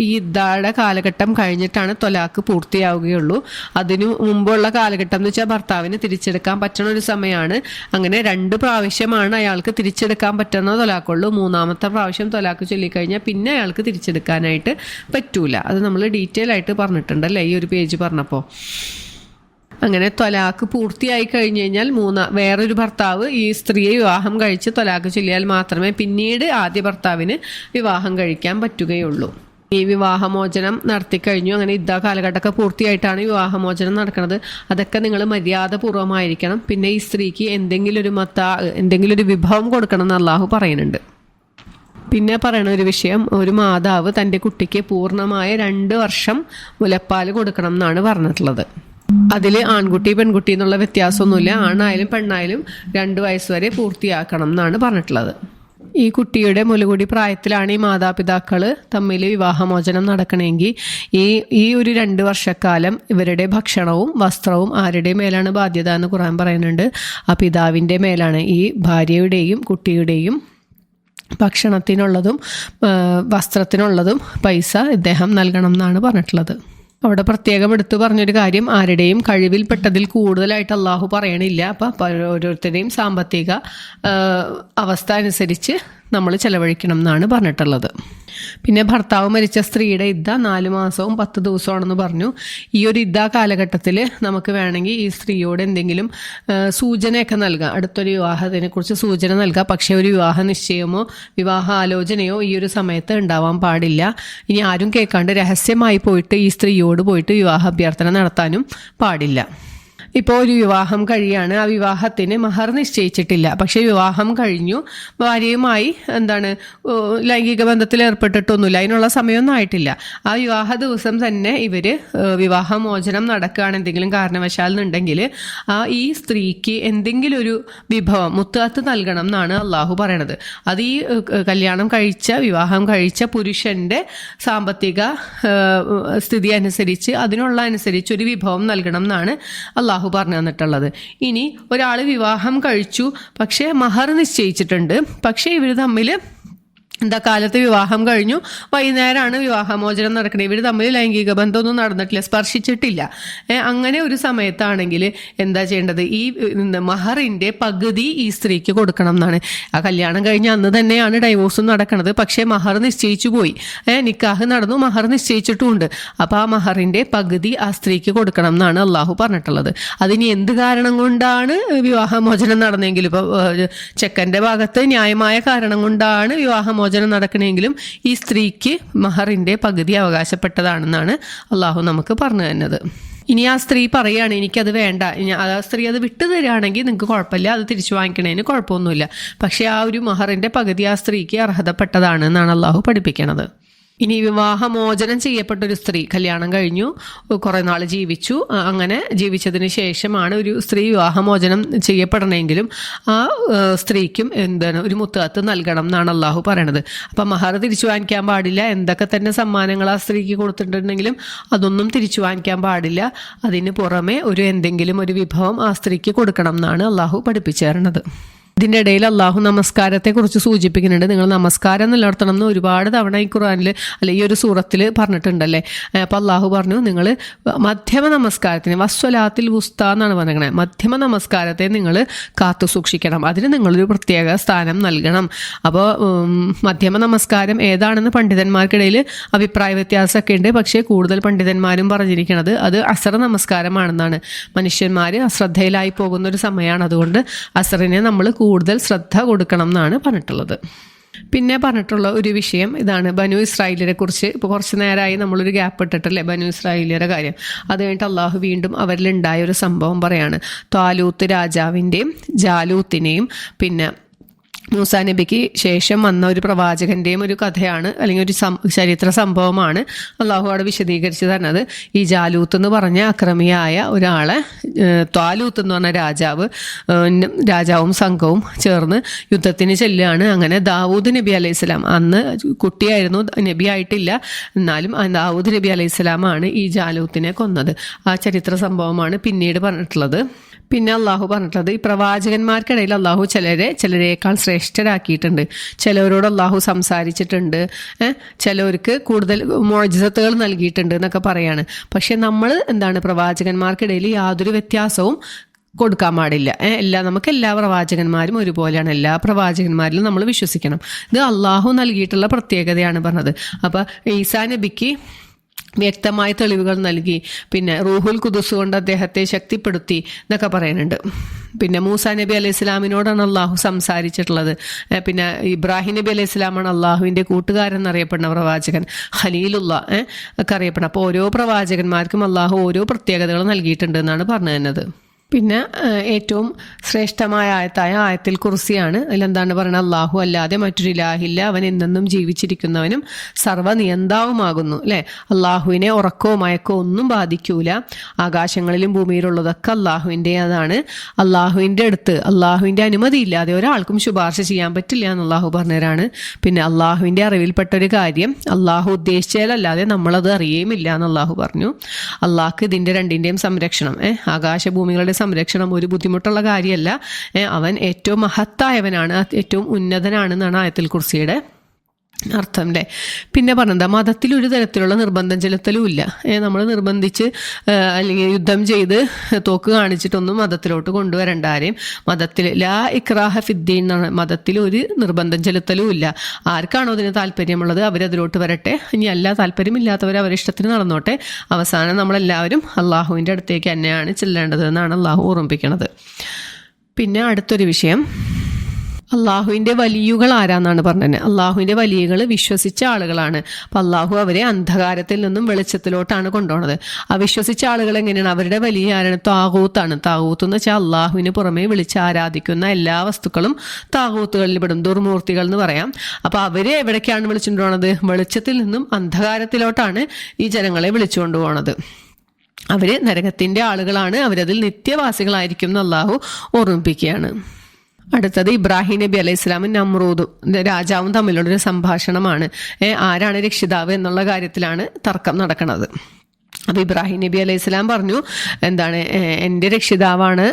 ഈ ഇദ്ദായുടെ കാലഘട്ടം കഴിഞ്ഞിട്ടാണ് ത്വലാക്ക് പൂർത്തിയാവുകയുള്ളൂ. അതിനു മുമ്പുള്ള കാലഘട്ടം എന്ന് വെച്ചാൽ ഭർത്താവിന് തിരിച്ചെടുക്കാൻ പറ്റുന്ന ഒരു സമയമാണ്. അങ്ങനെ 2 പ്രാവശ്യമാണ് അയാൾക്ക് തിരിച്ചെടുക്കാൻ പറ്റുന്ന ത്വലാക്കുള്ളൂ. 3-ാമത്തെ പ്രാവശ്യം ത്വലാക്ക് ചൊല്ലിക്കഴിഞ്ഞാൽ പിന്നെ അയാൾക്ക് തിരിച്ചെടുക്കാനായിട്ട് പറ്റൂല. അത് നമ്മൾ ഡീറ്റെയിൽ ആയിട്ട് പറഞ്ഞിട്ടുണ്ടല്ലേ ഈ ഒരു പേജ് പറഞ്ഞപ്പോൾ. അങ്ങനെ ത്വലാക്ക് പൂർത്തിയായി കഴിഞ്ഞു കഴിഞ്ഞാൽ വേറൊരു ഭർത്താവ് ഈ സ്ത്രീയെ വിവാഹം കഴിച്ച് ത്വലാക്ക് ചൊല്ലിയാൽ മാത്രമേ പിന്നീട് ആദ്യ ഭർത്താവിന് വിവാഹം കഴിക്കാൻ പറ്റുകയുള്ളൂ. ഈ വിവാഹമോചനം നടത്തിക്കഴിഞ്ഞു. അങ്ങനെ ഇദ്ദാ കാലഘട്ടമൊക്കെ പൂർത്തിയായിട്ടാണ് വിവാഹമോചനം നടക്കുന്നത്. അതൊക്കെ നിങ്ങൾ മര്യാദപൂർവ്വമായിരിക്കണം. പിന്നെ ഈ സ്ത്രീക്ക് എന്തെങ്കിലും ഒരു വിഭവം കൊടുക്കണം എന്ന് അള്ളാഹു പറയുന്നുണ്ട്. പിന്നെ പറയണ ഒരു വിഷയം, ഒരു മാതാവ് തൻ്റെ കുട്ടിക്ക് പൂർണ്ണമായ 2 വർഷം മുലപ്പാൽ കൊടുക്കണം എന്നാണ് പറഞ്ഞിട്ടുള്ളത്. അതിൽ ആൺകുട്ടി പെൺകുട്ടി എന്നുള്ള വ്യത്യാസമൊന്നുമില്ല. ആണായാലും പെണ്ണായാലും 2 വയസ്സ് വരെ പൂർത്തിയാക്കണം എന്നാണ് പറഞ്ഞിട്ടുള്ളത്. ഈ കുട്ടിയുടെ മുലകുടി പ്രായത്തിലാണ് ഈ മാതാപിതാക്കൾ തമ്മിൽ വിവാഹമോചനം നടക്കണമെങ്കിൽ ഈ ഒരു 2 വർഷക്കാലം ഇവരുടെ ഭക്ഷണവും വസ്ത്രവും ആരുടെ മേലാണ് ബാധ്യത എന്ന് ഖുർആൻ പറയുന്നുണ്ട്. ആ പിതാവിൻ്റെ മേലാണ്. ഈ ഭാര്യയുടെയും കുട്ടിയുടെയും ഭക്ഷണത്തിനുള്ളതും വസ്ത്രത്തിനുള്ളതും പൈസ ഇദ്ദേഹം നൽകണം എന്നാണ് പറഞ്ഞിട്ടുള്ളത്. അവിടെ പ്രത്യേകം എടുത്തു പറഞ്ഞൊരു കാര്യം, ആരുടെയും കഴിവിൽപ്പെട്ടതിൽ കൂടുതലായിട്ട് അള്ളാഹു പറയണില്ല. അപ്പം ഓരോരുത്തരുടെയും സാമ്പത്തിക അവസ്ഥ അനുസരിച്ച് നമ്മൾ ചെലവഴിക്കണം എന്നാണ് പറഞ്ഞിട്ടുള്ളത്. പിന്നെ ഭർത്താവ് മരിച്ച സ്ത്രീയുടെ ഇദ്ദ 4 മാസവും 10 ദിവസമാണെന്ന് പറഞ്ഞു. ഈ ഒരു ഇദ്ദ കാലഘട്ടത്തിൽ നമുക്ക് വേണമെങ്കിൽ ഈ സ്ത്രീയോട് എന്തെങ്കിലും സൂചനയൊക്കെ നൽകാം, അടുത്തൊരു വിവാഹത്തിനെ കുറിച്ച് സൂചന നൽകാം. പക്ഷേ ഒരു വിവാഹ നിശ്ചയമോ വിവാഹ ആലോചനയോ ഈ ഒരു സമയത്ത് ഉണ്ടാവാൻ പാടില്ല. ഇനി ആരും കേൾക്കാണ്ട് രഹസ്യമായി പോയിട്ട് ഈ സ്ത്രീയോട് പോയിട്ട് വിവാഹ അഭ്യർത്ഥന നടത്താനും പാടില്ല. ഇപ്പോൾ ഒരു വിവാഹം കഴിയാണ്, ആ വിവാഹത്തിന് മഹർ നിശ്ചയിച്ചിട്ടില്ല, പക്ഷേ വിവാഹം കഴിഞ്ഞു, ഭാര്യയുമായി ലൈംഗിക ബന്ധത്തിൽ ഏർപ്പെട്ടിട്ടൊന്നുമില്ല, അതിനുള്ള സമയമൊന്നും ആയിട്ടില്ല. ആ വിവാഹ ദിവസം തന്നെ ഇവർ വിവാഹമോചനം നടക്കുകയാണ് എന്തെങ്കിലും കാരണവശാൽ എന്നുണ്ടെങ്കിൽ ഈ സ്ത്രീക്ക് എന്തെങ്കിലും ഒരു വിഭവം മുത്തഅത്ത് നൽകണം എന്നാണ് അള്ളാഹു പറയണത്. അത് ഈ വിവാഹം കഴിച്ച പുരുഷന്റെ സാമ്പത്തിക സ്ഥിതി അനുസരിച്ച് അനുസരിച്ച് ഒരു വിഭവം നൽകണം എന്നാണ് അള്ളാഹു പറഞ്ഞു തന്നിട്ടുള്ളത്. ഇനി ഒരാൾ വിവാഹം കഴിച്ചു, പക്ഷേ മഹർ നിശ്ചയിച്ചിട്ടുണ്ട്, പക്ഷേ ഇവർ തമ്മിൽ കാലത്ത് വിവാഹം കഴിഞ്ഞു, വൈകുന്നേരമാണ് വിവാഹമോചനം നടക്കുന്നത്, ഇവർ തമ്മിൽ ലൈംഗിക ബന്ധമൊന്നും നടന്നിട്ടില്ല, സ്പർശിച്ചിട്ടില്ല. അങ്ങനെ ഒരു സമയത്താണെങ്കിൽ എന്താ ചെയ്യേണ്ടത്? ഈ മഹറിന്റെ പകുതി ഈ സ്ത്രീക്ക് കൊടുക്കണം എന്നാണ്. ആ കല്യാണം കഴിഞ്ഞ് അന്ന് തന്നെയാണ് ഡൈവോഴ്സും നടക്കുന്നത്, പക്ഷേ മഹർ നിശ്ചയിച്ചു പോയി, നിക്കാഹ് നടന്നു, മഹർ നിശ്ചയിച്ചിട്ടുമുണ്ട്. അപ്പോൾ ആ മഹറിന്റെ പകുതി ആ സ്ത്രീക്ക് കൊടുക്കണം എന്നാണ് അള്ളാഹു പറഞ്ഞിട്ടുള്ളത്. അതിന് എന്ത് കാരണം കൊണ്ടാണ് വിവാഹമോചനം നടന്നെങ്കിലും, ഇപ്പോൾ ചെക്കൻ്റെ ഭാഗത്ത് ന്യായമായ കാരണം കൊണ്ടാണ് വിവാഹമോചനം നടക്കണമെങ്കിലും ഈ സ്ത്രീക്ക് മഹറിന്റെ പകുതി അവകാശപ്പെട്ടതാണെന്നാണ് അള്ളാഹു നമുക്ക് പറഞ്ഞു തന്നത്. ഇനി ആ സ്ത്രീ പറയുകയാണ് എനിക്കത് വേണ്ട, ആ സ്ത്രീ അത് വിട്ടു തരികയാണെങ്കിൽ നിങ്ങൾക്ക് കുഴപ്പമില്ല, അത് തിരിച്ചു വാങ്ങിക്കണതിന് കുഴപ്പമൊന്നുമില്ല, പക്ഷേ ആ ഒരു മഹറിന്റെ പകുതി ആ സ്ത്രീക്ക് അർഹതപ്പെട്ടതാണ് എന്നാണ് അള്ളാഹു പഠിപ്പിക്കുന്നത്. ഇനി വിവാഹമോചനം ചെയ്യപ്പെട്ട ഒരു സ്ത്രീ കല്യാണം കഴിഞ്ഞു, കുറേ നാൾ ജീവിച്ചു, അങ്ങനെ ജീവിച്ചതിന് ശേഷമാണ് ഒരു സ്ത്രീ വിവാഹമോചനം ചെയ്യപ്പെടണമെങ്കിലും ആ സ്ത്രീക്കും ഒരു മുത്തഅത്ത് നൽകണം എന്നാണ് അള്ളാഹു പറയണത്. അപ്പം മഹർ തിരിച്ചു വാങ്ങിക്കാൻ പാടില്ല, എന്തൊക്കെ തന്നെ സമ്മാനങ്ങൾ ആ സ്ത്രീക്ക് കൊടുത്തിട്ടുണ്ടെങ്കിലും അതൊന്നും തിരിച്ചു വാങ്ങിക്കാൻ പാടില്ല. അതിന് പുറമെ എന്തെങ്കിലും ഒരു വിഭവം ആ സ്ത്രീക്ക് കൊടുക്കണം എന്നാണ് അള്ളാഹു പഠിപ്പിച്ചു തരണത്. ഇതിൻ്റെ ഇടയിൽ അള്ളാഹു നമസ്കാരത്തെക്കുറിച്ച് സൂചിപ്പിക്കുന്നുണ്ട്. നിങ്ങൾ നമസ്കാരം നിലനിർത്തണം എന്ന് ഒരുപാട് തവണ ഈ ഖുർആനിൽ ഈ ഒരു സൂറത്തിൽ പറഞ്ഞിട്ടുണ്ടല്ലേ. അപ്പോൾ അള്ളാഹു പറഞ്ഞു നിങ്ങൾ മധ്യമ നമസ്കാരത്തിന് വസ്വലാത്തിൽ വുസ്ത എന്നാണ് പറഞ്ഞത്, മധ്യമ നമസ്കാരത്തെ നിങ്ങൾ കാത്തു സൂക്ഷിക്കണം, അതിന് നിങ്ങളൊരു പ്രത്യേക സ്ഥാനം നൽകണം. അപ്പോൾ മധ്യമ നമസ്കാരം ഏതാണെന്ന് പണ്ഡിതന്മാർക്കിടയിൽ അഭിപ്രായ വ്യത്യാസമൊക്കെ ഉണ്ട്. പക്ഷേ കൂടുതൽ പണ്ഡിതന്മാരും പറഞ്ഞിരിക്കുന്നത് അത് അസർ നമസ്കാരമാണെന്നാണ്. മനുഷ്യന്മാർ അശ്രദ്ധയിലായി പോകുന്ന ഒരു സമയമാണ്, അതുകൊണ്ട് അസറിനെ നമ്മൾ കൂടുതൽ ശ്രദ്ധ കൊടുക്കണം എന്നാണ് പറഞ്ഞിട്ടുള്ളത്. പിന്നെ പറഞ്ഞിട്ടുള്ള ഒരു വിഷയം ഇതാണ്, ബനു ഇസ്രായേലിനെ കുറിച്ച്. ഇപ്പോൾ കുറച്ച് നേരമായി നമ്മളൊരു ഗ്യാപ്പ് ഇട്ടിട്ടല്ലേ ബനു ഇസ്രായേലിയുടെ കാര്യം. അത് കഴിഞ്ഞിട്ട് അള്ളാഹു വീണ്ടും അവരിലുണ്ടായ ഒരു സംഭവം പറയാണ്. ത്വാലൂത്ത് രാജാവിൻ്റെയും ജാലൂത്തിനെയും പിന്നെ മൂസാ നബിക്ക് ശേഷം വന്ന ഒരു പ്രവാചകൻ്റെയും ഒരു കഥയാണ്, അല്ലെങ്കിൽ ഒരു ചരിത്ര സംഭവമാണ് അള്ളാഹു അവിടെ വിശദീകരിച്ച് തരുന്നത്. ഈ ജാലൂത്ത് എന്ന് പറഞ്ഞ അക്രമിയായ ഒരാളെ ത്വാലൂത്ത് എന്ന് പറഞ്ഞ രാജാവും സംഘവും ചേർന്ന് യുദ്ധത്തിന് ചെല്ലുകയാണ്. അങ്ങനെ ദാവൂദ് നബി അലൈഹിസ്സലാം, അന്ന് കുട്ടിയായിരുന്നു, നബി ആയിട്ടില്ല, എന്നാലും ദാവൂദ് നബി അലൈഹിസ്സലാമാണ് ഈ ജാലൂത്തിനെ കൊന്നത്. ആ ചരിത്ര സംഭവമാണ് പിന്നീട് പറഞ്ഞിട്ടുള്ളത്. പിന്നെ അള്ളാഹു പറഞ്ഞിട്ടുള്ളത് ഈ പ്രവാചകന്മാർക്കിടയിൽ അള്ളാഹു ചിലരേക്കാൾ ശ്രേഷ്ഠരാക്കിയിട്ടുണ്ട്. ചിലവരോട് അള്ളാഹു സംസാരിച്ചിട്ടുണ്ട്, ചിലവർക്ക് കൂടുതൽ മുഅ്ജിസത്തുകൾ നൽകിയിട്ടുണ്ട് എന്നൊക്കെ പറയാണ്. പക്ഷെ നമ്മൾ പ്രവാചകന്മാർക്കിടയിൽ യാതൊരു വ്യത്യാസവും കൊടുക്കാൻ പാടില്ല. നമുക്ക് എല്ലാ പ്രവാചകന്മാരും ഒരുപോലെയാണ്, എല്ലാ പ്രവാചകന്മാരിലും നമ്മൾ വിശ്വസിക്കണം. ഇത് അള്ളാഹു നൽകിയിട്ടുള്ള പ്രത്യേകതയാണ് പറഞ്ഞത്. അപ്പം ഈസാ നബിക്ക് വ്യക്തമായ തെളിവുകൾ നൽകി, പിന്നെ റൂഹുൽ ഖുദുസ് കൊണ്ട് അദ്ദേഹത്തെ ശക്തിപ്പെടുത്തി എന്നൊക്കെ പറയുന്നുണ്ട്. പിന്നെ മൂസാ നബി അലൈഹി സ്വലാമിനോടാണ് അള്ളാഹു സംസാരിച്ചിട്ടുള്ളത്. പിന്നെ ഇബ്രാഹിം നബി അലൈഹി സ്വലാമാണ് അള്ളാഹുവിൻ്റെ കൂട്ടുകാരൻ എന്നറിയപ്പെടുന്ന പ്രവാചകൻ, ഖലീലുള്ള ഒക്കെ അറിയപ്പെടുന്നത്. അപ്പോൾ ഓരോ പ്രവാചകന്മാർക്കും അള്ളാഹു ഓരോ പ്രത്യേകതകൾ നൽകിയിട്ടുണ്ട് എന്നാണ് പറഞ്ഞു തന്നത്. പിന്നെ ഏറ്റവും ശ്രേഷ്ഠമായ ആയത്തിൽ കുർസിയാണ്. അതിലെന്താണ് പറയുന്നത്? അള്ളാഹു അല്ലാതെ മറ്റൊരു ഇലാഹില്ല, അവൻ എന്നെന്നും ജീവിച്ചിരിക്കുന്നവനും സർവ്വനിയന്താവുമാകുന്നു. അല്ലേ? അള്ളാഹുവിനെ ഉറക്കോ മയക്കോ ഒന്നും ബാധിക്കൂല. ആകാശങ്ങളിലും ഭൂമിയിലുള്ളതൊക്കെ അള്ളാഹുവിൻ്റെ അതാണ്. അള്ളാഹുവിൻ്റെ അടുത്ത് അള്ളാഹുവിൻ്റെ അനുമതി ഇല്ലാതെ ഒരാൾക്കും ശുപാർശ ചെയ്യാൻ പറ്റില്ല എന്ന് അള്ളാഹു പറഞ്ഞവരാണ്. പിന്നെ അള്ളാഹുവിൻ്റെ അറിവിൽപ്പെട്ടൊരു കാര്യം അള്ളാഹു ഉദ്ദേശിച്ചാലല്ലാതെ നമ്മളത് അറിയുമില്ല എന്ന് അള്ളാഹു പറഞ്ഞു. അള്ളാഹ്ക്ക് ഇതിൻ്റെ രണ്ടിൻ്റെയും സംരക്ഷണം, ആകാശഭൂമികളുടെ സംരക്ഷണം ഒരു ബുദ്ധിമുട്ടുള്ള കാര്യമല്ല. അവൻ ഏറ്റവും മഹത്തായവനാണ്, ഏറ്റവും ഉന്നതനാണെന്നാണ് ആയത്തുൽ കുർസിയുടെ അർത്ഥം. അല്ലേ? പിന്നെ പറഞ്ഞത് മതത്തിൽ ഒരു തരത്തിലുള്ള നിർബന്ധം ചെലുത്തലും ഇല്ല. നമ്മൾ നിർബന്ധിച്ച് അല്ലെങ്കിൽ യുദ്ധം ചെയ്ത് തോക്ക് കാണിച്ചിട്ടൊന്നും മതത്തിലോട്ട് കൊണ്ടുവരണ്ട ആരെയും. മതത്തിൽ ലാ ഇക്രാഹ ഫിദ്ദീൻ എന്നാണ്, മതത്തിൽ ഒരു നിർബന്ധം ചെലുത്തലും ഇല്ല. ആർക്കാണോ അതിന് താല്പര്യമുള്ളത് അവരതിലോട്ട് വരട്ടെ, ഇനി എല്ലാ താല്പര്യമില്ലാത്തവർ അവരിഷ്ടത്തിന് നടന്നോട്ടെ. അവസാനം നമ്മളെല്ലാവരും അള്ളാഹുവിൻ്റെ അടുത്തേക്ക് തന്നെയാണ് ചെല്ലേണ്ടത് എന്നാണ് അള്ളാഹു ഓർമ്മിപ്പിക്കുന്നത്. പിന്നെ അടുത്തൊരു വിഷയം, അള്ളാഹുവിൻ്റെ വലിയുകൾ ആരാന്നാണ് പറഞ്ഞത്? അള്ളാഹുവിൻ്റെ വലിയുകൾ വിശ്വസിച്ച ആളുകളാണ്. അപ്പം അള്ളാഹു അവരെ അന്ധകാരത്തിൽ നിന്നും വെളിച്ചത്തിലോട്ടാണ് കൊണ്ടുപോകുന്നത്. ആ വിശ്വസിച്ച ആളുകൾ എങ്ങനെയാണ്? അവരുടെ വലിയ ആരാണ്? താകൂത്താണ്. താകൂത്ത് എന്ന് വെച്ചാൽ അള്ളാഹുവിന് പുറമെ വിളിച്ച് ആരാധിക്കുന്ന എല്ലാ വസ്തുക്കളും താകൂത്തുകളിൽ പെടും, ദുർമൂർത്തികൾ എന്ന് പറയാം. അപ്പോൾ അവരെ എവിടേക്കാണ് വിളിച്ചുകൊണ്ട് പോകുന്നത്? വെളിച്ചത്തിൽ നിന്നും അന്ധകാരത്തിലോട്ടാണ് ഈ ജനങ്ങളെ വിളിച്ചുകൊണ്ട് പോകുന്നത്. അവർ നരകത്തിൻ്റെ ആളുകളാണ്, അവരതിൽ നിത്യവാസികളായിരിക്കും എന്ന് അള്ളാഹു ഓർമ്മിപ്പിക്കുകയാണ്. അടുത്തത് ഇബ്രാഹിം നബി അലൈഹി സ്വലാമും നമ്രൂദും രാജാവും തമ്മിലുള്ളൊരു സംഭാഷണമാണ്. ആരാണ് രക്ഷിതാവ് എന്നുള്ള കാര്യത്തിലാണ് തർക്കം നടക്കുന്നത്. അപ്പോൾ ഇബ്രാഹിം നബി അലൈഹി സ്വലാം പറഞ്ഞു, എന്താണ്, എൻ്റെ രക്ഷിതാവാണ്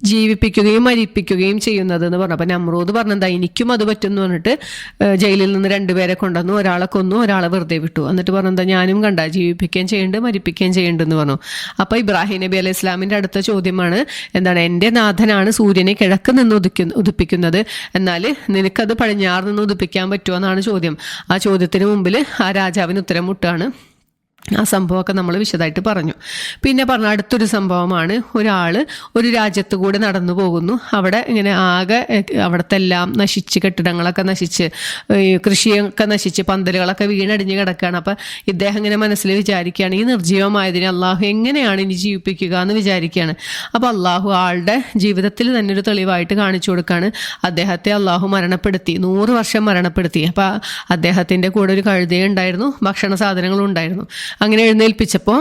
ജീവിപ്പിക്കുകയും മരിപ്പിക്കുകയും ചെയ്യുന്നത് എന്ന് പറഞ്ഞു. അപ്പം നമ്രൂദ് പറഞ്ഞെന്താ, എനിക്കും അത് പറ്റുമെന്ന് പറഞ്ഞിട്ട് ജയിലിൽ നിന്ന് 2 പേരെ കൊണ്ടുവന്നു. ഒരാളെ കൊന്നു, ഒരാളെ വെറുതെ വിട്ടു. എന്നിട്ട് പറഞ്ഞെന്താ, ഞാനും കണ്ട ജീവിപ്പിക്കുകയും ചെയ്യുന്നുണ്ട് മരിപ്പിക്കുകയും ചെയ്യുന്നുണ്ടെന്ന് പറഞ്ഞു. അപ്പോൾ ഇബ്രാഹിം നബി അലൈഹി ഇസ്ലാമിൻ്റെ അടുത്ത ചോദ്യമാണ്, എന്താണ്, എൻ്റെ നാഥനാണ് സൂര്യനെ കിഴക്ക് നിന്ന് ഉദിപ്പിക്കുന്നത്, എന്നാൽ നിനക്കത് പടിഞ്ഞാറ് നിന്ന് ഉദിപ്പിക്കാൻ പറ്റുമോ എന്നാണ് ചോദ്യം. ആ ചോദ്യത്തിന് മുമ്പിൽ ആ രാജാവിന് ഉത്തരം മുട്ടാണ്. ആ സംഭവമൊക്കെ നമ്മൾ വിശദമായിട്ട് പറഞ്ഞു. പിന്നെ പറഞ്ഞ അടുത്തൊരു സംഭവമാണ്, ഒരാൾ ഒരു രാജ്യത്ത് കൂടെ നടന്നു പോകുന്നു. അവിടെ ഇങ്ങനെ ആകെ അവിടുത്തെ എല്ലാം നശിച്ച്, കെട്ടിടങ്ങളൊക്കെ നശിച്ച്, കൃഷിയൊക്കെ നശിച്ച്, പന്തലുകളൊക്കെ വീണടിഞ്ഞ് കിടക്കുകയാണ്. അപ്പം ഇദ്ദേഹം ഇങ്ങനെ മനസ്സിൽ വിചാരിക്കുകയാണ്, ഈ നിർജീവമായതിനെ അള്ളാഹു എങ്ങനെയാണ് ഇനി ജീവിപ്പിക്കുക എന്ന് വിചാരിക്കുകയാണ്. അപ്പോൾ അള്ളാഹു ആളുടെ ജീവിതത്തിൽ തന്നെ ഒരു തെളിവായിട്ട് കാണിച്ചു കൊടുക്കുകയാണ്. അദ്ദേഹത്തെ അള്ളാഹു മരണപ്പെടുത്തി, 100 വർഷം മരണപ്പെടുത്തി. അപ്പോൾ അദ്ദേഹത്തിൻ്റെ കൂടെ ഒരു കഴുതയുണ്ടായിരുന്നു, ഭക്ഷണ സാധനങ്ങളും ഉണ്ടായിരുന്നു. അങ്ങനെ എഴുന്നേൽപ്പിച്ചപ്പോൾ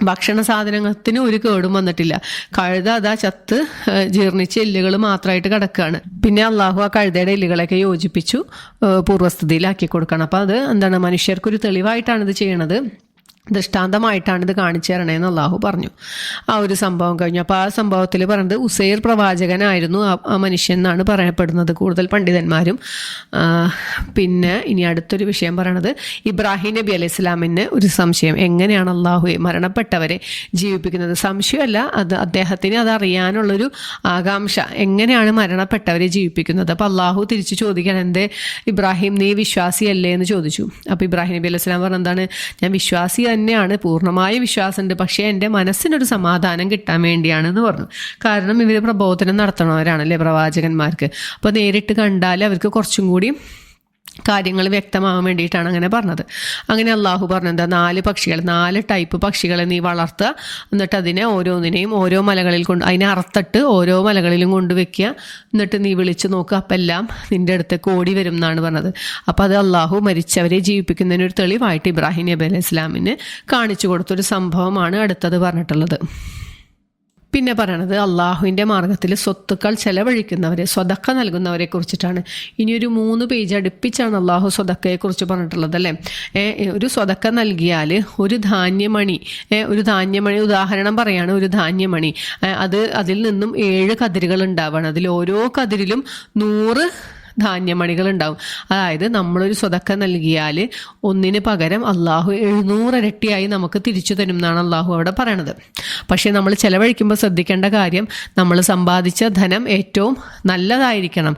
ഭക്ഷണ സാധനത്തിന് ഒരു കേടും വന്നിട്ടില്ല. കഴുത അതാ ചത്ത് ജീർണിച്ച് എല്ലുകൾ മാത്രമായിട്ട് കിടക്കുകയാണ്. പിന്നെ അള്ളാഹു ആ കഴുതയുടെ എല്ലുകളൊക്കെ യോജിപ്പിച്ചു പൂർവ്വസ്ഥിതിയിലാക്കി കൊടുക്കണം. അപ്പോൾ അത് എന്താണ്, മനുഷ്യർക്കൊരു തെളിവായിട്ടാണ് ഇത് ചെയ്യണത്, ദൃഷ്ടാന്തമായിട്ടാണ് ഇത് കാണിച്ചു തരണേന്ന് അള്ളാഹു പറഞ്ഞു. ആ ഒരു സംഭവം കഴിഞ്ഞു. അപ്പോൾ ആ സംഭവത്തിൽ പറയുന്നത് ഉസൈർ പ്രവാചകനായിരുന്നു ആ മനുഷ്യൻ എന്നാണ് പറയപ്പെടുന്നത് കൂടുതൽ പണ്ഡിതന്മാരും. പിന്നെ ഇനി അടുത്തൊരു വിഷയം പറയണത്, ഇബ്രാഹിം നബി അലൈഹി സ്വലാമിന് ഒരു സംശയം, എങ്ങനെയാണ് അള്ളാഹുവെ മരണപ്പെട്ടവരെ ജീവിപ്പിക്കുന്നത്? സംശയമല്ല, അത് അദ്ദേഹത്തിന് അതറിയാനുള്ളൊരു ആകാംക്ഷ, എങ്ങനെയാണ് മരണപ്പെട്ടവരെ ജീവിപ്പിക്കുന്നത്. അപ്പോൾ അള്ളാഹു തിരിച്ചു ചോദിക്കാൻ, എന്തേ ഇബ്രാഹിം നീ വിശ്വാസിയല്ലേ എന്ന് ചോദിച്ചു. അപ്പോൾ ഇബ്രാഹിം നബി അലൈഹി സ്വലാം പറഞ്ഞ, എന്താണ്, ഞാൻ വിശ്വാസി തന്നെയാണ്, പൂർണ്ണമായ വിശ്വാസമുണ്ട്, പക്ഷേ എൻ്റെ മനസ്സിനൊരു സമാധാനം കിട്ടാൻ വേണ്ടിയാണെന്ന് പറഞ്ഞു. കാരണം ഇവർ പ്രബോധനം നടത്തണവരാണല്ലേ പ്രവാചകന്മാർക്ക്. അപ്പോൾ നേരിട്ട് കണ്ടാൽ അവർക്ക് കുറച്ചും കൂടി കാര്യങ്ങൾ വ്യക്തമാകാൻ വേണ്ടിയിട്ടാണ് അങ്ങനെ പറഞ്ഞത്. അങ്ങനെ അള്ളാഹു പറഞ്ഞെന്താ, 4 ടൈപ്പ് പക്ഷികളെ നീ വളർത്തുക, എന്നിട്ട് അതിനെ ഓരോന്നിനെയും ഓരോ മലകളിൽ അതിനെ അറുത്തിട്ട് ഓരോ മലകളിലും കൊണ്ടുവയ്ക്കുക, എന്നിട്ട് നീ വിളിച്ച് നോക്കുക, അപ്പം എല്ലാം നിൻ്റെ അടുത്തേക്ക് ഓടി വരും എന്നാണ് പറഞ്ഞത്. അപ്പോൾ അത് അള്ളാഹു മരിച്ചവരെ ജീവിപ്പിക്കുന്നതിനൊരു തെളിവായിട്ട് ഇബ്രാഹിം നബി അലൈഹി ഇസ്ലാമിന് കാണിച്ചു കൊടുത്തൊരു സംഭവമാണ് അടുത്തത് പറഞ്ഞിട്ടുള്ളത്. പിന്നെ പറയണത് അള്ളാഹുവിൻ്റെ മാർഗത്തിൽ സ്വത്തുക്കൾ ചെലവഴിക്കുന്നവരെ, സ്വതക്ക നൽകുന്നവരെ കുറിച്ചിട്ടാണ്. ഇനിയൊരു 3 പേജ് അടുപ്പിച്ചാണ് അള്ളാഹു സ്വതക്കയെക്കുറിച്ച് പറഞ്ഞിട്ടുള്ളത് അല്ലേ. ഒരു സ്വതക്ക നൽകിയാൽ ഒരു ധാന്യമണി ഉദാഹരണം പറയാണ്, ഒരു ധാന്യമണി അതിൽ നിന്നും 7 കതിരുകൾ ഉണ്ടാവുകയാണ്. അതിൽ ഓരോ കതിരിലും 100 ധാന്യമണികൾ ഉണ്ടാവും. അതായത് നമ്മളൊരു സ്വതക്ക നൽകിയാൽ ഒന്നിന് പകരം അള്ളാഹു 700 ഇരട്ടിയായി നമുക്ക് തിരിച്ചു തരും എന്നാണ് അള്ളാഹു അവിടെ പറയണത്. പക്ഷേ നമ്മൾ ചെലവഴിക്കുമ്പോൾ ശ്രദ്ധിക്കേണ്ട കാര്യം, നമ്മൾ സമ്പാദിച്ച ധനം ഏറ്റവും നല്ലതായിരിക്കണം.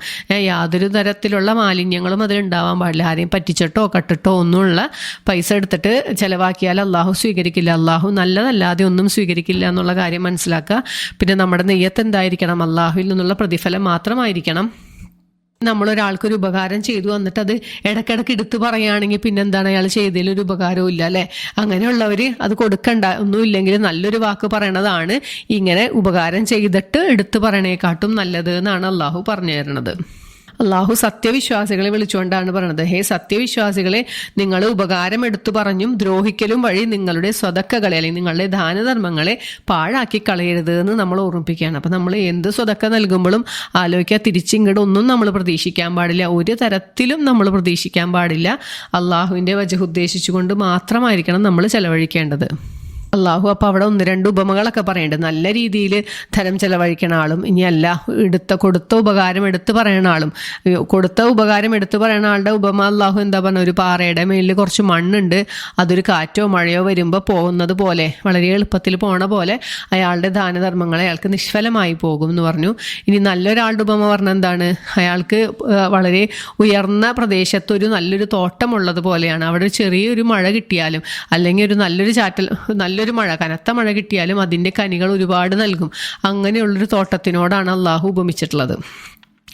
യാതൊരു തരത്തിലുള്ള മാലിന്യങ്ങളും അതിലുണ്ടാവാൻ പാടില്ല. ആരെയും പറ്റിച്ചിട്ടോ കട്ടിട്ടോ ഒന്നുമുള്ള പൈസ എടുത്തിട്ട് ചിലവാക്കിയാൽ അള്ളാഹു സ്വീകരിക്കില്ല. അള്ളാഹു നല്ലതല്ലാതെ ഒന്നും സ്വീകരിക്കില്ല എന്നുള്ള കാര്യം മനസ്സിലാക്കുക. പിന്നെ നമ്മുടെ നെയ്യത്ത് എന്തായിരിക്കണം? അള്ളാഹുവിൽ നിന്നുള്ള പ്രതിഫലം മാത്രമായിരിക്കണം. നമ്മളൊരാൾക്കൊരു ഉപകാരം ചെയ്തു വന്നിട്ട് അത് ഇടയ്ക്കിടയ്ക്ക് എടുത്ത് പറയുകയാണെങ്കിൽ പിന്നെന്താണ്, അയാൾ ചെയ്തതിൽ ഒരു ഉപകാരവും ഇല്ല അല്ലേ. അങ്ങനെയുള്ളവർ അത് കൊടുക്കണ്ട, ഒന്നുമില്ലെങ്കിൽ നല്ലൊരു വാക്ക് പറയണതാണ് ഇങ്ങനെ ഉപകാരം ചെയ്തിട്ട് എടുത്ത് പറയണേക്കാട്ടും നല്ലത് എന്നാണ് അള്ളാഹു പറഞ്ഞു തരുന്നത്. അള്ളാഹു സത്യവിശ്വാസികളെ വിളിച്ചുകൊണ്ടാണ് പറയുന്നത്, ഹേ സത്യവിശ്വാസികളെ, നിങ്ങൾ ഉപകാരം എടുത്തു പറഞ്ഞും ദ്രോഹിക്കലും വഴി നിങ്ങളുടെ സ്വതക്കകളെ അല്ലെങ്കിൽ നിങ്ങളുടെ ദാനധർമ്മങ്ങളെ പാഴാക്കി കളയരുത് എന്ന് നമ്മൾ ഓർമ്മിപ്പിക്കുകയാണ്. അപ്പം നമ്മൾ എന്ത് സ്വതക്ക നൽകുമ്പോഴും ആലോചിക്കുക, തിരിച്ചിങ്ങോട്ട് ഒന്നും നമ്മൾ പ്രതീക്ഷിക്കാൻ പാടില്ല, ഒരു തരത്തിലും നമ്മൾ പ്രതീക്ഷിക്കാൻ പാടില്ല. അള്ളാഹുവിൻ്റെ വജഹ് ഉദ്ദേശിച്ചുകൊണ്ട് മാത്രമായിരിക്കണം നമ്മൾ ചെലവഴിക്കേണ്ടത്. അള്ളാഹു അപ്പോൾ അവിടെ 1-2 ഉപമകളൊക്കെ പറയുന്നുണ്ട്. നല്ല രീതിയിൽ ധനം ചെലവഴിക്കണ ആളും, ഇനിയല്ല കൊടുത്ത ഉപകാരം എടുത്ത് പറയണ ആളും. കൊടുത്ത ഉപകാരം എടുത്ത് പറയണ ആളുടെ ഉപമ അള്ളാഹു എന്താ പറഞ്ഞ, ഒരു പാറയുടെ മേലിൽ കുറച്ച് മണ്ണുണ്ട്, അതൊരു കാറ്റോ മഴയോ വരുമ്പോൾ പോകുന്നത് പോലെ, വളരെ എളുപ്പത്തിൽ പോണ പോലെ അയാളുടെ ദാനധർമ്മങ്ങൾ അയാൾക്ക് നിഷ്ഫലമായി പോകും എന്ന് പറഞ്ഞു. ഇനി നല്ലൊരാളുടെ ഉപമ പറഞ്ഞ എന്താണ്, അയാൾക്ക് വളരെ ഉയർന്ന പ്രദേശത്തൊരു നല്ലൊരു തോട്ടമുള്ളത് പോലെയാണ്. അവിടെ ചെറിയൊരു മഴ കിട്ടിയാലും അല്ലെങ്കിൽ ഒരു നല്ലൊരു മഴ, കനത്ത മഴ കിട്ടിയാലും അതിൻ്റെ കനികൾ ഒരുപാട് നൽകും. അങ്ങനെയുള്ളൊരു തോട്ടത്തിനോടാണ് അള്ളാഹു ഉപമിച്ചിട്ടുള്ളത്.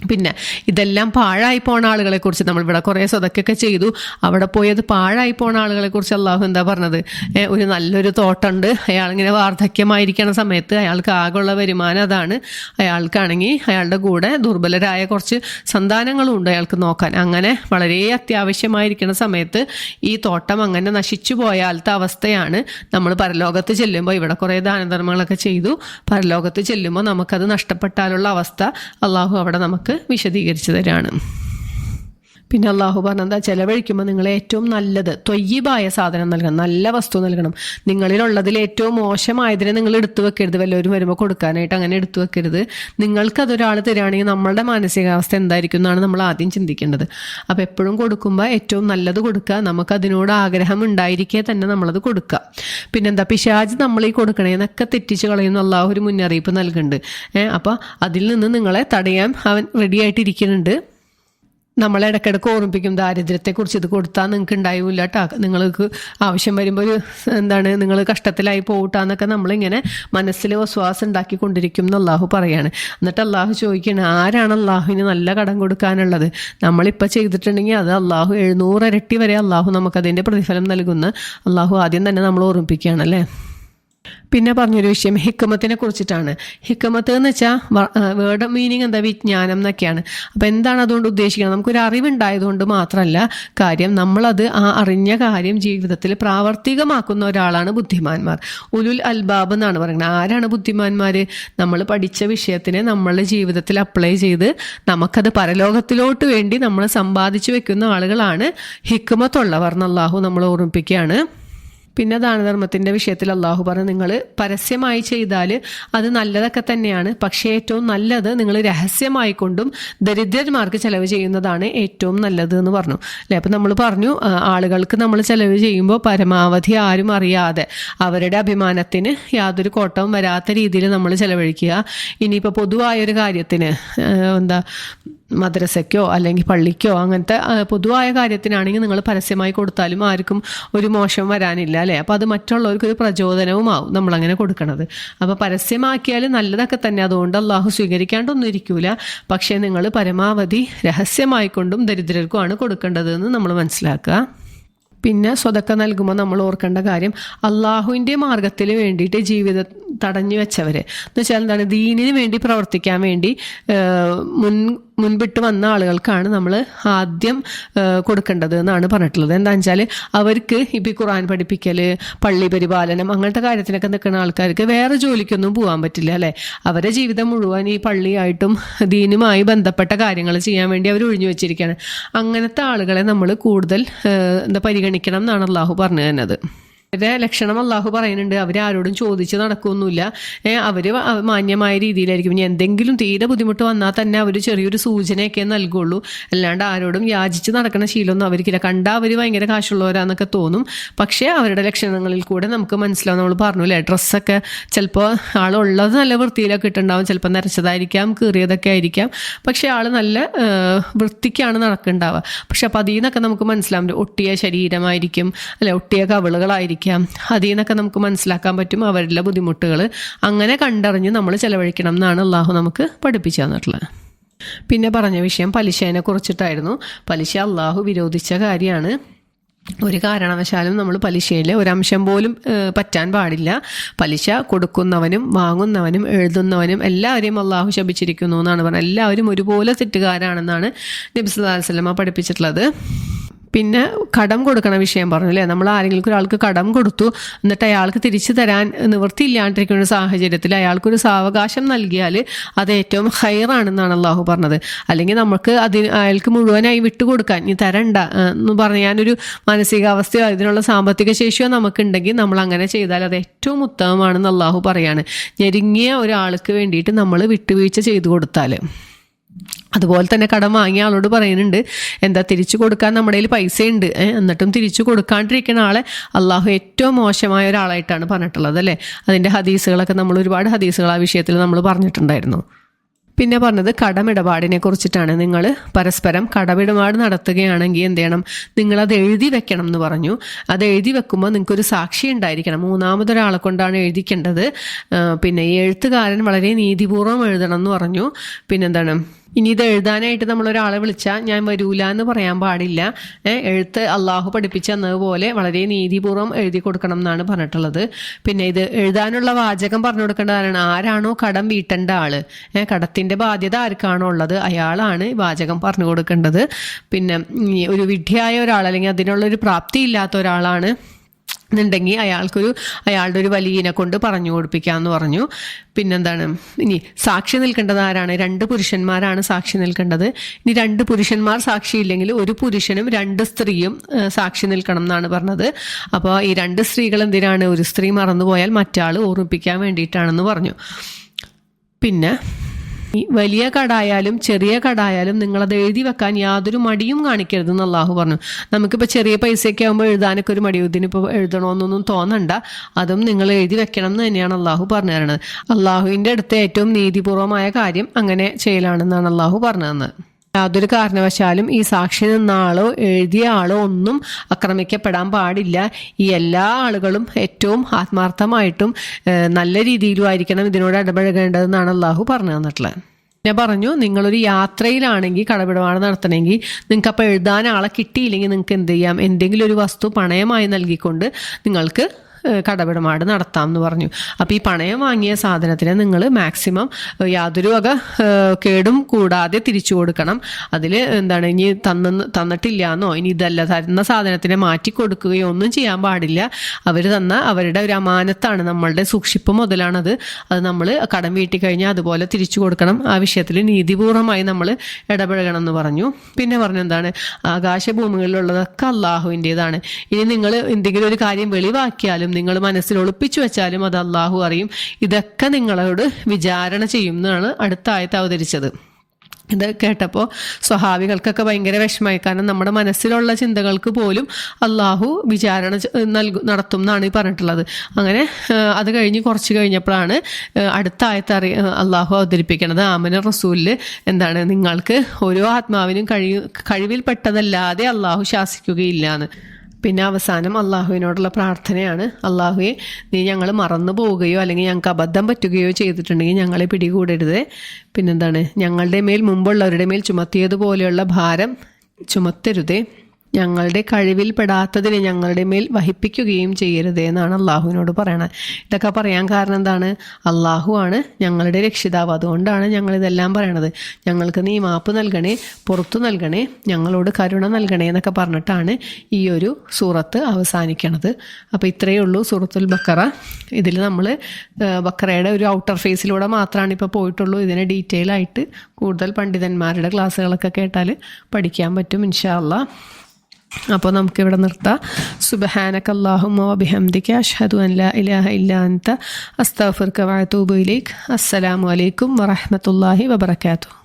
പിന്നെ ഇതെല്ലാം പാഴായി പോണ ആളുകളെക്കുറിച്ച് നമ്മളിവിടെ കുറേ സ്വതക്കൊക്കെ ചെയ്തു, അവിടെ പോയത് പാഴായി പോണ ആളുകളെക്കുറിച്ച് അള്ളാഹു എന്താ പറഞ്ഞത്? ഒരു നല്ലൊരു തോട്ടമുണ്ട്, അയാളിങ്ങനെ വാർദ്ധക്യമായിരിക്കണ സമയത്ത് അയാൾക്ക് ആകെയുള്ള വരുമാനം അതാണ്, അയാൾക്കാണെങ്കിൽ അയാളുടെ കൂടെ ദുർബലരായ കുറച്ച് സന്താനങ്ങളും ഉണ്ട് അയാൾക്ക് നോക്കാൻ. അങ്ങനെ വളരെ അത്യാവശ്യമായിരിക്കുന്ന സമയത്ത് ഈ തോട്ടം അങ്ങനെ നശിച്ചു പോയാലത്തെ അവസ്ഥയാണ് നമ്മൾ പരലോകത്ത് ചെല്ലുമ്പോൾ. ഇവിടെ കുറേ ദാനധർമ്മങ്ങളൊക്കെ ചെയ്തു, പരലോകത്ത് ചെല്ലുമ്പോൾ നമുക്കത് നഷ്ടപ്പെട്ടാലുള്ള അവസ്ഥ അള്ളാഹു അവിടെ നമുക്ക് വിശദീകരിച്ചു തരാണ്. പിന്നെ അള്ളാഹു പറഞ്ഞെന്താ, ചെലവഴിക്കുമ്പോൾ നിങ്ങൾ ഏറ്റവും നല്ലത് ത്വയ്യിബായ സാധനം നൽകണം, നല്ല വസ്തു നൽകണം. നിങ്ങളിലുള്ളതിൽ ഏറ്റവും മോശമായതിനെ നിങ്ങൾ എടുത്തു വെക്കരുത്, വല്ലവരും വരുമ്പോൾ കൊടുക്കാനായിട്ട് അങ്ങനെ എടുത്തു വെക്കരുത്. നിങ്ങൾക്കതൊരാൾ തരികയാണെങ്കിൽ നമ്മളുടെ മാനസികാവസ്ഥ എന്തായിരിക്കും എന്നാണ് നമ്മൾ ആദ്യം ചിന്തിക്കേണ്ടത്. അപ്പോൾ എപ്പോഴും കൊടുക്കുമ്പോൾ ഏറ്റവും നല്ലത് കൊടുക്കുക, നമുക്കതിനോട് ആഗ്രഹം ഉണ്ടായിരിക്കെ തന്നെ നമ്മളത് കൊടുക്കുക. പിന്നെന്താ, പിശാച് നമ്മൾ ഈ കൊടുക്കണേന്നൊക്കെ തെറ്റിച്ച് കളയുന്ന അള്ളാഹു ഒരു മുന്നറിയിപ്പ് നൽകുന്നുണ്ട്. അപ്പോൾ അതിൽ നിന്ന് നിങ്ങളെ തടയാൻ അവൻ റെഡി ആയിട്ടിരിക്കുന്നുണ്ട്. നമ്മളെ ഇടയ്ക്കിടയ്ക്ക് ഓർമ്മിപ്പിക്കും, ദാരിദ്ര്യത്തെക്കുറിച്ച് ഇത് കൊടുത്താൽ നിങ്ങൾക്ക് ഉണ്ടാവില്ല കേട്ടോ, നിങ്ങൾക്ക് ആവശ്യം വരുമ്പോൾ നിങ്ങൾ കഷ്ടത്തിലായി പോകട്ടാന്നൊക്കെ നമ്മളിങ്ങനെ മനസ്സിൽ വിശ്വാസം ഉണ്ടാക്കിക്കൊണ്ടിരിക്കും എന്ന് അള്ളാഹു പറയാണ്. എന്നിട്ട് അള്ളാഹു ചോദിക്കണം, ആരാണ് അള്ളാഹുവിന് നല്ല കടം കൊടുക്കാനുള്ളത്? നമ്മളിപ്പോൾ ചെയ്തിട്ടുണ്ടെങ്കിൽ അത് അള്ളാഹു 700 ഇരട്ടി വരെ അള്ളാഹു നമുക്കതിൻ്റെ പ്രതിഫലം നൽകുന്ന അള്ളാഹു ആദ്യം തന്നെ നമ്മൾ ഓർമ്മിപ്പിക്കുകയാണല്ലേ. പിന്നെ പറഞ്ഞൊരു വിഷയം ഹിക്മത്തിനെ കുറിച്ചിട്ടാണ്. ഹിക്മത്ത് എന്ന് വെച്ചാൽ വേർഡ് മീനിങ് എന്താ, വിജ്ഞാനം എന്നൊക്കെയാണ്. അപ്പോൾ എന്താണ് അതുകൊണ്ട് ഉദ്ദേശിക്കുന്നത്? നമുക്കൊരു അറിവുണ്ടായതുകൊണ്ട് മാത്രമല്ല കാര്യം, നമ്മളത് ആ അറിഞ്ഞ കാര്യം ജീവിതത്തിൽ പ്രാവർത്തികമാക്കുന്ന ഒരാളാണ് ബുദ്ധിമാന്മാർ. ഉലുൽ അൽബാബ് എന്നാണ് പറയുന്നത്. ആരാണ് ബുദ്ധിമാന്മാർ? നമ്മൾ പഠിച്ച വിഷയത്തിനെ നമ്മളുടെ ജീവിതത്തിൽ അപ്ലൈ ചെയ്ത് നമുക്കത് പരലോകത്തിലോട്ട് വേണ്ടി നമ്മൾ സമ്പാദിച്ചു വെക്കുന്ന ആളുകളാണ് ഹിക്മത്തുള്ളവർ എന്ന് അള്ളാഹു നമ്മൾ ഓർമ്മിപ്പിക്കുകയാണ്. പിന്നെ ദാനധർമ്മത്തിൻ്റെ വിഷയത്തിൽ അള്ളാഹു പറഞ്ഞു, നിങ്ങൾ പരസ്യമായി ചെയ്താൽ അത് നല്ലതൊക്കെ തന്നെയാണ്, പക്ഷേ ഏറ്റവും നല്ലത് നിങ്ങൾ രഹസ്യമായിക്കൊണ്ടും ദരിദ്രന്മാർക്ക് ചിലവ് ചെയ്യുന്നതാണ് ഏറ്റവും നല്ലത് എന്ന് പറഞ്ഞു അല്ലേ. അപ്പം നമ്മൾ പറഞ്ഞു, ആളുകൾക്ക് നമ്മൾ ചിലവ് ചെയ്യുമ്പോൾ പരമാവധി ആരും അറിയാതെ അവരുടെ അഭിമാനത്തിന് യാതൊരു കോട്ടവും വരാത്ത രീതിയിൽ നമ്മൾ ചിലവഴിക്കുക. ഇനിയിപ്പോൾ പൊതുവായൊരു കാര്യത്തിന് മദ്രസയ്ക്കോ അല്ലെങ്കിൽ പള്ളിക്കോ അങ്ങനത്തെ പൊതുവായ കാര്യത്തിനാണെങ്കിൽ നിങ്ങൾ പരസ്യമായി കൊടുത്താലും ആർക്കും ഒരു മോശം വരാനില്ല അല്ലേ. അപ്പോൾ അത് മറ്റുള്ളവർക്കൊരു പ്രചോദനവുമാവും നമ്മളങ്ങനെ കൊടുക്കണത്. അപ്പോൾ പരസ്യമാക്കിയാൽ നല്ലതൊക്കെ തന്നെ, അതുകൊണ്ട് അള്ളാഹു സ്വീകരിക്കാണ്ടൊന്നും ഇരിക്കൂല. പക്ഷേ നിങ്ങൾ പരമാവധി രഹസ്യമായിക്കൊണ്ടും ദരിദ്രർക്കുമാണ് കൊടുക്കേണ്ടത് എന്ന് നമ്മൾ മനസ്സിലാക്കുക. പിന്നെ സ്വതക്ക നൽകുമ്പോൾ നമ്മൾ ഓർക്കേണ്ട കാര്യം, അള്ളാഹുവിൻ്റെ മാർഗത്തിൽ വേണ്ടിയിട്ട് ജീവിതം തടഞ്ഞു വെച്ചവരെ എന്ന് വെച്ചാൽ എന്താണ്, ദീനിന് വേണ്ടി പ്രവർത്തിക്കാൻ വേണ്ടി മുൻപിട്ട് വന്ന ആളുകൾക്കാണ് നമ്മൾ ആദ്യം കൊടുക്കേണ്ടത് എന്നാണ് പറഞ്ഞിട്ടുള്ളത്. എന്താണെന്ന് വെച്ചാൽ അവർക്ക് ഇപ്പം ഖുർആൻ പഠിപ്പിക്കൽ, പള്ളി പരിപാലനം അങ്ങനത്തെ കാര്യത്തിനൊക്കെ നിൽക്കുന്ന ആൾക്കാർക്ക് വേറെ ജോലിക്കൊന്നും പോകാൻ പറ്റില്ല അല്ലേ. അവരുടെ ജീവിതം മുഴുവൻ ഈ പള്ളിയായിട്ടും ദീനുമായി ബന്ധപ്പെട്ട കാര്യങ്ങൾ ചെയ്യാൻ വേണ്ടി അവർ ഒഴിഞ്ഞു വെച്ചിരിക്കുകയാണ്. അങ്ങനത്തെ ആളുകളെ നമ്മൾ കൂടുതൽ പരിഗണിക്കണം എന്നാണ് അള്ളാഹു പറഞ്ഞു തന്നത്. അവരുടെ ലക്ഷണം അള്ളാഹു പറയുന്നുണ്ട്, അവരാരോടും ചോദിച്ച് നടക്കുകയൊന്നുമില്ല. അവർ മാന്യമായ രീതിയിലായിരിക്കും. ഇനി എന്തെങ്കിലും തീരെ ബുദ്ധിമുട്ട് വന്നാൽ തന്നെ അവർ ചെറിയൊരു സൂചനയൊക്കെ നൽകുള്ളൂ, അല്ലാണ്ട് ആരോടും യാചിച്ച് നടക്കുന്ന ശീലമൊന്നും അവർക്കില്ല. കണ്ടാൽ അവർ ഭയങ്കര കാശുള്ളവരാന്നൊക്കെ തോന്നും, പക്ഷേ അവരുടെ ലക്ഷണങ്ങളിൽ കൂടെ നമുക്ക് മനസ്സിലാവും. നമ്മൾ പറഞ്ഞു അല്ലേ, ഡ്രസ്സൊക്കെ ചിലപ്പോൾ ആളുള്ളത് നല്ല വൃത്തിയിലൊക്കെ ഇട്ടുണ്ടാവും, ചിലപ്പോൾ നരച്ചതായിരിക്കാം, കീറിയതൊക്കെ ആയിരിക്കാം, പക്ഷേ ആൾ നല്ല വൃത്തിക്കാണ് നടക്കുന്നുണ്ടാവുക. പക്ഷെ അപ്പോൾ അതിൽ നിന്നൊക്കെ നമുക്ക് മനസ്സിലാവും ഒട്ടിയ ശരീരമായിരിക്കും അല്ലെ, ഒട്ടിയ കവിളുകളായിരിക്കും. അതിൽ നിന്നൊക്കെ നമുക്ക് മനസ്സിലാക്കാൻ പറ്റും അവരുടെ ബുദ്ധിമുട്ടുകൾ. അങ്ങനെ കണ്ടറിഞ്ഞ് നമ്മൾ ചെലവഴിക്കണം എന്നാണ് അള്ളാഹു നമുക്ക് പഠിപ്പിച്ചു തന്നിട്ടുള്ളത്. പിന്നെ പറഞ്ഞ വിഷയം പലിശേനെ കുറിച്ചിട്ടായിരുന്നു. പലിശ അള്ളാഹു വിരോധിച്ച കാര്യമാണ്. ഒരു കാരണവശാലും നമ്മൾ പലിശയിൽ ഒരംശം പോലും പറ്റാൻ പാടില്ല. പലിശ കൊടുക്കുന്നവനും വാങ്ങുന്നവനും എഴുതുന്നവനും എല്ലാവരെയും അള്ളാഹു ശപിച്ചിരിക്കുന്നു എന്നാണ് പറഞ്ഞത്. എല്ലാവരും ഒരുപോലെ തെറ്റുകാരാണെന്നാണ് നബി സല്ലല്ലാഹു അലൈഹി വസല്ലം പഠിപ്പിച്ചിട്ടുള്ളത്. പിന്നെ കടം കൊടുക്കണ വിഷയം പറഞ്ഞു അല്ലേ. നമ്മൾ ആരെങ്കിലും ഒരാൾക്ക് കടം കൊടുത്തു, എന്നിട്ട് അയാൾക്ക് തിരിച്ചു തരാൻ നിവൃത്തിയില്ലാണ്ടിരിക്കുന്ന സാഹചര്യത്തിൽ അയാൾക്കൊരു സാവകാശം നൽകിയാൽ അത് ഏറ്റവും ഹൈറാണെന്നാണ് അള്ളാഹു പറഞ്ഞത്. അല്ലെങ്കിൽ നമുക്ക് അയാൾക്ക് മുഴുവനായി വിട്ടുകൊടുക്കാൻ, ഇനി തരണ്ട എന്ന് പറഞ്ഞ് ഞാനൊരു മാനസികാവസ്ഥയോ അതിനുള്ള സാമ്പത്തിക ശേഷിയോ നമുക്കുണ്ടെങ്കിൽ നമ്മൾ അങ്ങനെ ചെയ്താൽ അത് ഏറ്റവും ഉത്തമമാണെന്ന് അള്ളാഹു പറയാണ്. ഞെരുങ്ങിയ ഒരാൾക്ക് വേണ്ടിയിട്ട് നമ്മൾ വിട്ടുവീഴ്ച ചെയ്തു കൊടുത്താൽ. അതുപോലെ തന്നെ കടം വാങ്ങിയ ആളോട് പറയുന്നുണ്ട്, എന്താ തിരിച്ചു കൊടുക്കാൻ നമ്മുടെ കയ്യിൽ പൈസ ഉണ്ട്, എന്നിട്ടും തിരിച്ചു കൊടുക്കാണ്ടിരിക്കുന്ന ആളെ അള്ളാഹു ഏറ്റവും മോശമായ ഒരാളായിട്ടാണ് പറഞ്ഞിട്ടുള്ളത് അല്ലേ. അതിൻ്റെ ഹദീസുകളൊക്കെ നമ്മൾ ഒരുപാട് ഹദീസുകൾ ആ വിഷയത്തിൽ നമ്മൾ പറഞ്ഞിട്ടുണ്ടായിരുന്നു. പിന്നെ പറഞ്ഞത് കടമിടപാടിനെ കുറിച്ചിട്ടാണ്. നിങ്ങൾ പരസ്പരം കടമിടപാട് നടത്തുകയാണെങ്കിൽ എന്ത് ചെയ്യണം, നിങ്ങളത് എഴുതി വെക്കണം എന്ന് പറഞ്ഞു. അത് എഴുതി വെക്കുമ്പോൾ നിങ്ങൾക്കൊരു സാക്ഷി ഉണ്ടായിരിക്കണം. മൂന്നാമതൊരാളെ കൊണ്ടാണ് എഴുതിക്കേണ്ടത്. പിന്നെ ഈ എഴുത്തുകാരൻ വളരെ നീതിപൂർവ്വം എഴുതണം എന്ന് പറഞ്ഞു. പിന്നെന്താണ്, ഇനി ഇത് എഴുതാനായിട്ട് നമ്മൾ ഒരാളെ വിളിച്ചാൽ ഞാൻ വരൂല എന്ന് പറയാൻ പാടില്ല. എഴുത്ത് അള്ളാഹു പഠിപ്പിച്ചെന്നതുപോലെ വളരെ നീതിപൂർവ്വം എഴുതി കൊടുക്കണം എന്നാണ് പറഞ്ഞിട്ടുള്ളത്. പിന്നെ ഇത് എഴുതാനുള്ള വാചകം പറഞ്ഞു കൊടുക്കേണ്ടതാണ്. ആരാണോ കടം വീട്ടേണ്ട ആള്, കടത്തിന്റെ ബാധ്യത ആർക്കാണോ ഉള്ളത് അയാളാണ് വാചകം പറഞ്ഞു കൊടുക്കേണ്ടത്. പിന്നെ ഒരു വിഡ്ഢിയായ ഒരാൾ അല്ലെങ്കിൽ അതിനുള്ളൊരു പ്രാപ്തി ഇല്ലാത്ത ഒരാളാണ് എന്നുണ്ടെങ്കിൽ അയാളുടെ ഒരു വലിയനെ കൊണ്ട് പറഞ്ഞു കൊടുപ്പിക്കാമെന്ന് പറഞ്ഞു. പിന്നെന്താണ്, ഇനി സാക്ഷി നിൽക്കേണ്ടത് ആരാണ്? 2 പുരുഷന്മാരാണ് സാക്ഷി നിൽക്കേണ്ടത്. ഇനി 2 പുരുഷന്മാർ സാക്ഷിയില്ലെങ്കിൽ 1 പുരുഷനും 2 സ്ത്രീയും സാക്ഷി നിൽക്കണം എന്നാണ് പറഞ്ഞത്. അപ്പോൾ ഈ 2 സ്ത്രീകൾ എന്തിനാണ്? ഒരു സ്ത്രീ മറന്നുപോയാൽ മറ്റാൾ ഓർമ്മിപ്പിക്കാൻ വേണ്ടിയിട്ടാണെന്ന് പറഞ്ഞു. പിന്നെ വലിയ കടായാലും ചെറിയ കടായാലും നിങ്ങളത് എഴുതി വെക്കാൻ യാതൊരു മടിയും കാണിക്കരുതെന്ന് അള്ളാഹു പറഞ്ഞു. നമുക്കിപ്പോൾ ചെറിയ പൈസയൊക്കെ ആകുമ്പോൾ എഴുതാനൊക്കെ ഒരു മടി, ഇതിനിപ്പോൾ എഴുതണമെന്നൊന്നും തോന്നണ്ട, അതും നിങ്ങൾ എഴുതി വെക്കണം എന്ന് തന്നെയാണ് അള്ളാഹു പറഞ്ഞു തരുന്നത്. അള്ളാഹുവിൻ്റെ അടുത്ത് ഏറ്റവും നീതിപൂർവമായ കാര്യം അങ്ങനെ ചെയ്യലാണെന്നാണ് അള്ളാഹു പറഞ്ഞു തന്നത്. യാതൊരു കാരണവശാലും ഈ സാക്ഷി നിന്ന ആളോ എഴുതിയ ആളോ ഒന്നും ആക്രമിക്കപ്പെടാൻ പാടില്ല. ഈ എല്ലാ ആളുകളും ഏറ്റവും ആത്മാർത്ഥമായിട്ടും നല്ല രീതിയിലും ആയിരിക്കണം ഇതിനോട് ഇടപഴകേണ്ടതെന്നാണ് അള്ളാഹു പറഞ്ഞു തന്നിട്ടുള്ളത്. ഞാൻ പറഞ്ഞു, നിങ്ങളൊരു യാത്രയിലാണെങ്കിൽ കടമിടപാട് നടത്തണമെങ്കിൽ നിങ്ങൾക്ക് അപ്പോൾ എഴുതാൻ ആളെ കിട്ടിയില്ലെങ്കിൽ നിങ്ങൾക്ക് എന്ത് ചെയ്യാം? എന്തെങ്കിലും ഒരു വസ്തു പണയമായി നൽകിക്കൊണ്ട് നിങ്ങൾക്ക് കടമിടപാട് നടത്താം എന്ന് പറഞ്ഞു. അപ്പോൾ ഈ പണയം വാങ്ങിയ സാധനത്തിന് നിങ്ങൾ മാക്സിമം യാതൊരു വക കേടും കൂടാതെ തിരിച്ചു കൊടുക്കണം. അതിൽ എന്താണ്, ഇനി തന്നിട്ടില്ല എന്നോ ഇനി ഇതല്ല തരുന്ന സാധനത്തിനെ മാറ്റി കൊടുക്കുകയോ ഒന്നും ചെയ്യാൻ പാടില്ല. അവർ തന്ന അവരുടെ ഒരു അമാനത്താണ്, നമ്മളുടെ സൂക്ഷിപ്പ് മുതലാണത്. അത് നമ്മൾ കടം വീട്ടി കഴിഞ്ഞാൽ അതുപോലെ തിരിച്ചു കൊടുക്കണം. ആ വിഷയത്തിൽ നീതിപൂർവമായി നമ്മൾ ഇടപഴകണം എന്ന് പറഞ്ഞു. പിന്നെ പറഞ്ഞു എന്താണ്, ആകാശഭൂമികളിലുള്ളതൊക്കെ അള്ളാഹുവിൻ്റെതാണ്. ഇനി നിങ്ങൾ എന്തെങ്കിലും ഒരു കാര്യം വെളിവാക്കിയാലും നിങ്ങൾ മനസ്സിൽ ഒളിപ്പിച്ചു വെച്ചാലും അത് അള്ളാഹു അറിയും. ഇതൊക്കെ നിങ്ങളോട് വിചാരണ ചെയ്യും എന്നാണ് അടുത്ത ആയത്ത് അവതരിച്ചത്. ഇത് കേട്ടപ്പോൾ സ്വഹാബികൾക്കൊക്കെ ഭയങ്കര വിഷമമായി. കാരണം നമ്മുടെ മനസ്സിലുള്ള ചിന്തകൾക്ക് പോലും അള്ളാഹു വിചാരണ നടത്തും എന്നാണ് ഈ പറഞ്ഞിട്ടുള്ളത്. അങ്ങനെ അത് കുറച്ച് കഴിഞ്ഞപ്പോഴാണ് അടുത്ത ആയത്ത് അള്ളാഹു അവതരിപ്പിക്കുന്നത്. ആമന റസൂലിൽ എന്താണ്, നിങ്ങൾക്ക് ഓരോ ആത്മാവിനും കഴിവിൽപ്പെട്ടതല്ലാതെ അള്ളാഹു ശാസിക്കുകയില്ല എന്ന്. പിന്നെ അവസാനം അള്ളാഹുവിനോടുള്ള പ്രാർത്ഥനയാണ്, അള്ളാഹുവെ നീ ഞങ്ങൾ മറന്നു പോവുകയോ അല്ലെങ്കിൽ ഞങ്ങൾക്ക് അബദ്ധം പറ്റുകയോ ചെയ്തിട്ടുണ്ടെങ്കിൽ ഞങ്ങളെ പിടികൂടരുത്. പിന്നെന്താണ്, ഞങ്ങളുടെ മേൽ മുമ്പുള്ളവരുടെ മേൽ ചുമത്തിയതുപോലെയുള്ള ഭാരം ചുമത്തരുതേ. ഞങ്ങളുടെ കഴിവിൽപ്പെടാത്തതിനെ ഞങ്ങളുടെ മേൽ വഹിപ്പിക്കുകയും ചെയ്യരുതേ എന്നാണ് അള്ളാഹുവിനോട് പറയണത്. ഇതൊക്കെ പറയാൻ കാരണം എന്താണ്? അള്ളാഹു ആണ് ഞങ്ങളുടെ രക്ഷിതാവ്, അതുകൊണ്ടാണ് ഞങ്ങളിതെല്ലാം പറയണത്. ഞങ്ങൾക്ക് നീ മാപ്പ് നൽകണേ, പുറത്തു നൽകണേ, ഞങ്ങളോട് കരുണ നൽകണേ എന്നൊക്കെ പറഞ്ഞിട്ടാണ് ഈ ഒരു സൂറത്ത് അവസാനിക്കണത്. അപ്പോൾ ഇത്രയേ ഉള്ളൂ സൂറത്തുൽ ബക്കറ. ഇതിൽ നമ്മൾ ബക്കറയുടെ ഒരു ഔട്ടർ ഫേസിലൂടെ മാത്രമാണ് ഇപ്പോൾ പോയിട്ടുള്ളൂ. ഇതിനെ ഡീറ്റെയിൽ ആയിട്ട് കൂടുതൽ പണ്ഡിതന്മാരുടെ ക്ലാസ്സുകളൊക്കെ കേട്ടാൽ പഠിക്കാൻ പറ്റും ഇൻഷാ അല്ലാഹ്. അപ്പോൾ നമുക്കിവിടെ നിർത്താം. സുബ്ഹാനകല്ലാഹുമ്മ വബിഹംദിക അഷ്ഹദു അൻ ലാ ഇലാഹ ഇല്ലാ അൻത അസ്തഗ്ഫിറുക വഅതൂബു ഇലൈക്. അസ്സലാമു അലൈക്കും വറഹ്മത്തുള്ളാഹി വബറകാതുഹു.